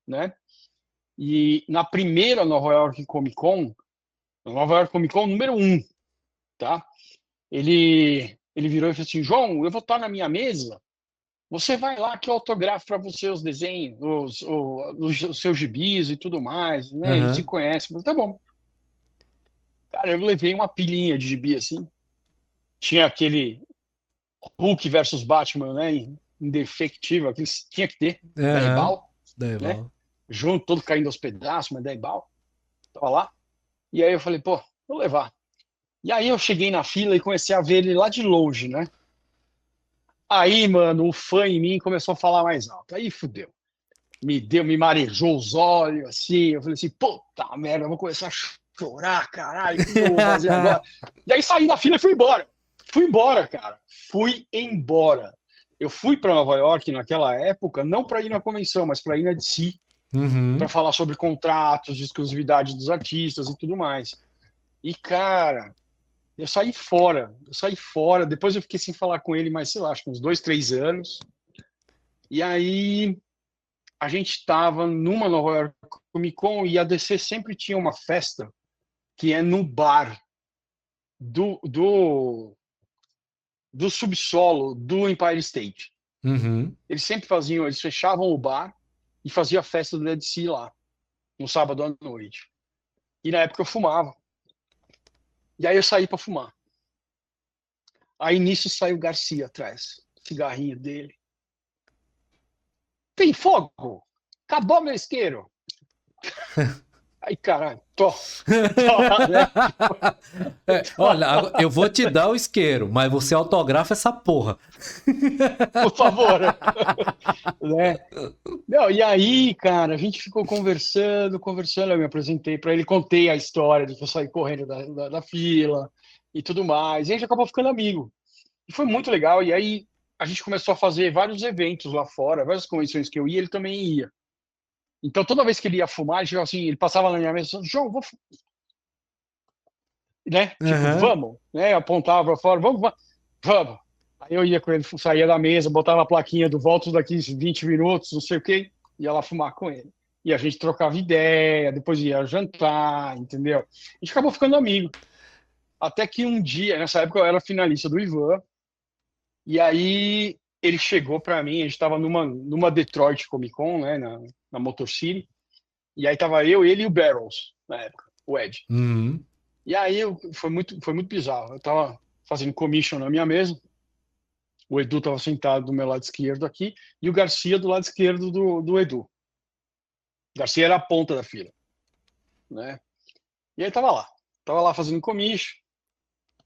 S2: né? E na primeira Nova York Comic Con número um, tá? Ele virou e falou assim: João, eu vou estar na minha mesa. Você vai lá que eu autografo para você os desenhos, os seus gibis e tudo mais, né? Ele se
S1: aham,
S2: conhece. Mas tá bom. Cara, eu levei uma pilhinha de gibi assim. Tinha aquele Hulk versus Batman, né? Indefectível, aquele tinha que ter, da
S1: aham,
S2: Ebal, né?
S1: Deval.
S2: Junto, todo caindo aos pedaços, mas da Ebal. Tava lá. E aí eu falei, pô, vou levar. E aí eu cheguei na fila e comecei a ver ele lá de longe, né? Aí, mano, o fã em mim começou a falar mais alto. Aí fudeu. Me marejou os olhos, assim. Eu falei assim, puta merda, eu vou começar a chorar, caralho, o que eu vou fazer agora? E aí saí da fila e fui embora. Fui embora, cara. Fui embora. Eu fui para Nova York naquela época, não para ir na convenção, mas para ir na DC, para
S1: Uhum.
S2: falar sobre contratos de exclusividade dos artistas e tudo mais. E, cara, eu saí fora. Eu saí fora. Depois eu fiquei sem falar com ele, mais, sei lá, acho que uns 2, 3 anos. E aí a gente estava numa Nova York Comic Con e a DC sempre tinha uma festa que é no bar do, do, do subsolo do Empire State.
S1: Uhum.
S2: Eles fechavam o bar e faziam a festa do DC lá, no sábado à noite. E na época eu fumava. E aí eu saí para fumar. Aí nisso saiu o Garcia atrás, cigarrinho dele. Tem fogo? Acabou meu isqueiro. Aí, caralho. Tô, né?
S1: Olha, eu vou te dar o isqueiro, mas você autografa essa porra.
S2: Por favor. Né? Não, e aí, cara, a gente ficou conversando, eu me apresentei para ele, contei a história de que eu saí correndo da fila e tudo mais, e a gente acabou ficando amigo. E foi muito legal, e aí a gente começou a fazer vários eventos lá fora, várias convenções que eu ia, ele também ia. Então, toda vez que ele ia fumar, ele, assim, ele passava na minha mesa e falava, João, né? Tipo,
S1: Aham.
S2: vamos, né? Eu apontava para fora, vamos. Aí eu ia com ele, saía da mesa, botava a plaquinha do volto daqui 20 minutos, não sei o quê, ia lá fumar com ele. E a gente trocava ideia, depois ia jantar, entendeu? A gente acabou ficando amigo. Até que um dia, nessa época eu era finalista do Ivan, e aí ele chegou para mim, a gente estava numa Detroit Comic Con, né, na Motor City, e aí tava eu, ele e o Barrels, na época, o Ed.
S1: Uhum.
S2: E aí foi muito bizarro. Eu tava fazendo commission na minha mesa, o Edu estava sentado do meu lado esquerdo aqui, e o Garcia do lado esquerdo do Edu. O Garcia era a ponta da fila, né? E aí tava lá fazendo commission.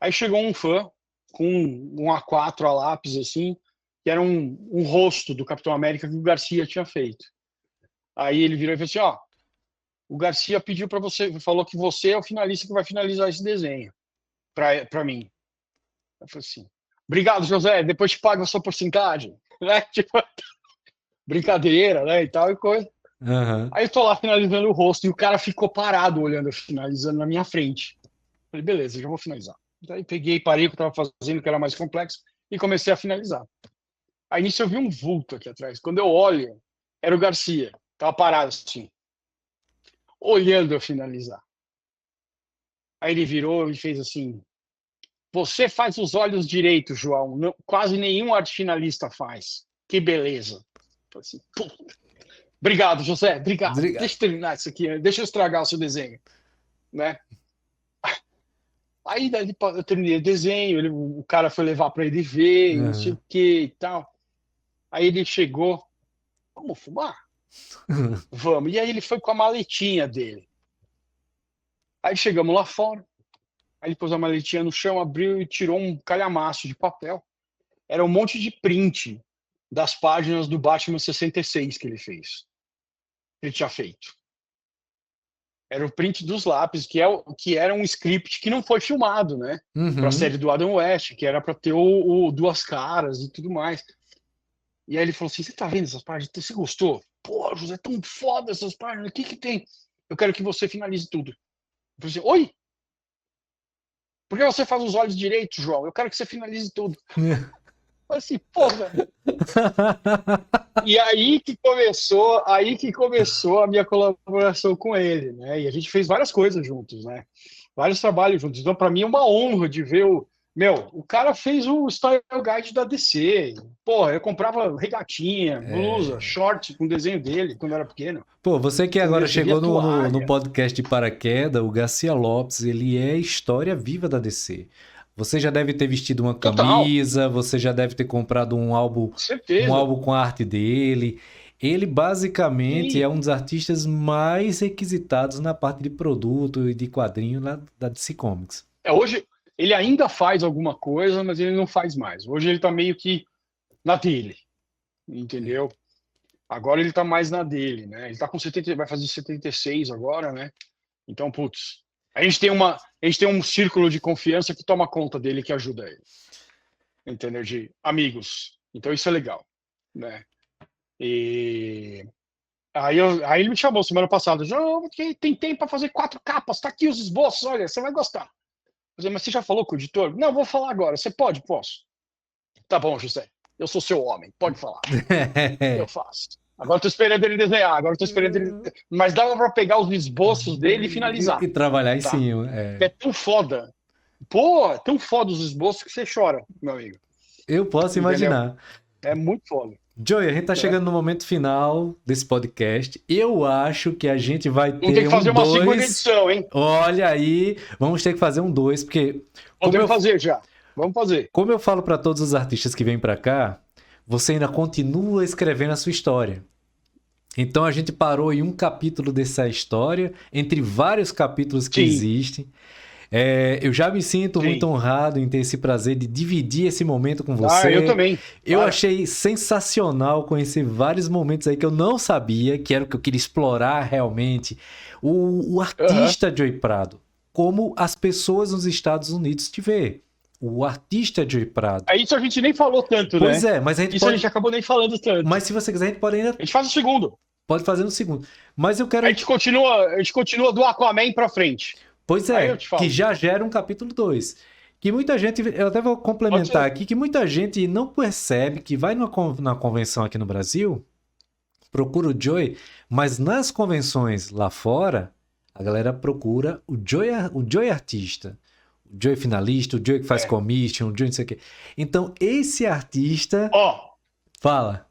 S2: Aí chegou um fã com um A4 a lápis, assim, que era um rosto do Capitão América que o Garcia tinha feito. Aí ele virou e falou assim, ó, o Garcia pediu para você, falou que você é o finalista que vai finalizar esse desenho para mim. Eu falei assim, obrigado, José, depois te pago a sua porcentagem, né? Tipo, brincadeira, né, e tal e coisa.
S1: Aham.
S2: Aí eu tô lá finalizando o rosto e o cara ficou parado olhando, finalizando na minha frente. Falei, beleza, já vou finalizar. Daí peguei, parei o que eu tava fazendo, que era mais complexo, e comecei a finalizar. Aí nisso eu vi um vulto aqui atrás. Quando eu olho, era o Garcia. Tava parado assim, olhando eu finalizar. Aí ele virou e fez assim, você faz os olhos direitos, João. Não, quase nenhum arte finalista faz. Que beleza. Falei assim, obrigado, José. Obrigado.
S1: Desliga.
S2: Deixa eu terminar isso aqui. Deixa eu estragar o seu desenho. Né? Aí daí, eu terminei o desenho. O cara foi levar para ele ver, não sei
S1: Aham.
S2: o que e tal. Aí ele chegou. Vamos fumar? Vamos. E aí ele foi com a maletinha dele. Aí chegamos lá fora. Aí ele pôs a maletinha no chão, abriu e tirou um calhamaço de papel. Era um monte de print das páginas do Batman 66 que ele fez. Que ele tinha feito. Era o print dos lápis, que era um script que não foi filmado, né? Para a
S1: Uhum.
S2: série do Adam West, que era para ter o Duas Caras e tudo mais. E aí ele falou assim: você tá vendo essas páginas? Você gostou? Pô, José, tão foda essas páginas. O que tem? Eu quero que você finalize tudo. Eu falei assim: oi? Por que você faz os olhos direitos, João? Eu quero que você finalize tudo. Eu falei assim, porra. E aí que começou a minha colaboração com ele, né? E a gente fez várias coisas juntos, né? Vários trabalhos juntos. Então, para mim é uma honra de ver o cara fez o Style Guide da DC. Porra, eu comprava regatinha, blusa,
S1: É.
S2: short com desenho dele quando eu era pequeno.
S1: Pô, você que
S2: Entendeu?
S1: agora
S2: Servia
S1: chegou no
S2: toalha.
S1: podcast de paraquedas, o Garcia Lopes, ele é história viva da DC. Você já deve ter vestido uma
S2: Total,
S1: camisa, você já deve ter comprado um
S2: certeza.
S1: álbum com a arte dele. Ele basicamente
S2: E,
S1: é um dos artistas mais requisitados na parte de produto e de quadrinho da DC Comics.
S2: hoje ele ainda faz alguma coisa, mas ele não faz mais. Hoje ele tá meio que na dele, entendeu? Agora ele tá mais na dele, né? Ele tá com 70, vai fazer 76 agora, né? Então, putz, a gente tem um círculo de confiança que toma conta dele, que ajuda ele, entendeu? De amigos. Então isso é legal, né? E aí ele me chamou semana passada, João, tem tempo para fazer 4 capas, tá aqui os esboços, olha, você vai gostar. Eu falei, mas você já falou com o editor? Não, vou falar agora. Você pode? Posso. Tá bom, José. Eu sou seu homem, pode falar. Eu faço. Agora estou esperando ele desenhar, agora estou esperando ele. Mas dava para pegar os esboços dele e
S1: E
S2: finalizar,
S1: trabalhar em
S2: tá?
S1: cima.
S2: É tão foda. Pô, é tão foda os esboços que você chora, meu amigo.
S1: Eu posso
S2: Entendeu?
S1: imaginar.
S2: É muito foda.
S1: Joey, a gente tá
S2: Né?
S1: chegando no momento final desse podcast. Eu acho que a gente vai
S2: Vamos ter
S1: ter
S2: que
S1: um
S2: fazer uma segunda
S1: 2.
S2: edição, hein?
S1: Olha aí, vamos ter que fazer um 2, porque como
S2: Podemos
S1: eu,
S2: fazer já. Vamos fazer.
S1: como eu falo para todos os artistas que vêm para cá, você ainda continua escrevendo a sua história. Então a gente parou em um capítulo dessa história, entre vários capítulos que
S2: Sim,
S1: existem. Eu já me sinto muito
S2: sim.
S1: honrado em ter esse prazer de dividir esse momento com
S2: Ah, eu
S1: você.
S2: também.
S1: Eu
S2: Claro.
S1: achei sensacional conhecer vários momentos aí que eu não sabia, que era o que eu queria explorar realmente. O
S2: Aham.
S1: artista Joey Prado, como as pessoas nos Estados Unidos te vê. O artista Joey Prado.
S2: É isso a gente nem falou tanto,
S1: Pois
S2: né?
S1: é, mas a gente
S2: Isso a
S1: pode.
S2: gente acabou nem falando tanto.
S1: Mas se você quiser, a gente pode ainda
S2: A gente faz o segundo.
S1: pode fazer no segundo. Mas eu quero.
S2: A gente continua do Aquaman pra frente.
S1: Pois
S2: Aí eu
S1: é,
S2: te
S1: que
S2: falo.
S1: já gera um capítulo 2. Que muita gente, eu até vou
S2: Pode
S1: complementar
S2: ser.
S1: aqui, que muita gente não percebe que vai na convenção aqui no Brasil, procura o Joey, mas nas convenções lá fora, a galera procura o Joey artista, o Joey finalista, o Joey que faz
S2: É.
S1: commission, o Joey não sei o quê. Então, esse artista,
S2: Ó,
S1: fala,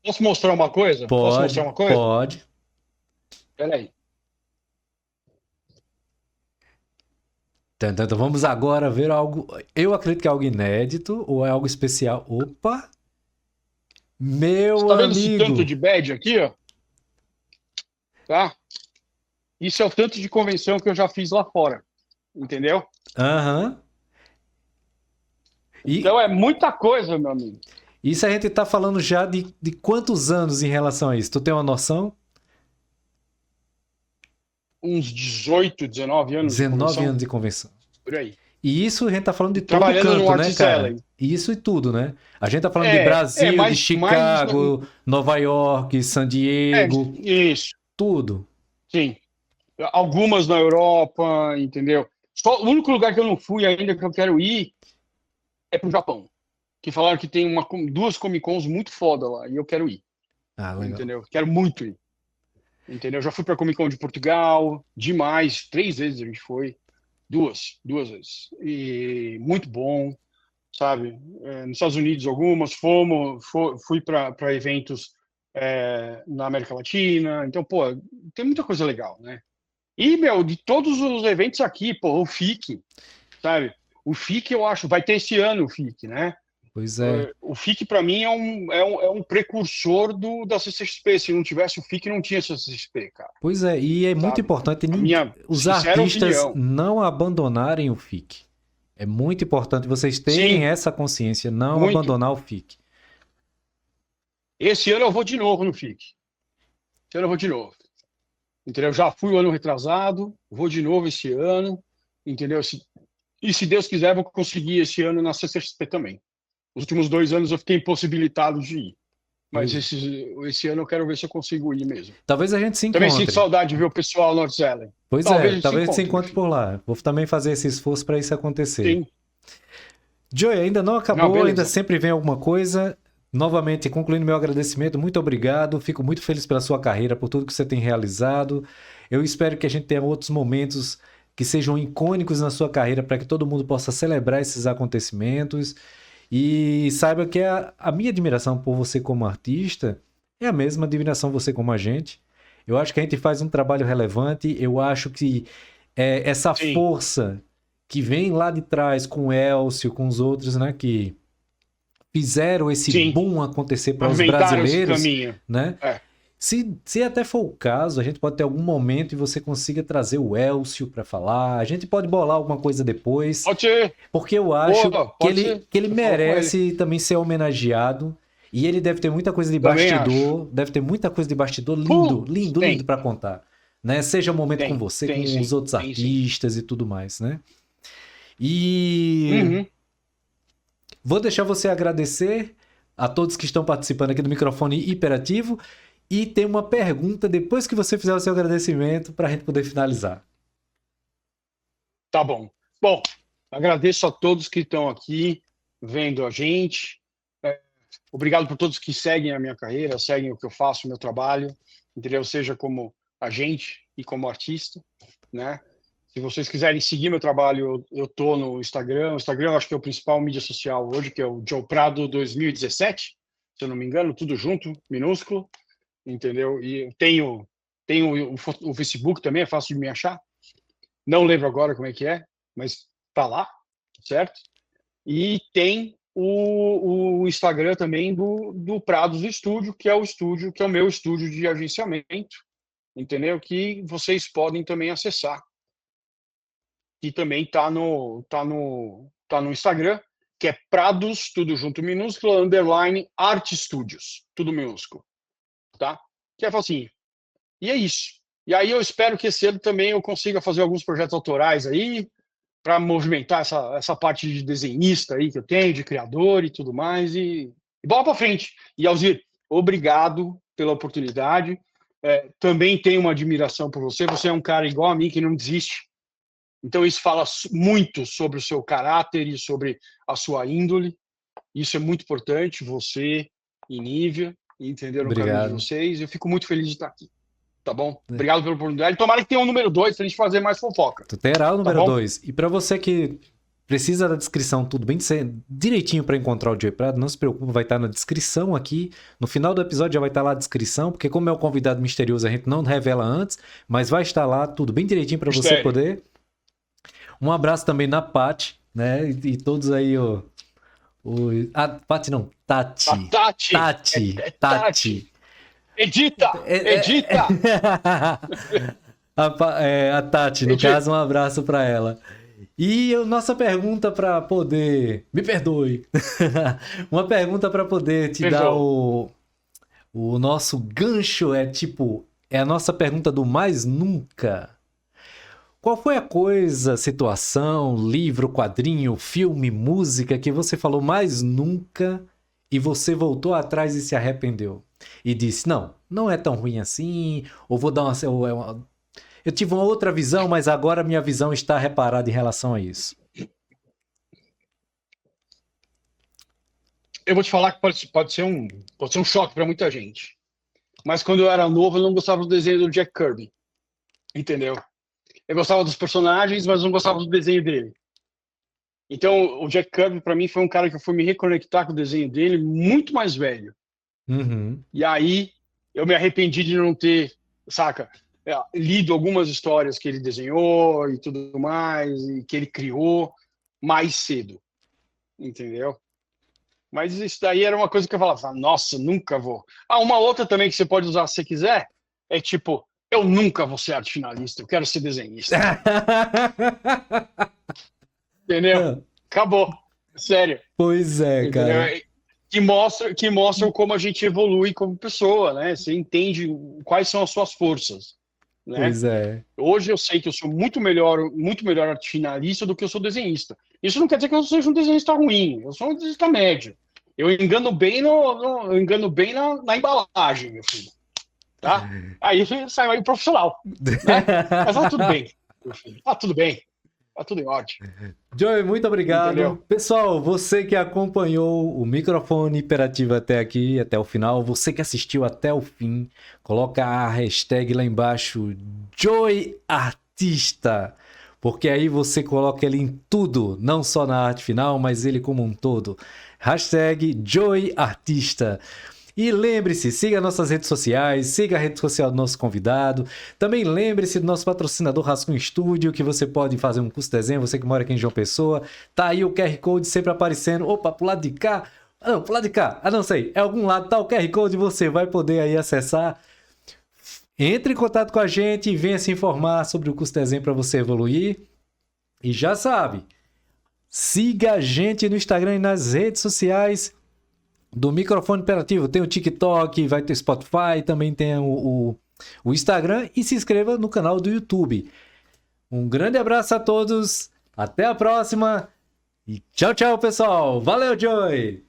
S2: posso mostrar uma coisa? Posso mostrar
S1: pode,
S2: uma coisa?
S1: pode.
S2: Peraí.
S1: Então, vamos agora ver algo, eu acredito que é algo inédito ou é algo especial. Opa!
S2: Você
S1: Meu
S2: tá vendo esse tanto
S1: amigo.
S2: de badge aqui, ó? Tá? Isso é o tanto de convenção que eu já fiz lá fora. Entendeu?
S1: Aham. E
S2: Então é muita coisa, meu amigo.
S1: isso a gente tá falando já de quantos anos em relação a isso? Tu tem uma noção?
S2: Uns 18, 19 anos de
S1: 19
S2: convenção,
S1: anos de convenção.
S2: por aí.
S1: E isso a gente tá falando de
S2: E
S1: todo
S2: trabalhando no
S1: canto, né,
S2: Artist
S1: cara?
S2: Alley.
S1: Isso e tudo, né? A gente tá falando de
S2: É
S1: Brasil, de
S2: mais.
S1: Chicago, Nova York, San
S2: É,
S1: Diego,
S2: isso,
S1: tudo.
S2: sim. Algumas na Europa, entendeu? Só, o único lugar que eu não fui ainda que eu quero ir é pro Japão. Que falaram que tem duas Comic Cons muito foda lá, e eu quero ir,
S1: Ah, legal.
S2: entendeu? Quero muito ir, entendeu? Já fui pra Comic Con de Portugal, demais, 3 vezes a gente foi, duas vezes. E muito bom, sabe? Nos Estados Unidos algumas, fui para eventos na América Latina, então, pô, tem muita coisa legal, né? E, meu, de todos os eventos aqui, pô, o FIC, sabe? O FIC, eu acho, vai ter esse ano o FIC, né?
S1: Pois é.
S2: O FIC, para mim, é um precursor da CCXP. Se não tivesse o FIC, não tinha CCXP, cara,
S1: Pois é, e é muito
S2: sabe?
S1: importante
S2: A minha
S1: os
S2: sincera
S1: artistas
S2: opinião.
S1: não abandonarem o FIC. É muito importante vocês terem
S2: Sim,
S1: essa consciência, não
S2: muito.
S1: abandonar o FIC.
S2: Esse ano eu vou de novo no FIC. Esse ano eu vou de novo. Entendeu? Já fui o ano retrasado, vou de novo esse ano, entendeu? E se Deus quiser, vou conseguir esse ano na CCXP também. Os últimos 2 anos eu fiquei impossibilitado de ir. Mas
S1: Pois,
S2: esse ano eu quero ver se eu consigo ir mesmo.
S1: talvez a gente se
S2: Também sinto
S1: encontre.
S2: saudade de ver o pessoal no North Zelen.
S1: Pois
S2: Talvez
S1: é,
S2: a gente se
S1: talvez a gente se
S2: encontre no
S1: encontre
S2: fim.
S1: por lá. Vou também fazer esse esforço para isso acontecer.
S2: Sim.
S1: Joey, ainda não
S2: Não,
S1: acabou, ainda
S2: beleza.
S1: sempre vem alguma coisa. Novamente, concluindo meu agradecimento, muito obrigado. Fico muito feliz pela sua carreira, por tudo que você tem realizado. Eu espero que a gente tenha outros momentos que sejam icônicos na sua carreira para que todo mundo possa celebrar esses acontecimentos. E saiba que a minha admiração por você como artista é a mesma admiração você como agente. Eu acho que a gente faz um trabalho relevante. Eu acho que essa
S2: Sim.
S1: força que vem lá de trás com o Elcio, com os outros, né, que fizeram esse
S2: Sim.
S1: boom acontecer para os
S2: Pavimentaram esse
S1: brasileiros,
S2: caminho.
S1: né?
S2: É.
S1: Se até for o caso, a gente pode ter algum momento e você consiga trazer o Elcio para falar. A gente pode bolar alguma coisa depois,
S2: Pode ser.
S1: porque eu acho
S2: Boa,
S1: que
S2: pode
S1: ele,
S2: ser.
S1: que ele
S2: Eu falo com ele.
S1: merece também ser homenageado. E ele deve ter muita coisa de
S2: Também acho.
S1: bastidor, deve ter muita coisa de bastidor lindo,
S2: Putz,
S1: lindo, lindo
S2: tem.
S1: para contar. Né? Seja um momento com você, com
S2: Tem
S1: os
S2: sim.
S1: outros
S2: Tem sim.
S1: artistas e tudo mais, né? E
S2: Uhum.
S1: vou deixar você agradecer a todos que estão participando aqui do microfone hiperativo e tem uma pergunta depois que você fizer o seu agradecimento para a gente poder finalizar.
S2: Tá bom. Bom, agradeço a todos que estão aqui vendo a gente. Obrigado por todos que seguem a minha carreira, seguem o que eu faço, o meu trabalho, entendeu? Seja como agente e como artista, né? Se vocês quiserem seguir meu trabalho, eu tô no Instagram. O Instagram eu acho que é o principal mídia social hoje, que é o Joe Prado 2017, se eu não me engano, tudo junto, minúsculo, entendeu? E tenho o Facebook também, é fácil de me achar. Não lembro agora como é que é, mas tá lá, certo? E tem o Instagram também do Prados Estúdio, que é o meu estúdio de agenciamento, entendeu? Que vocês podem também acessar. E também tá no Instagram, que é Prados, tudo junto minúsculo, underline, Art Studios, tudo minúsculo, tá? Que é facinho. E é isso. E aí eu espero que esse ano também eu consiga fazer alguns projetos autorais aí, para movimentar essa parte de desenhista aí que eu tenho, de criador e tudo mais, e bola para frente. E Alzir, obrigado pela oportunidade. Também tenho uma admiração por você. Você é um cara igual a mim que não desiste. Então isso fala muito sobre o seu caráter e sobre a sua índole. Isso é muito importante. Você e Nívia entenderam o caminho de vocês. Eu fico muito feliz de estar aqui. Tá bom? Obrigado pela oportunidade. Tomara que tenha um número 2 pra gente fazer mais fofoca.
S1: Tu terá o número 2. E pra você que precisa da descrição, tudo bem direitinho pra encontrar o Joey Prado, não se preocupe, vai estar na descrição aqui. No final do episódio já vai estar lá a descrição, porque como é o convidado misterioso, a gente não revela antes, mas vai estar lá tudo bem direitinho pra você poder. Um abraço também na Paty, né? E todos aí, Paty não, Tati.
S2: A Tati.
S1: Tati.
S2: Edita!
S1: A Tati, no caso, um abraço para ela. E nossa pergunta para poder... Me perdoe. Uma pergunta para poder te dar o nosso gancho, é a nossa pergunta do mais nunca. Qual foi a coisa, situação, livro, quadrinho, filme, música que você falou mais nunca e você voltou atrás e se arrependeu? E disse, não é tão ruim assim, ou vou dar eu tive uma outra visão, mas agora minha visão está reparada em relação a isso.
S2: Eu vou te falar que pode ser um choque para muita gente. Mas quando eu era novo, eu não gostava do desenho do Jack Kirby. Entendeu? Eu gostava dos personagens, mas não gostava do desenho dele. Então, o Jack Kirby, para mim, foi um cara que eu fui me reconectar com o desenho dele muito mais velho.
S1: Uhum.
S2: E aí, eu me arrependi de não ter, lido algumas histórias que ele desenhou e tudo mais, e que ele criou mais cedo. Entendeu? Mas isso daí era uma coisa que eu falava, nossa, nunca vou. Uma outra também que você pode usar se você quiser, é tipo, eu nunca vou ser arte finalista, eu quero ser desenhista. Entendeu? Acabou. Sério.
S1: Pois é, entendeu? Cara.
S2: Que mostram como a gente evolui como pessoa, né? Você entende quais são as suas forças, né?
S1: Pois é.
S2: Hoje eu sei que eu sou muito melhor arte finalista do que eu sou desenhista. Isso não quer dizer que eu seja um desenhista ruim, eu sou um desenhista médio. Eu engano bem na embalagem, meu filho. Tá? Aí saiu aí profissional. Né? Mas tá tudo bem, meu filho. Tá tudo bem. Tá tudo em ordem.
S1: Joey, muito obrigado. Entendeu? Pessoal, você que acompanhou o microfone hiperativo até aqui, até o final, você que assistiu até o fim, coloca a hashtag lá embaixo, Joey Artista, porque aí você coloca ele em tudo, não só na arte final, mas ele como um todo. Hashtag Joey Artista. E lembre-se, siga nossas redes sociais, siga a rede social do nosso convidado. Também lembre-se do nosso patrocinador Rascunho Estúdio, que você pode fazer um curso de desenho, você que mora aqui em João Pessoa. Tá aí o QR Code sempre aparecendo. Opa, pro lado de cá. Não, pro lado de cá. Não sei. É algum lado, tá o QR Code, você vai poder aí acessar. Entre em contato com a gente e venha se informar sobre o curso de desenho para você evoluir. E já sabe, siga a gente no Instagram e nas redes sociais do Microfone Hiperativo. Tem o TikTok, vai ter Spotify, também tem o Instagram e se inscreva no canal do YouTube. Um grande abraço a todos, até a próxima e tchau, tchau, pessoal. Valeu, Joey!